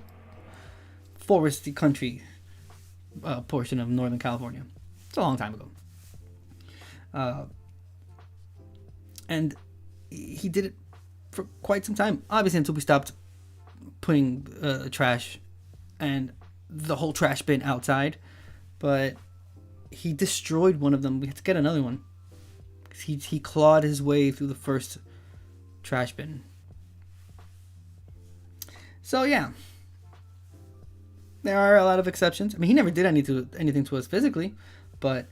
foresty country portion of Northern California. It's a long time ago. And he did it for quite some time, obviously, until we stopped putting trash and the whole trash bin outside. But he destroyed one of them. We had to get another one. He clawed his way through the first trash bin. So yeah, there are a lot of exceptions. I mean, he never did anything to us physically, but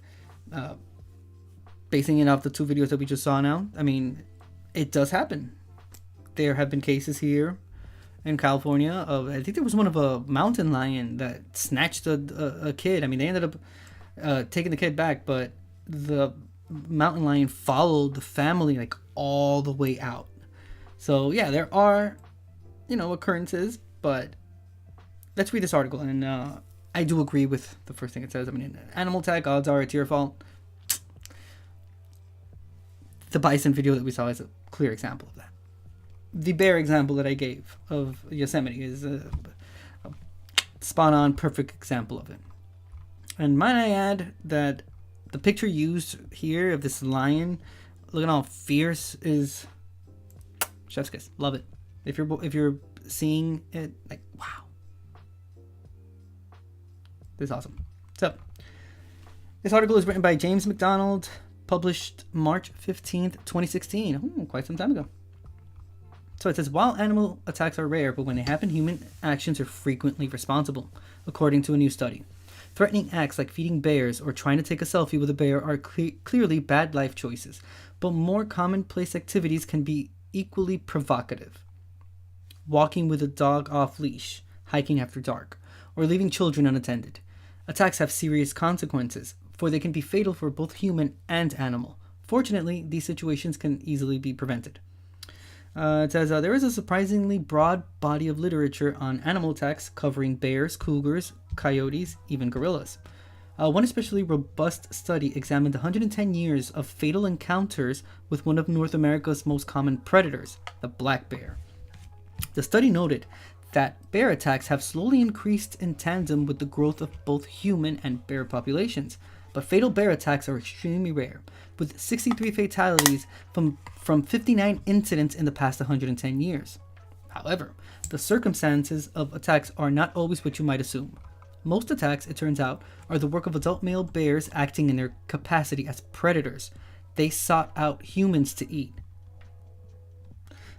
basing it off the two videos that we just saw now, I mean, it does happen. There have been cases here in California of, I think there was one of a mountain lion that snatched a kid. I mean, they ended up taking the kid back, but the mountain lion followed the family like all the way out. So yeah, there are, occurrences, but let's read this article. And I do agree with the first thing it says. I mean, animal attack, odds are it's your fault. The bison video that we saw is a clear example of that. The bear example that I gave of Yosemite is a spot on, perfect example of it. And might I add that the picture used here of this lion, looking all fierce, is chef's kiss. Love it. If you're seeing it, like, wow, this is awesome. So this article is written by James McDonald, published March 15th, 2016. Quite some time ago. So it says, while animal attacks are rare, but when they happen, human actions are frequently responsible, according to a new study. Threatening acts like feeding bears or trying to take a selfie with a bear are clearly bad life choices, but more commonplace activities can be equally provocative. Walking with a dog off leash, hiking after dark, or leaving children unattended. Attacks have serious consequences, for they can be fatal for both human and animal. Fortunately, these situations can easily be prevented. It says, there is a surprisingly broad body of literature on animal attacks covering bears, cougars, coyotes, even gorillas. One especially robust study examined 110 years of fatal encounters with one of North America's most common predators, the black bear. The study noted that bear attacks have slowly increased in tandem with the growth of both human and bear populations. But fatal bear attacks are extremely rare, with 63 fatalities from 59 incidents in the past 110 years. However, the circumstances of attacks are not always what you might assume. Most attacks, it turns out, are the work of adult male bears acting in their capacity as predators. They sought out humans to eat.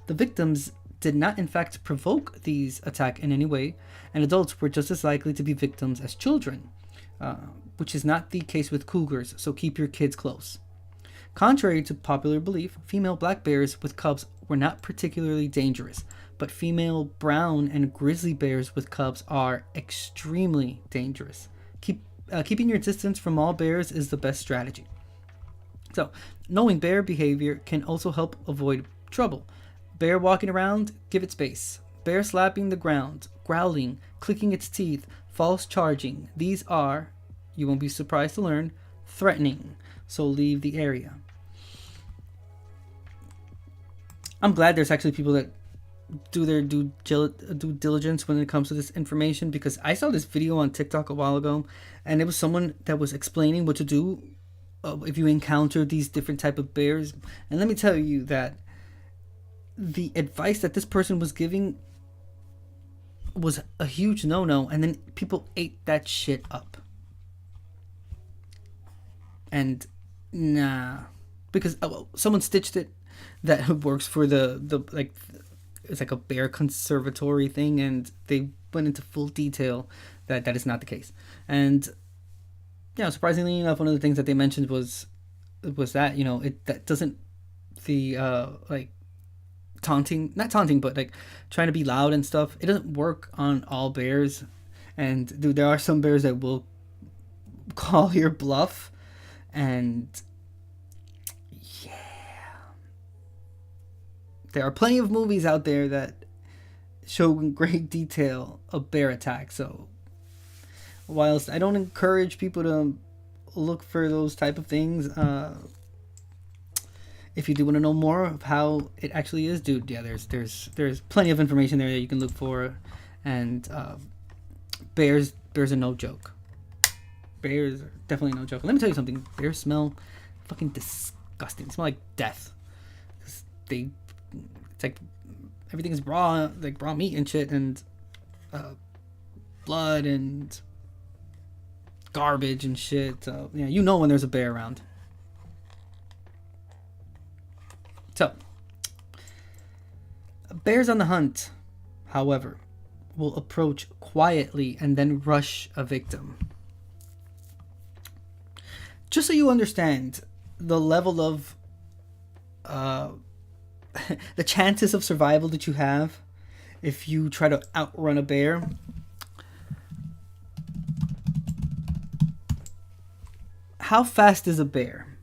The victims did not in fact provoke these attacks in any way, and adults were just as likely to be victims as children, which is not the case with cougars, so keep your kids close. Contrary to popular belief, female black bears with cubs were not particularly dangerous, but female brown and grizzly bears with cubs are extremely dangerous. Keeping your distance from all bears is the best strategy. So, knowing bear behavior can also help avoid trouble. Bear walking around, give it space. Bear slapping the ground, growling, clicking its teeth, false charging. These are, you won't be surprised to learn, threatening. So leave the area. I'm glad there's actually people that do their due diligence when it comes to this information, because I saw this video on TikTok a while ago, and it was someone that was explaining what to do if you encounter these different type of bears. And let me tell you that the advice that this person was giving was a huge no-no, and then people ate that shit up. And nah, because someone stitched it that works for the like, it's like a bear conservatory thing, and they went into full detail that that is not the case. And surprisingly enough, one of the things that they mentioned was that, that doesn't, the like not taunting, but like trying to be loud and stuff, it doesn't work on all bears. And dude, there are some bears that will call your bluff, and there are plenty of movies out there that show in great detail a bear attack. So whilst I don't encourage people to look for those type of things, if you do want to know more of how it actually is, dude, there's plenty of information there that you can look for. And bears are no joke. Bears are definitely no joke. Let me tell you something. Bears smell fucking disgusting. They smell like death. It's like everything is raw, like raw meat and shit, and blood and garbage and shit. So yeah, when there's a bear around. So, bears on the hunt, however, will approach quietly and then rush a victim. Just so you understand the level of the chances of survival that you have if you try to outrun a bear. How fast is a bear?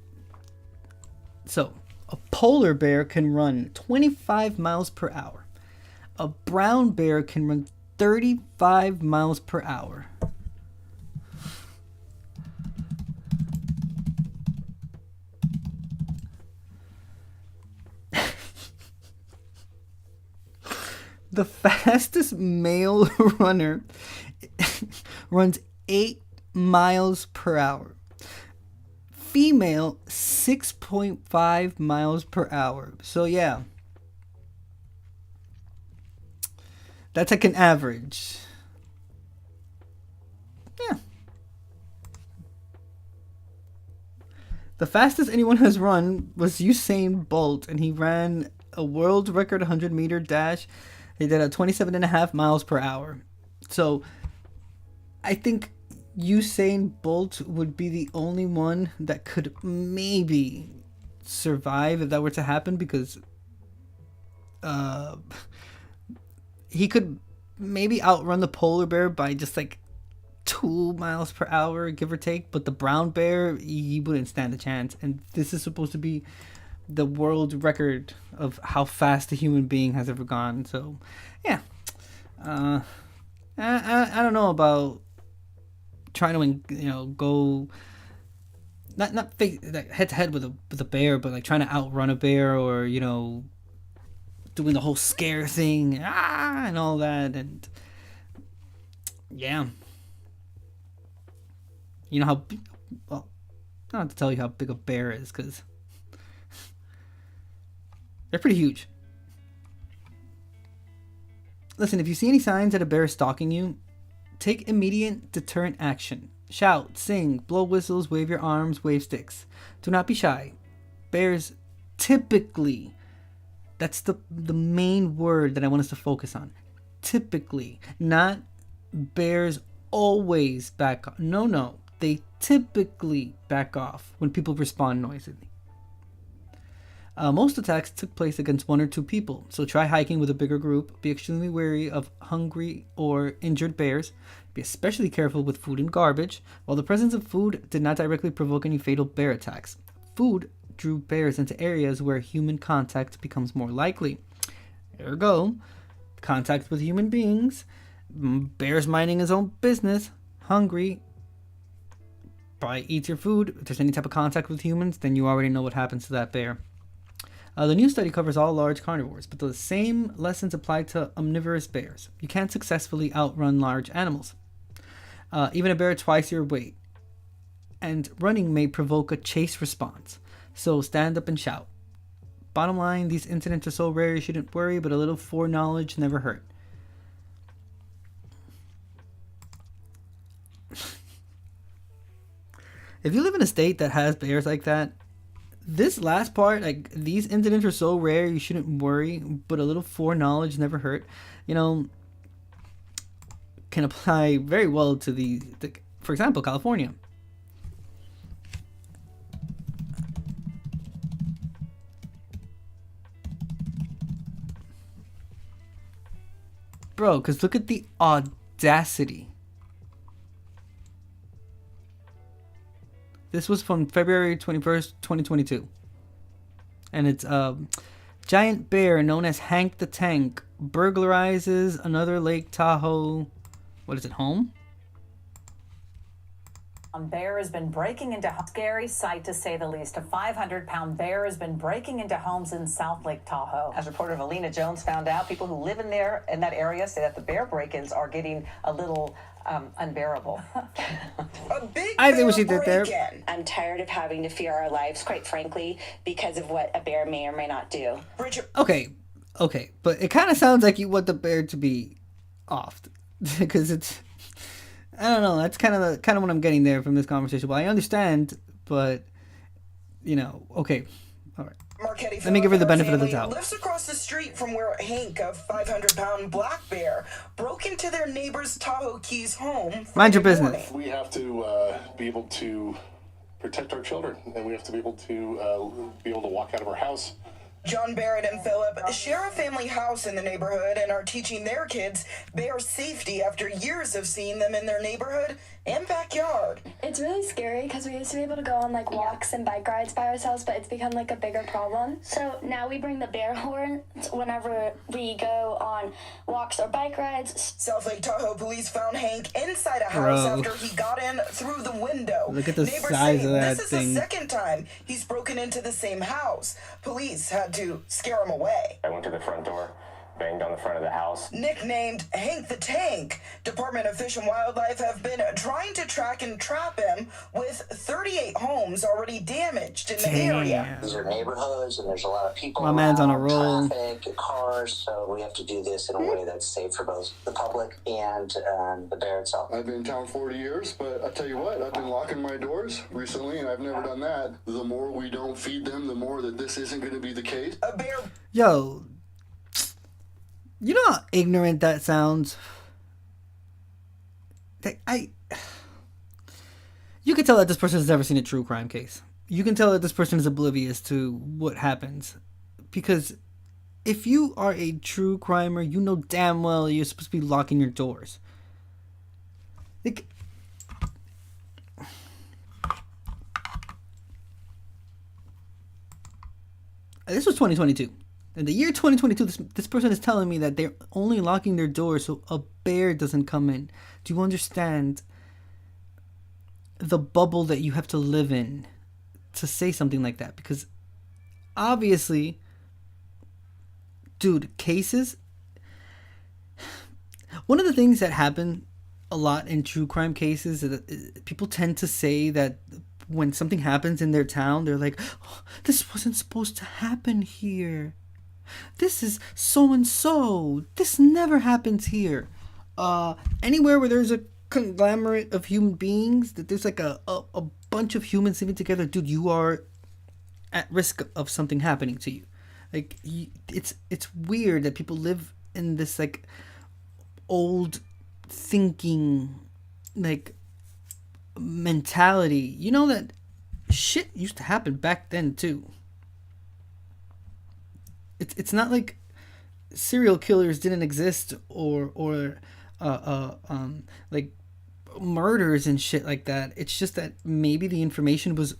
So, a polar bear can run 25 miles per hour. A brown bear can run 35 miles per hour. The fastest male runner runs 8 miles per hour. Female, 6.5 miles per hour. So yeah, that's like an average. Yeah. The fastest anyone has run was Usain Bolt, and he ran a world record 100-meter dash. He did a 27.5 miles per hour. So I think Usain Bolt would be the only one that could maybe survive if that were to happen, because he could maybe outrun the polar bear by just like 2 miles per hour, give or take. But the brown bear, he wouldn't stand a chance. And this is supposed to be the world record of how fast a human being has ever gone. So yeah, I don't know about trying to go not face head to head with a bear, but like trying to outrun a bear, or doing the whole scare thing, and all that, and yeah. You know how well, I don't have to tell you how big a bear is, because they're pretty huge. Listen, if you see any signs that a bear is stalking you, take immediate deterrent action. Shout, sing, blow whistles, wave your arms, wave sticks. Do not be shy. Bears typically, that's the main word that I want us to focus on. Typically, not bears always back off. No. They typically back off when people respond noisily. Most attacks took place against 1 or 2 people, so try hiking with a bigger group. Be extremely wary of hungry or injured bears. Be especially careful with food and garbage. While the presence of food did not directly provoke any fatal bear attacks, food drew bears into areas where human contact becomes more likely. Ergo, contact with human beings, bears minding his own business, hungry, probably eats your food. If there's any type of contact with humans, then you already know what happens to that bear. The new study covers all large carnivores, but the same lessons apply to omnivorous bears. You can't successfully outrun large animals. Even a bear twice your weight. And running may provoke a chase response. So stand up and shout. Bottom line, these incidents are so rare you shouldn't worry, but a little foreknowledge never hurt. If you live in a state that has bears like that, this last part, like, these incidents are so rare you shouldn't worry, but a little foreknowledge never hurt, you know, can apply very well to the for example, California. Bro, because look at the audacity. This was from February 21st, 2022. And it's a giant bear known as Hank the Tank burglarizes another Lake Tahoe, what is it, home? Bear has been breaking into a scary sight, to say the least. A 500-pound bear has been breaking into homes in South Lake Tahoe. As reporter Alina Jones found out, people who live in that area say that the bear break-ins are getting a little unbearable. A big I think we should do there. I'm tired of having to fear our lives, quite frankly, because of what a bear may or may not do. Okay, but it kind of sounds like you want the bear to be offed, because it's, I don't know, that's kind of what I'm getting there from this conversation. Well, I understand, but you know, okay, all right. Marchetti Let me give her the benefit of the doubt. Lives across the street from where Hank, a 500-pound black bear, broke into their neighbor's Tahoe Keys home. Mind your business. We have to be able to protect our children, and we have to be able to walk out of our house. John Barrett and Philip share a family house in the neighborhood and are teaching their kids bear safety after years of seeing them in their neighborhood and backyard. It's really scary because we used to be able to go on like walks and bike rides by ourselves, but it's become like a bigger problem. So now we bring the bear horns whenever we go on walks or bike rides. South Lake Tahoe police found Hank inside a house after he got in through the window. Look at the Neighbors size say of that this thing. is the second time he's broken into the same house. Police had to scare him away. I went to the front door, banged on the front of the house. Nicknamed Hank the Tank, Department of Fish and Wildlife have been trying to track and trap him with 38 homes already damaged in the area. These are neighborhoods and there's a lot of people. My man's on a around, roll. Traffic, cars, so we have to do this in a way that's safe for both the public and the bear itself. I've been in town 40 years, but I tell you what, I've been locking my doors recently and I've never done that. The more we don't feed them, the more that this isn't going to be the case. A bear. Yo, you know how ignorant that sounds? You can tell that this person has never seen a true crime case. You can tell that this person is oblivious to what happens. Because if you are a true crimer, you know damn well you're supposed to be locking your doors. Like, this was 2022. In the year 2022, this person is telling me that they're only locking their doors so a bear doesn't come in. Do you understand the bubble that you have to live in to say something like that? Because obviously, dude, cases. One of the things that happen a lot in true crime cases is that people tend to say that when something happens in their town, they're like, oh, this wasn't supposed to happen here. This is so and so. This never happens here. Anywhere where there's a conglomerate of human beings, that there's like a bunch of humans living together, dude, you are at risk of something happening to you. Like, it's weird that people live in this like old thinking like mentality. You know that shit used to happen back then too. It's not like serial killers didn't exist or like murders and shit like that. It's just that maybe the information was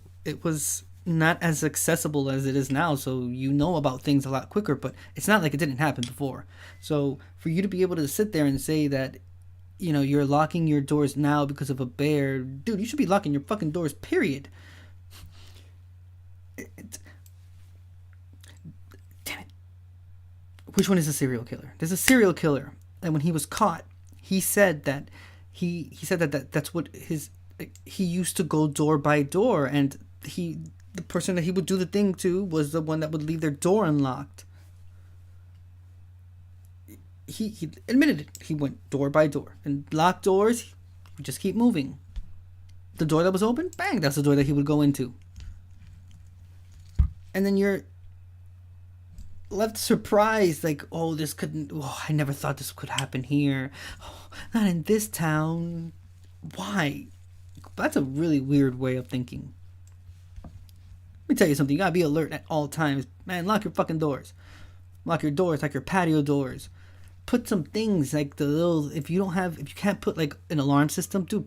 not as accessible as it is now, so you know about things a lot quicker, but it's not like it didn't happen before. So for you to be able to sit there and say that, you know, you're locking your doors now because of a bear, dude, you should be locking your fucking doors, period. Damn it. Which one is a serial killer? There's a serial killer, and when he was caught, he said that that's what he used to go door by door, and the person that he would do the thing to was the one that would leave their door unlocked. He admitted it. He went door by door. And locked doors, he would just keep moving. The door that was open, bang, that's the door that he would go into. And then you're left surprised, like, oh, I never thought this could happen here. Oh, not in this town. Why? That's a really weird way of thinking. Let me tell you something. You gotta be alert at all times. Man, lock your fucking doors. Lock your doors, like your patio doors. Put some things like the little, if you can't put like an alarm system, dude,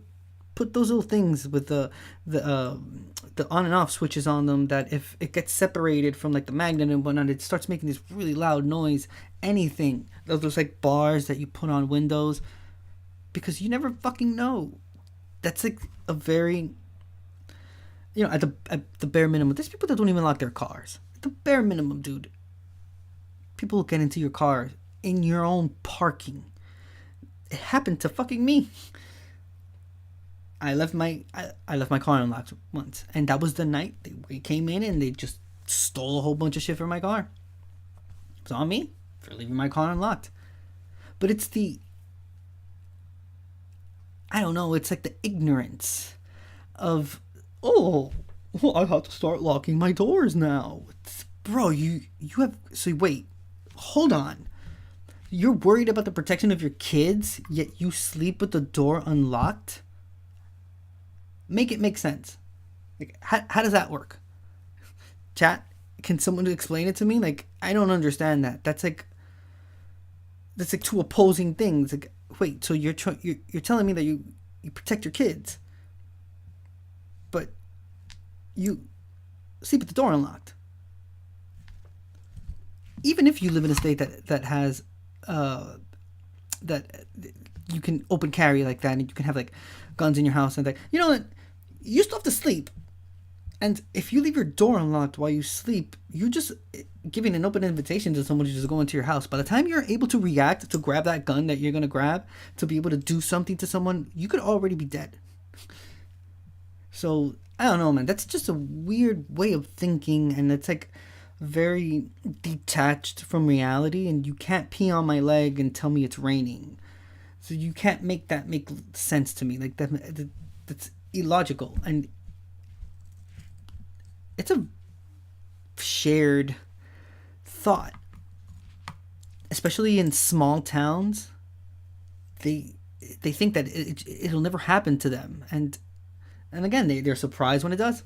put those little things with the on and off switches on them, that if it gets separated from like the magnet and whatnot, it starts making this really loud noise. Anything. Those like bars that you put on windows, because you never fucking know. That's like a very, you know, at the bare minimum, there's people that don't even lock their cars. At the bare minimum, dude. People will get into your car in your own parking. It happened to fucking me. I left my car unlocked once, and that was the night they came in and they just stole a whole bunch of shit from my car. It's on me for leaving my car unlocked. But it's I don't know, it's like the ignorance of, oh, well, I have to start locking my doors now. Bro, you have, so wait, hold on. You're worried about the protection of your kids, yet you sleep with the door unlocked? Make it make sense. Like, how does that work? Chat, can someone explain it to me? Like, I don't understand that. That's like two opposing things. Like, wait, so you're telling me that you protect your kids, but you sleep with the door unlocked. Even if you live in a state that has that you can open carry like that, and you can have like guns in your house and like, you know what, you still have to sleep. And if you leave your door unlocked while you sleep, you're just giving an open invitation to someone to just go into your house. By the time you're able to react, to grab that gun that you're going to grab, to be able to do something to someone, you could already be dead. So, I don't know, man. That's just a weird way of thinking, and it's like very detached from reality, and you can't pee on my leg and tell me it's raining. So you can't make that make sense to me. Like, that's illogical. And it's a shared thought, especially in small towns. They think that it'll never happen to them, and again, they're surprised when it does.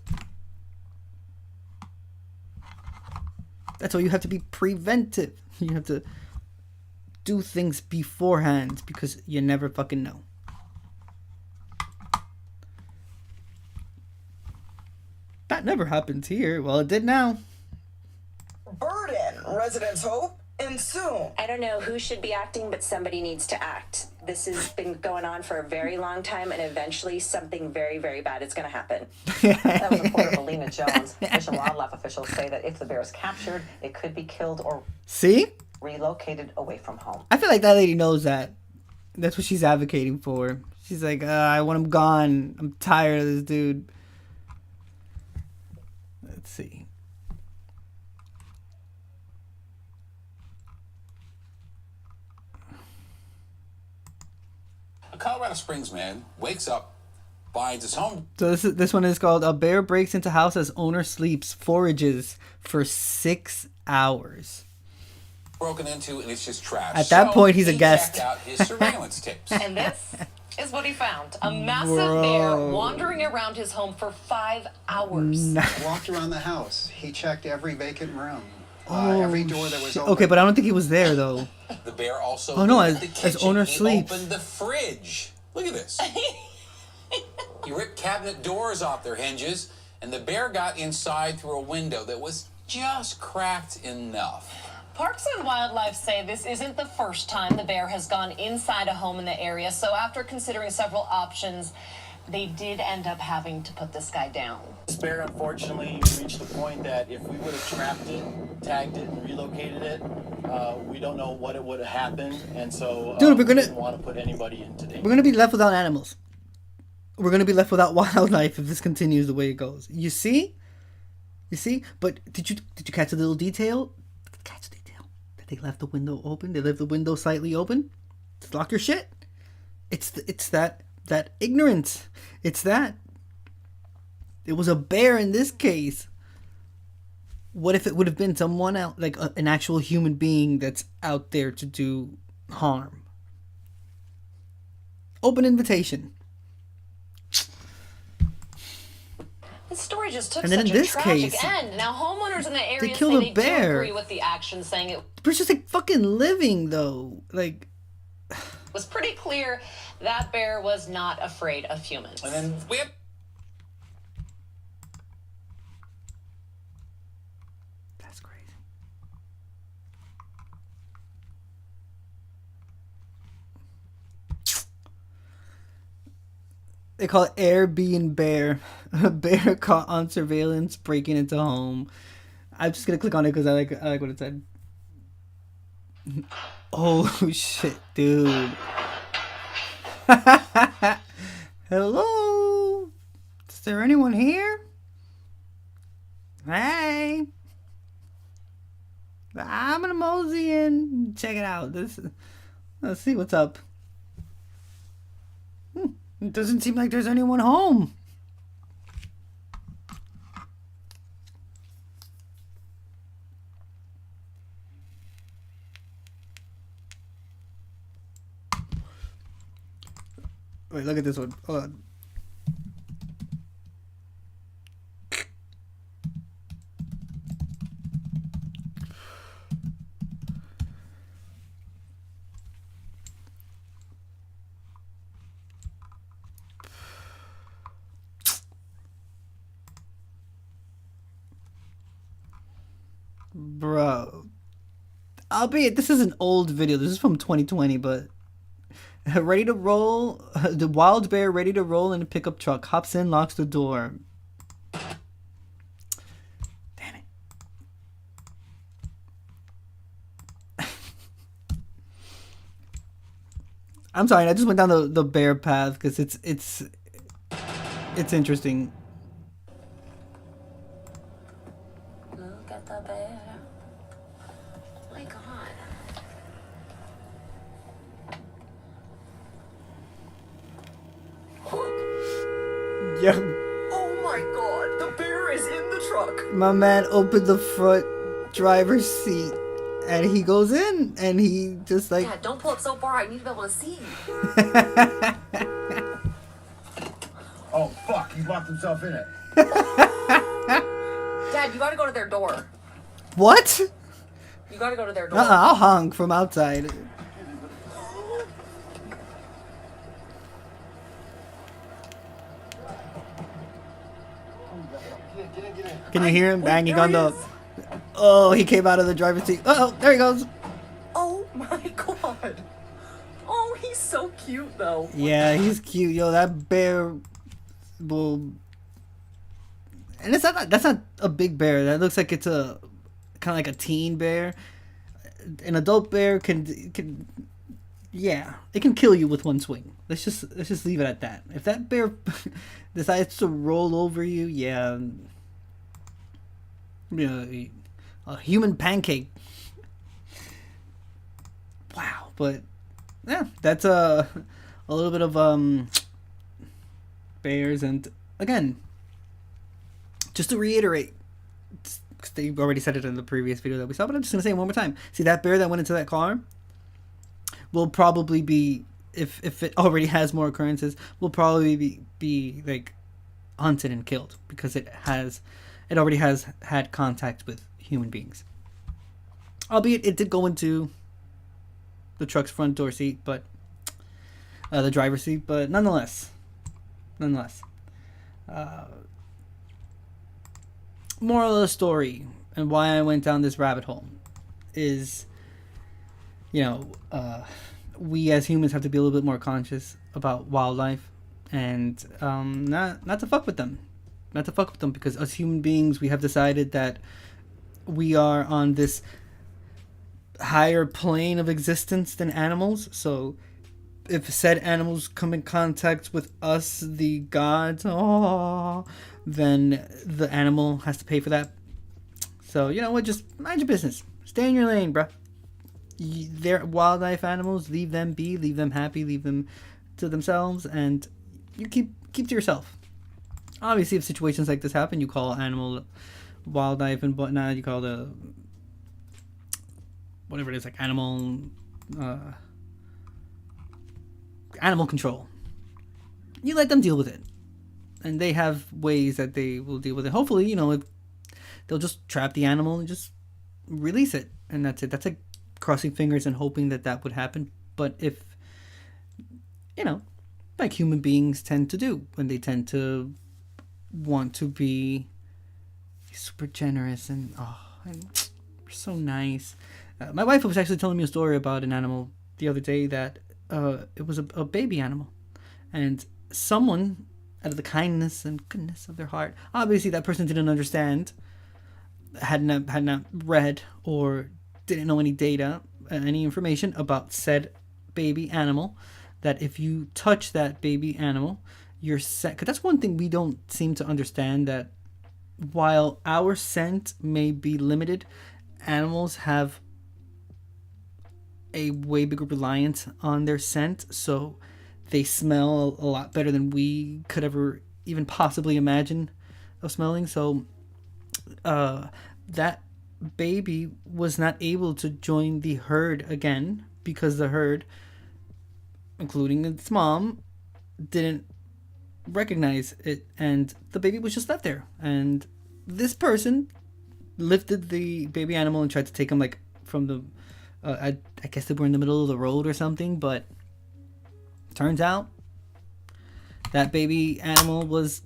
That's why you have to be preventive. You have to do things beforehand, because you never fucking know. That never happens here. Well, it did now. Burden, residents hope, and soon. I don't know who should be acting, but somebody needs to act. This has been going on for a very long time, and eventually something very, very bad is going to happen. That was reporter Melina Jones. Fish and wildlife officials say that if the bear is captured, it could be killed or... See? relocated away from home. I feel like that lady knows that. That's what she's advocating for. She's like, I want him gone. I'm tired of this dude. Let's see. A Colorado Springs man wakes up, finds his home. So this one is called "A Bear Breaks into House as Owner Sleeps, Forages for 6 hours." Broken into, and it's just trash. At that point, he's a guest. Checked out his surveillance tapes. And this is what he found. A massive bear wandering around his home for 5 hours. Walked around the house. He checked every vacant room. Oh, every door that was open. okay, but I don't think he was there though. The bear also. Oh no, entered the as kitchen. owner He sleeps. opened the fridge. Look at this. He ripped cabinet doors off their hinges, and the bear got inside through a window that was just cracked enough. Parks and Wildlife say this isn't the first time the bear has gone inside a home in the area. So after considering several options, they did end up having to put this guy down. This bear, unfortunately, reached the point that if we would have trapped it, tagged it, and relocated it, we don't know what it would have happened, and so Dude, we didn't want to put anybody into danger. We're gonna be left without animals. We're gonna be left without wildlife if this continues the way it goes. You see? You see? But did you catch a little detail? Catch the detail that they left the window open. They left the window slightly open. Just lock your shit. It's that ignorance. It's that. It was a bear in this case. What if it would have been someone else, like an actual human being that's out there to do harm? Open invitation. This story just took And then such in a this tragic case, end. Now homeowners in the area killed say a they bear. do agree with the action, saying it But it's just like fucking living though. Like, was pretty clear that bear was not afraid of humans. And then we have. That's crazy. They call it Airbnb bear. A bear caught on surveillance breaking into home. I'm just gonna click on it because I like what it said. Oh shit, dude. Hello? Is there anyone here? Hey. I'm gonna mosey in. Check it out. Let's see what's up. It doesn't seem like there's anyone home. Wait, look at this one. Hold on. Bro. Albeit, this is an old video. This is from 2020, but... Ready to roll. The wild bear ready to roll in a pickup truck. Hops in, locks the door. Damn it. I'm sorry, I just went down the bear path because it's interesting. Look at the bear. Oh my God. Yeah. Oh my god, the bear is in the truck. My man opened the front driver's seat and he goes in and he just like... Dad, don't pull up so far. I need to be able to see. Oh, fuck. He locked himself in it. Dad, you gotta go to their door. What? You gotta go to their door. I'll honk from outside. Can you hear him banging on the... Oh, he came out of the driver's seat. Uh-oh, there he goes. Oh my god. Oh, he's so cute though. Yeah, he's cute. Yo, that bear will... And that's not a big bear. That looks like it's a kind of like a teen bear. an adult bear can yeah, it can kill you with one swing. Let's just leave it at that. If that bear decides to roll over you, yeah, a human pancake. Wow, but yeah, that's a little bit of bears. And again, just to reiterate, they already said it in the previous video that we saw, but I'm just gonna say it one more time. See that bear that went into that car will probably be, if it already has more occurrences, will probably be like hunted and killed, because it already has had contact with human beings. Albeit it did go into the truck's front door seat, but the driver's seat, but nonetheless, moral of the story and why I went down this rabbit hole is, we as humans have to be a little bit more conscious about wildlife, and not to fuck with them. Not to fuck with them, because as human beings, we have decided that we are on this higher plane of existence than animals. So if said animals come in contact with us, the gods, then the animal has to pay for that. So, you know what, just mind your business. Stay in your lane, bruh. They're wildlife animals. Leave them be. Leave them happy. Leave them to themselves. And you keep to yourself. Obviously, if situations like this happen, you call animal wildlife and whatnot. You call the whatever it is, like animal control. You let them deal with it, and they have ways that they will deal with it. Hopefully, if they'll just trap the animal and just release it, and that's it. That's like crossing fingers and hoping that would happen. But if like human beings tend to do, when they tend to want to be super generous and so nice. My wife was actually telling me a story about an animal the other day that it was a baby animal, and someone, out of the kindness and goodness of their heart, obviously that person didn't understand, had not read or didn't know any data, any information about said baby animal, that if you touch that baby animal, your scent, because that's one thing we don't seem to understand, that while our scent may be limited, animals have a way bigger reliance on their scent, so they smell a lot better than we could ever even possibly imagine of smelling. So that baby was not able to join the herd again, because the herd, including its mom, didn't recognize it, and the baby was just left there. And this person lifted the baby animal and tried to take him like from the I guess they were in the middle of the road or something, but turns out that baby animal was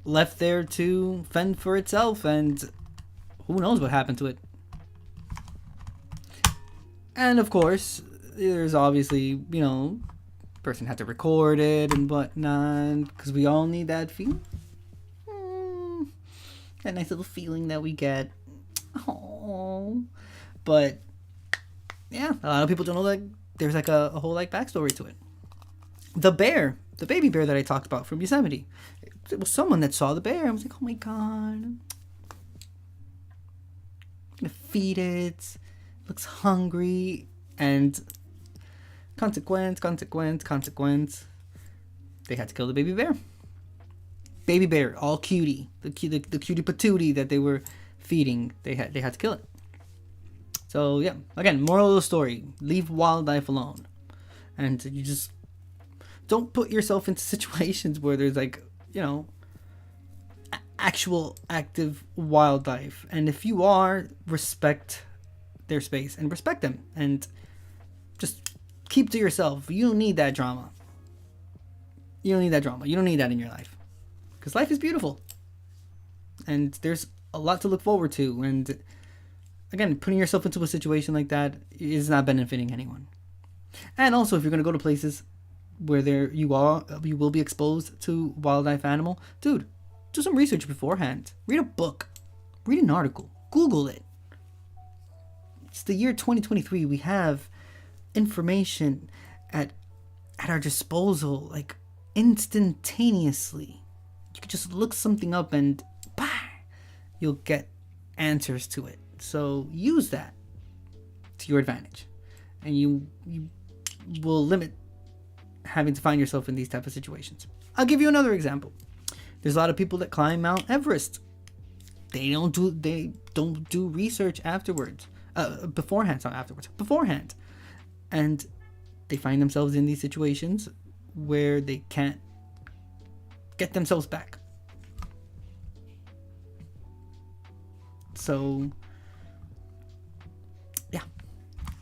left there to fend for itself, and who knows what happened to it. And of course, there's obviously, person had to record it and whatnot, because we all need that feeling. That nice little feeling that we get. Oh, but yeah, a lot of people don't know that there's like a whole like backstory to it. The baby bear that I talked about from Yosemite, it was someone that saw the bear and was like, oh my god, I'm gonna feed it. It looks hungry. And consequence. They had to kill the baby bear. Baby bear, all cutie, the cutie patootie that they were feeding. They had to kill it. So yeah, again, moral of the story: leave wildlife alone, and you just don't put yourself into situations where there's like actual active wildlife. And if you are, respect their space and respect them, and just keep to yourself. You don't need that drama. You don't need that in your life, because life is beautiful, and there's a lot to look forward to. And again, putting yourself into a situation like that is not benefiting anyone. And also, if you're going to go to places where you will be exposed to wildlife animal, dude, do some research beforehand. Read a book, read an article, Google it. It's the year 2023. We have information at our disposal, like instantaneously. You could just look something up and bah, you'll get answers to it. So use that to your advantage, and you will limit having to find yourself in these type of situations. I'll give you another example. There's a lot of people that climb Mount Everest. They don't do research afterwards, beforehand, and they find themselves in these situations where they can't get themselves back. So, yeah,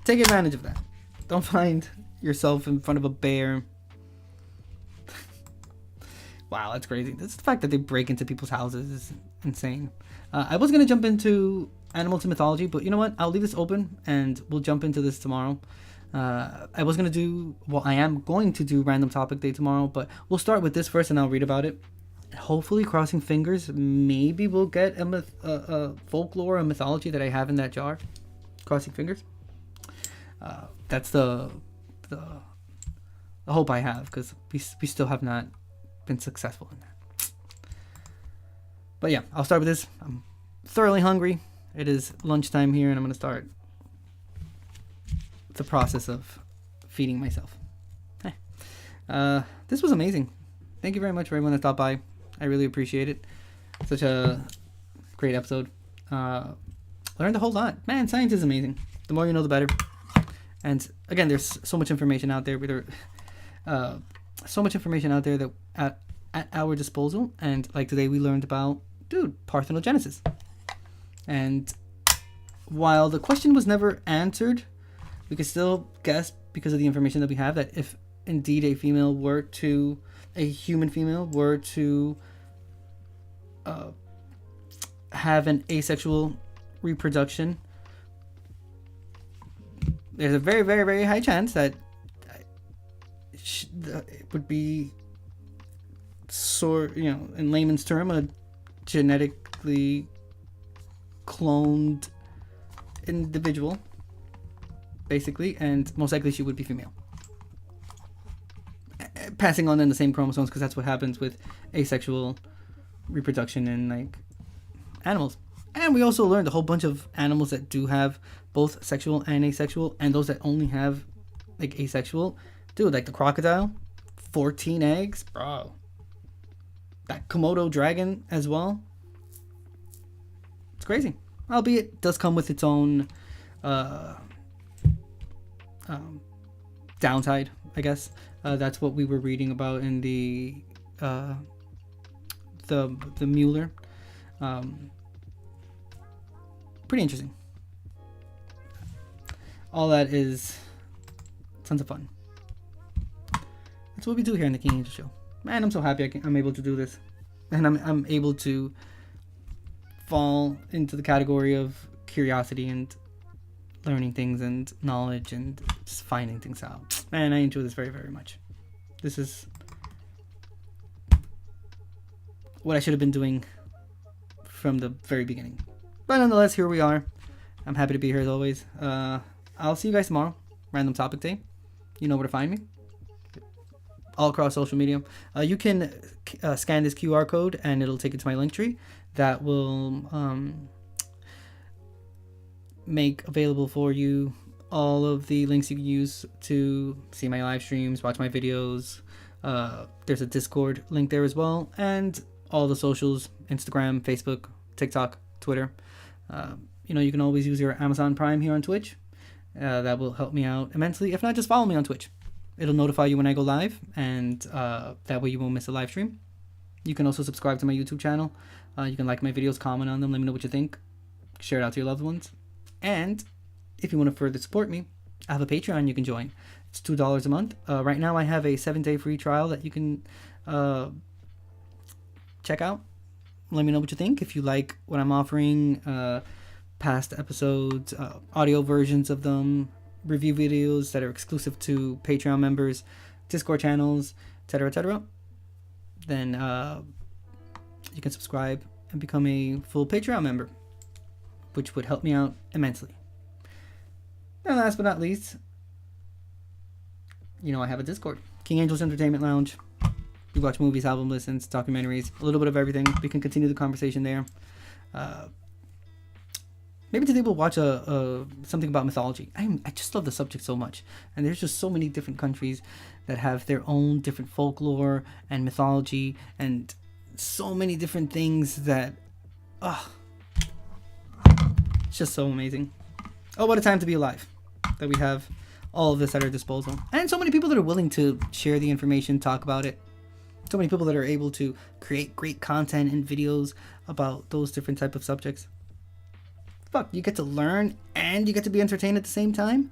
take advantage of that. Don't find yourself in front of a bear. Wow, that's crazy. That's the fact that they break into people's houses is insane. I was going to jump into animals and mythology, but you know what? I'll leave this open and we'll jump into this tomorrow. I am going to do random topic day tomorrow, but we'll start with this first and I'll read about it. Hopefully, crossing fingers, maybe we'll get a folklore, a mythology that I have in that jar. Crossing fingers. That's the hope I have, because we still have not been successful in that. But yeah, I'll start with this. I'm thoroughly hungry. It is lunchtime here, and I'm going to start the process of feeding myself. This was amazing. Thank you very much for everyone that stopped by. I really appreciate it. Such a great episode. Learned a whole lot. Man, science is amazing. The more you know, the better. And again, there's so much information out there. So much information out there that at our disposal. And like today, we learned about, parthenogenesis. And while the question was never answered, we can still guess, because of the information that we have, that if indeed a human female were to have an asexual reproduction, there's a very, very, very high chance that it would be, in layman's term, a genetically cloned individual, basically, and most likely she would be female, passing on in the same chromosomes, because that's what happens with asexual reproduction in animals. And we also learned a whole bunch of animals that do have both sexual and asexual, and those that only have asexual. Like the crocodile, 14 eggs, bro. That Komodo dragon as well. It's crazy. Albeit it does come with its own downside, I guess. That's what we were reading about in the Mueller. Pretty interesting. All that is tons of fun. That's what we do here in the King Angel Show. Man, I'm so happy I'm able to do this. And I'm able to fall into the category of curiosity and learning things and knowledge and just finding things out. Man, I enjoy this very, very much. This is what I should have been doing from the very beginning. But nonetheless, here we are. I'm happy to be here as always. I'll see you guys tomorrow. Random topic day. You know where to find me. All across social media. You can scan this QR code and it'll take you to my link tree. That will make available for you all of the links you can use to see my live streams, watch my videos. There's a Discord link there as well, and all the socials: Instagram, Facebook, TikTok, Twitter. You can always use your Amazon Prime here on Twitch. That will help me out immensely. If not, just follow me on Twitch. It'll notify you when I go live, and that way you won't miss a live stream. You can also subscribe to my YouTube channel. You can like my videos, comment on them, let me know what you think. Share it out to your loved ones. And if you want to further support me, I have a Patreon you can join. It's $2 a month. Right now I have a 7-day free trial that you can check out. Let me know what you think. If you like what I'm offering, past episodes, audio versions of them, review videos that are exclusive to Patreon members, Discord channels, etc., then you can subscribe and become a full Patreon member, which would help me out immensely. And last but not least, you know I have a Discord. King Angel's Entertainment Lounge. We watch movies, album listens, documentaries, a little bit of everything. We can continue the conversation there. Maybe today we'll watch something about mythology. I just love the subject so much. And there's just so many different countries that have their own different folklore and mythology and so many different things that, it's just so amazing. Oh, what a time to be alive that we have all of this at our disposal. And so many people that are willing to share the information, talk about it. So many people that are able to create great content and videos about those different type of subjects. Fuck, you get to learn and you get to be entertained at the same time?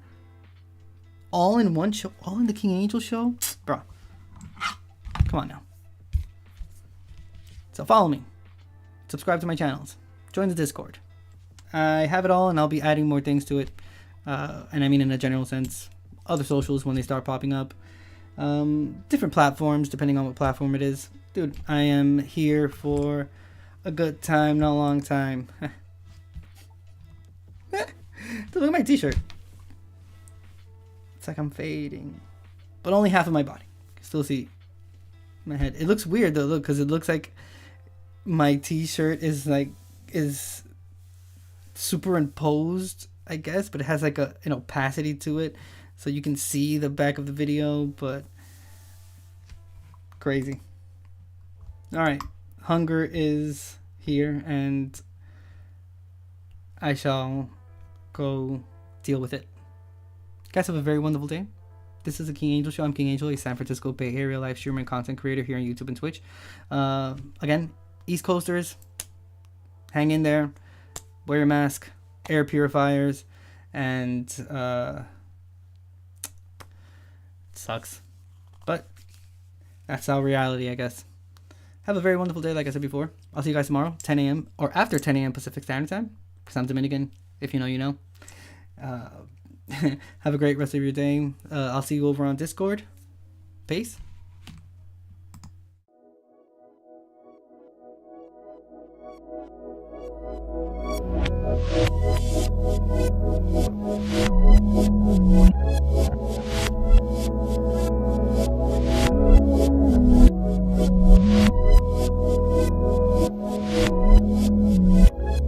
All in one show? All in the King Angel show? Bro. Come on now. So follow me. Subscribe to my channels. Join the Discord. I have it all and I'll be adding more things to it. And I mean in a general sense. Other socials when they start popping up. Different platforms depending on what platform it is. Dude, I am here for a good time, not a long time. Dude, look at my t-shirt. It's like I'm fading. But only half of my body. You can still see my head. It looks weird though, look, because it looks like my t-shirt is superimposed, I guess, but it has like an opacity to it. So you can see the back of the video, but crazy. Alright. Hunger is here and I shall go deal with it. Guys, have a very wonderful day. This is the King Angel Show. I'm King Angel, a San Francisco Bay Area live streamer and content creator here on YouTube and Twitch. Again, East Coasters, hang in there. Wear your mask, air purifiers, and it sucks. But that's our reality, I guess. Have a very wonderful day, like I said before. I'll see you guys tomorrow, 10 a.m. or after 10 a.m. Pacific Standard Time, because I'm Dominican. If you know, you know. Have a great rest of your day. I'll see you over on Discord. Peace.